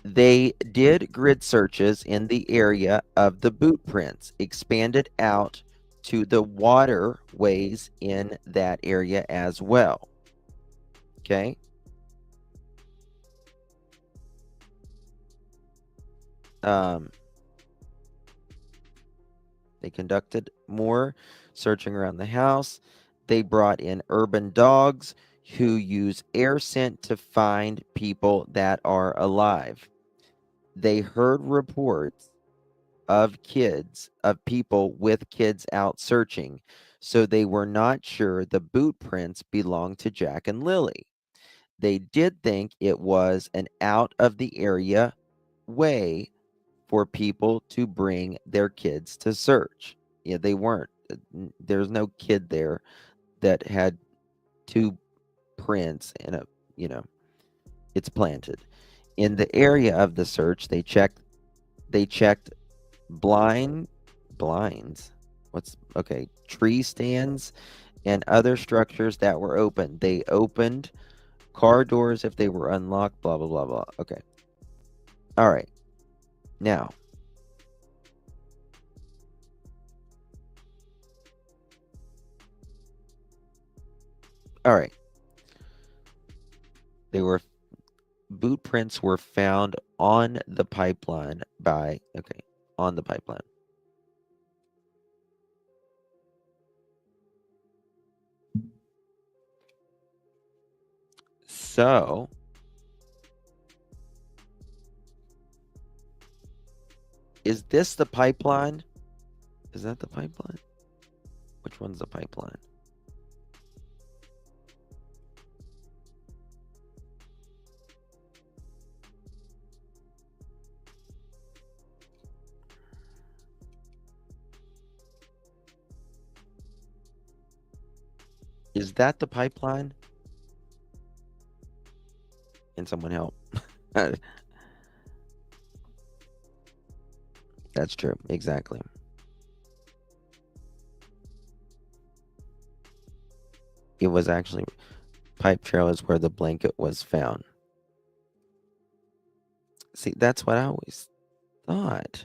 They did grid searches in the area of the boot prints, expanded out to the waterways in that area as well. Okay. They conducted more searching around the house. They brought in urban dogs who use air scent to find people that are alive. They heard reports of people with kids out searching, so they were not sure the boot prints belonged to Jack and Lily. They did think it was an out of the area way for people to bring their kids to search. Yeah, they weren't. There's no kid there that had two prints and it's planted. In the area of the search, they checked blinds. Tree stands and other structures that were open. They opened car doors if they were unlocked, blah, blah, blah, blah. Okay. All right. Now, all right. Boot prints were found on the pipeline on the pipeline. So, is this the pipeline? Is that the pipeline? Which one's the pipeline? Is that the pipeline? Can someone help? That's true. Exactly. It was actually pipe trail is where the blanket was found. See, that's what I always thought.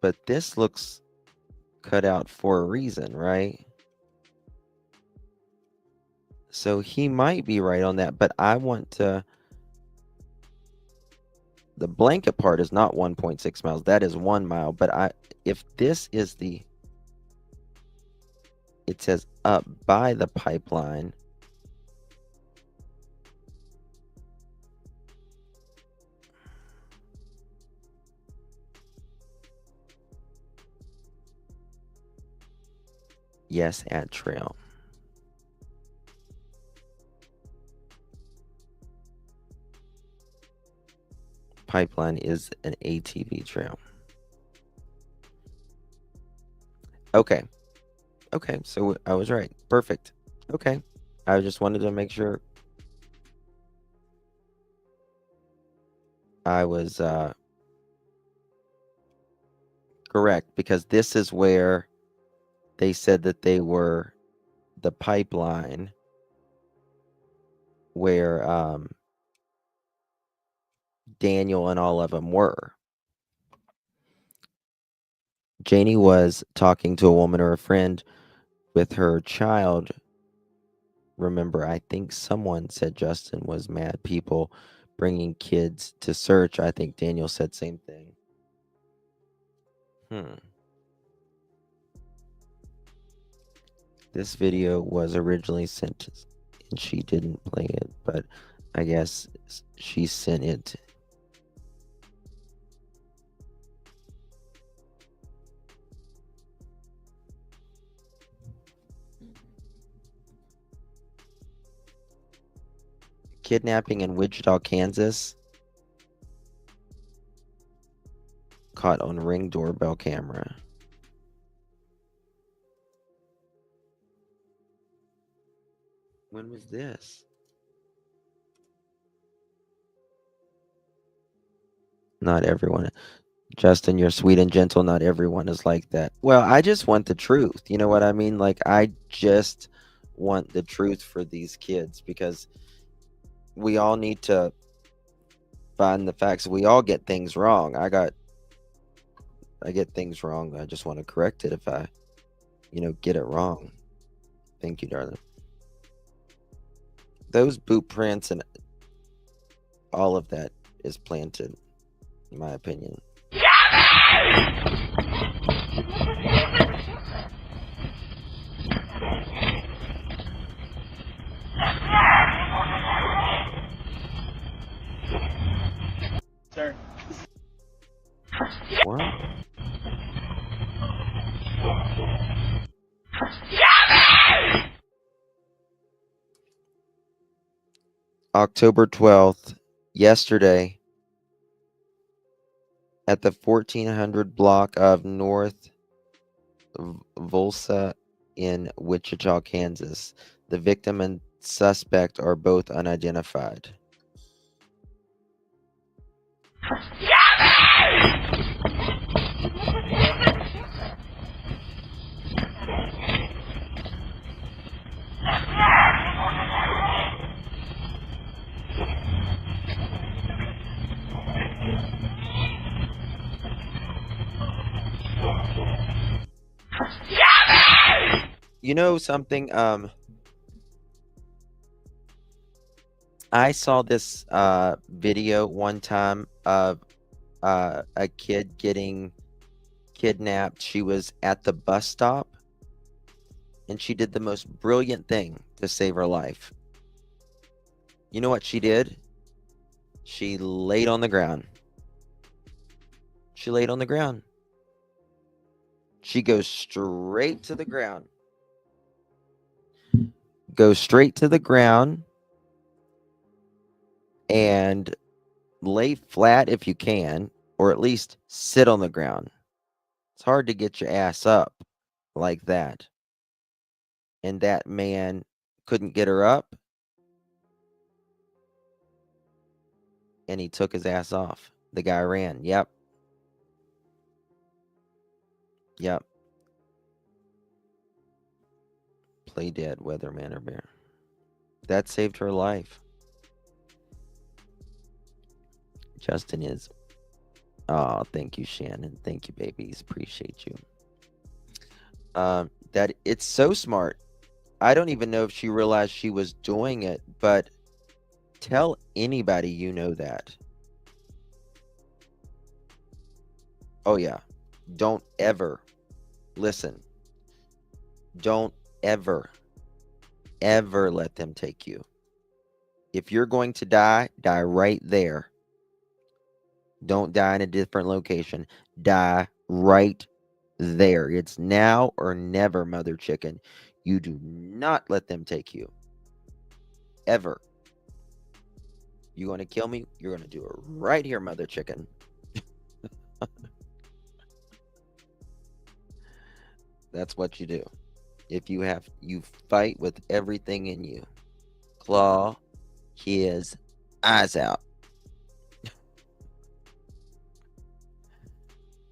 But this looks cut out for a reason, right? So he might be right on that, but I want to... The blanket part is not 1.6 miles. That is 1 mile. But if this is it says up by the pipeline. Yes, at trail. Pipeline is an ATV trail. Okay. Okay, so I was right. Perfect. Okay. I just wanted to make sure I was correct, because this is where they said that they were the pipeline where Daniel and all of them were. Janie was talking to a woman or a friend with her child. Remember, I think someone said Justin was mad people bringing kids to search. I think Daniel said same thing. This video was originally sent and she didn't play it, but I guess she sent it. Kidnapping in Wichita, Kansas. Caught on Ring doorbell camera. When was this? Not everyone. Justin, you're sweet and gentle. Not everyone is like that. Well, I just want the truth. You know what I mean? Like, I just want the truth for these kids, because we all need to find the facts. We all get things wrong. I get things wrong. I just want to correct it if I, get it wrong. Thank you, darling. Those boot prints and all of that is planted, in my opinion. October 12th, yesterday, at the 1400 block of North Volsa in Wichita, Kansas. The victim and suspect are both unidentified. You know something? I saw this video one time of a kid getting kidnapped. She was at the bus stop, and she did the most brilliant thing to save her life. You know what she did? She laid on the ground. She laid on the ground. She goes straight to the ground. Go straight to the ground and lay flat if you can, or at least sit on the ground. It's hard to get your ass up like that. And that man couldn't get her up, and he took his ass off. The guy ran. Yep. Play dead, weatherman or bear. That saved her life. Justin is. Oh, thank you, Shannon. Thank you, babies. Appreciate you. That it's so smart. I don't even know if she realized she was doing it, but tell anybody you know that. Oh, yeah. Don't ever listen. Don't ever let them take you. If you're going to die, die right there. Don't die in a different location. Die right there. It's now or never, mother chicken. You do not let them take you. Ever. You want to kill me? You're going to do it right here, mother chicken. That's what you do. If you fight with everything in you. Claw his eyes out.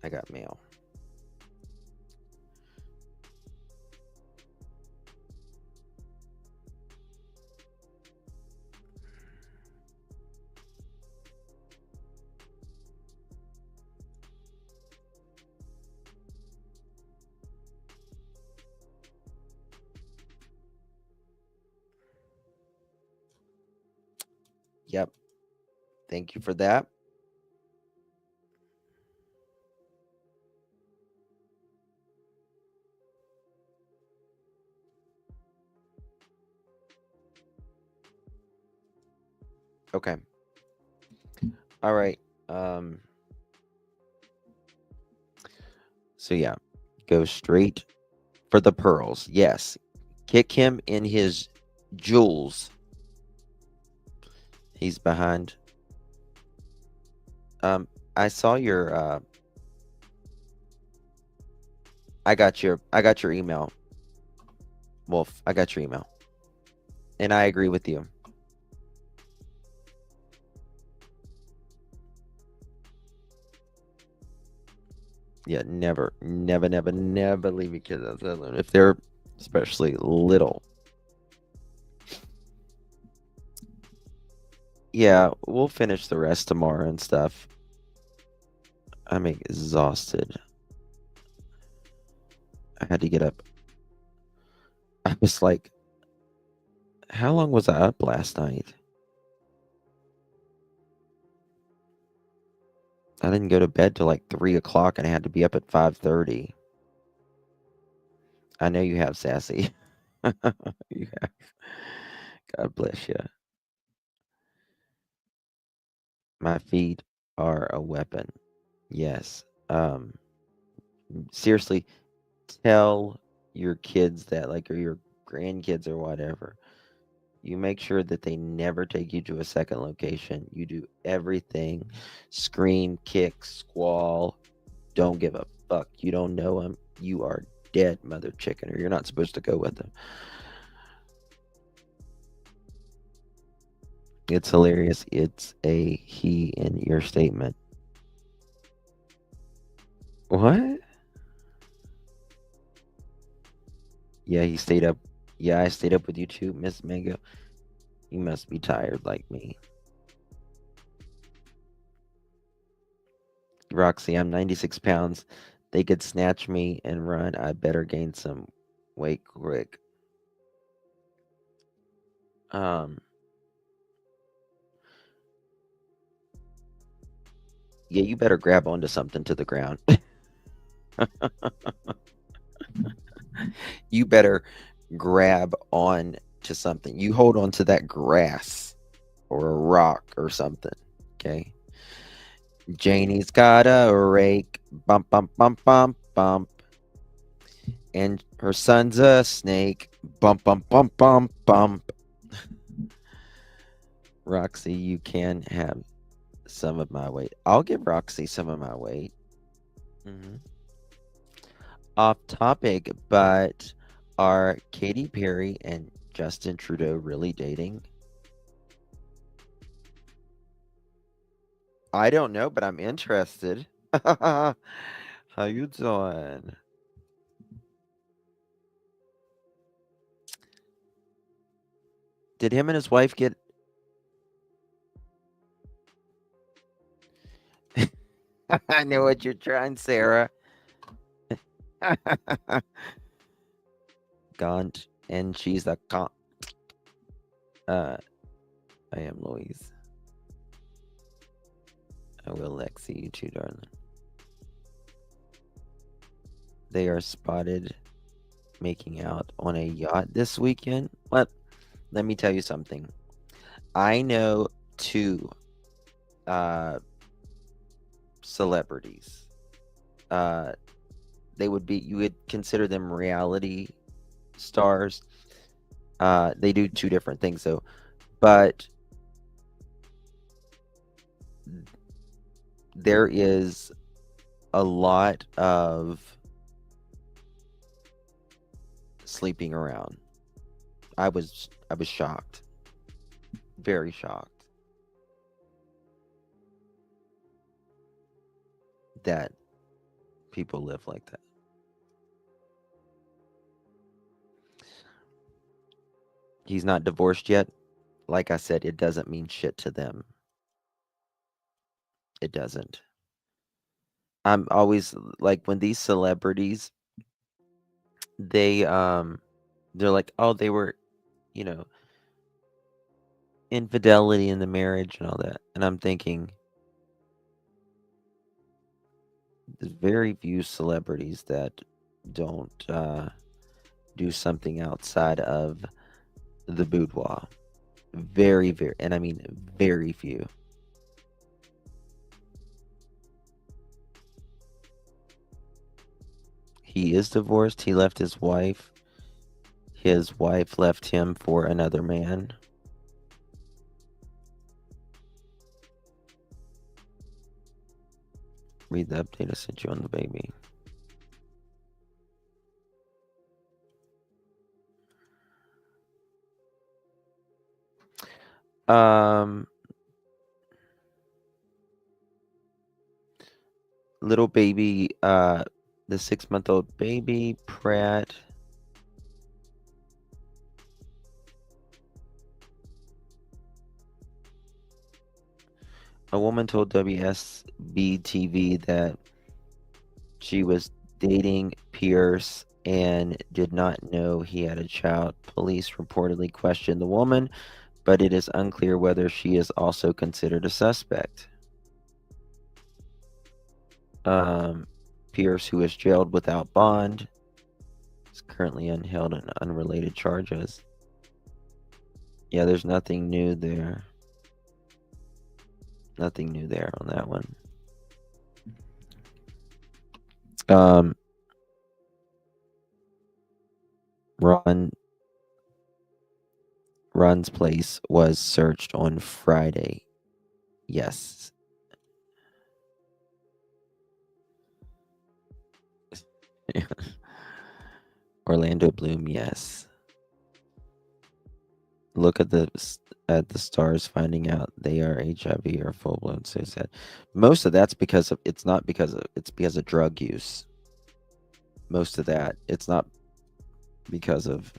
I got mail. Yep. Thank you for that. Okay. All right. So yeah, go straight for the pearls. Yes. Kick him in his jewels. He's behind. I saw your I got your email. Wolf, I got your email. And I agree with you. Yeah, never leave your kids outside alone if they're especially little. Yeah, we'll finish the rest tomorrow and stuff. I'm exhausted. I had to get up. I was like, how long was I up last night? I didn't go to bed till like 3 o'clock, and I had to be up at 5:30. I know you have, Sassy. You have. God bless you. My feet are a weapon. Yes. Seriously, tell your kids that, like, or your grandkids or whatever. You make sure that they never take you to a second location. You do everything. Scream, kick, squall. Don't give a fuck. You don't know him. You are dead, mother chicken, or you're not supposed to go with him. It's hilarious. It's a he in your statement. What? Yeah, he stayed up. Yeah, I stayed up with you too, Miss Mango. You must be tired like me. Roxy, I'm 96 pounds. They could snatch me and run. I better gain some weight quick. Yeah, you better grab onto something to the ground. You better grab on to something. You hold on to that grass or a rock or something. Okay. Janie's got a rake. Bump, bump, bump, bump, bump. And her son's a snake. Bump, bump, bump, bump, bump. Roxy, you can have some of my weight. I'll give Roxy some of my weight. Off topic, but are Katy Perry and Justin Trudeau really dating? I don't know, but I'm interested. How you doing? Did him and his wife get... I know what you're trying, Sarah. Gaunt, and she's a gaunt. I am Louise. I will Lexi, you too, darling. They are spotted making out on a yacht this weekend. Let me tell you something. I know two celebrities. You would consider them reality stars. They do two different things though, but there is a lot of sleeping around. I was shocked. Very shocked that people live like that. He's not divorced yet. Like I said, it doesn't mean shit to them. It doesn't. I'm always like, when these celebrities, they're like, oh, they were, infidelity in the marriage and all that. And I'm thinking, there's very few celebrities that don't do something outside of the boudoir. Very, very, and I mean very few. He is divorced. He left his wife. His wife left him for another man. Read the update I sent you on the baby. Little baby, the 6-month-old baby, Pratt. A woman told WSB-TV that she was dating Pierce and did not know he had a child. Police reportedly questioned the woman, but it is unclear whether she is also considered a suspect. Pierce, who is jailed without bond, is currently unheld on unrelated charges. Yeah, there's nothing new there. Nothing new there on that one. Ron's place was searched on Friday. Yes. Orlando Bloom, yes. Look at the stars, finding out they are HIV or full blown suicide. Most of that's because of it's because of drug use. Most of that, it's not because of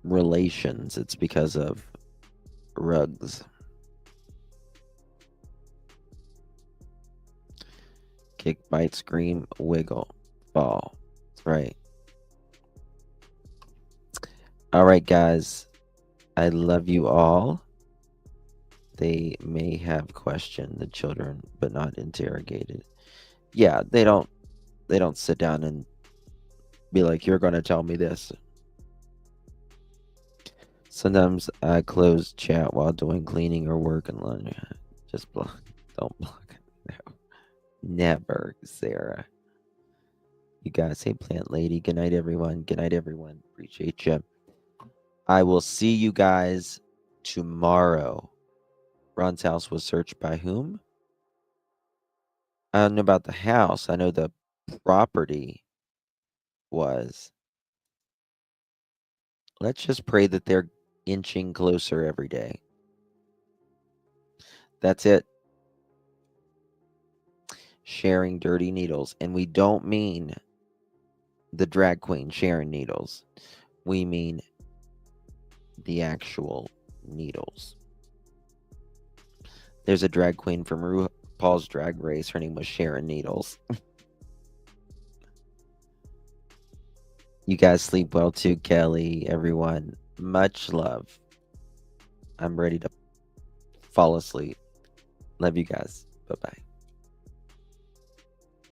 relations, it's because of rugs. Kick, bite, scream, wiggle, fall. That's right. All right, guys. I love you all. They may have questioned the children, but not interrogated. Yeah, they don't sit down and be like, you're going to tell me this. Sometimes I close chat while doing cleaning or work and laundry. Just block. Don't block. No. Never, Sarah. You guys, hey, plant lady. Good night, everyone. Good night, everyone. Appreciate you. I will see you guys tomorrow. Ron's house was searched by whom? I don't know about the house. I know the property was. Let's just pray that they're inching closer every day. That's it. Sharing dirty needles. And we don't mean the drag queen sharing needles. We mean the actual needles. There's a drag queen from RuPaul's Drag Race. Her name was Sharon Needles. You guys sleep well too, Kelly, everyone. Much love. I'm ready to fall asleep. Love you guys. Bye-bye.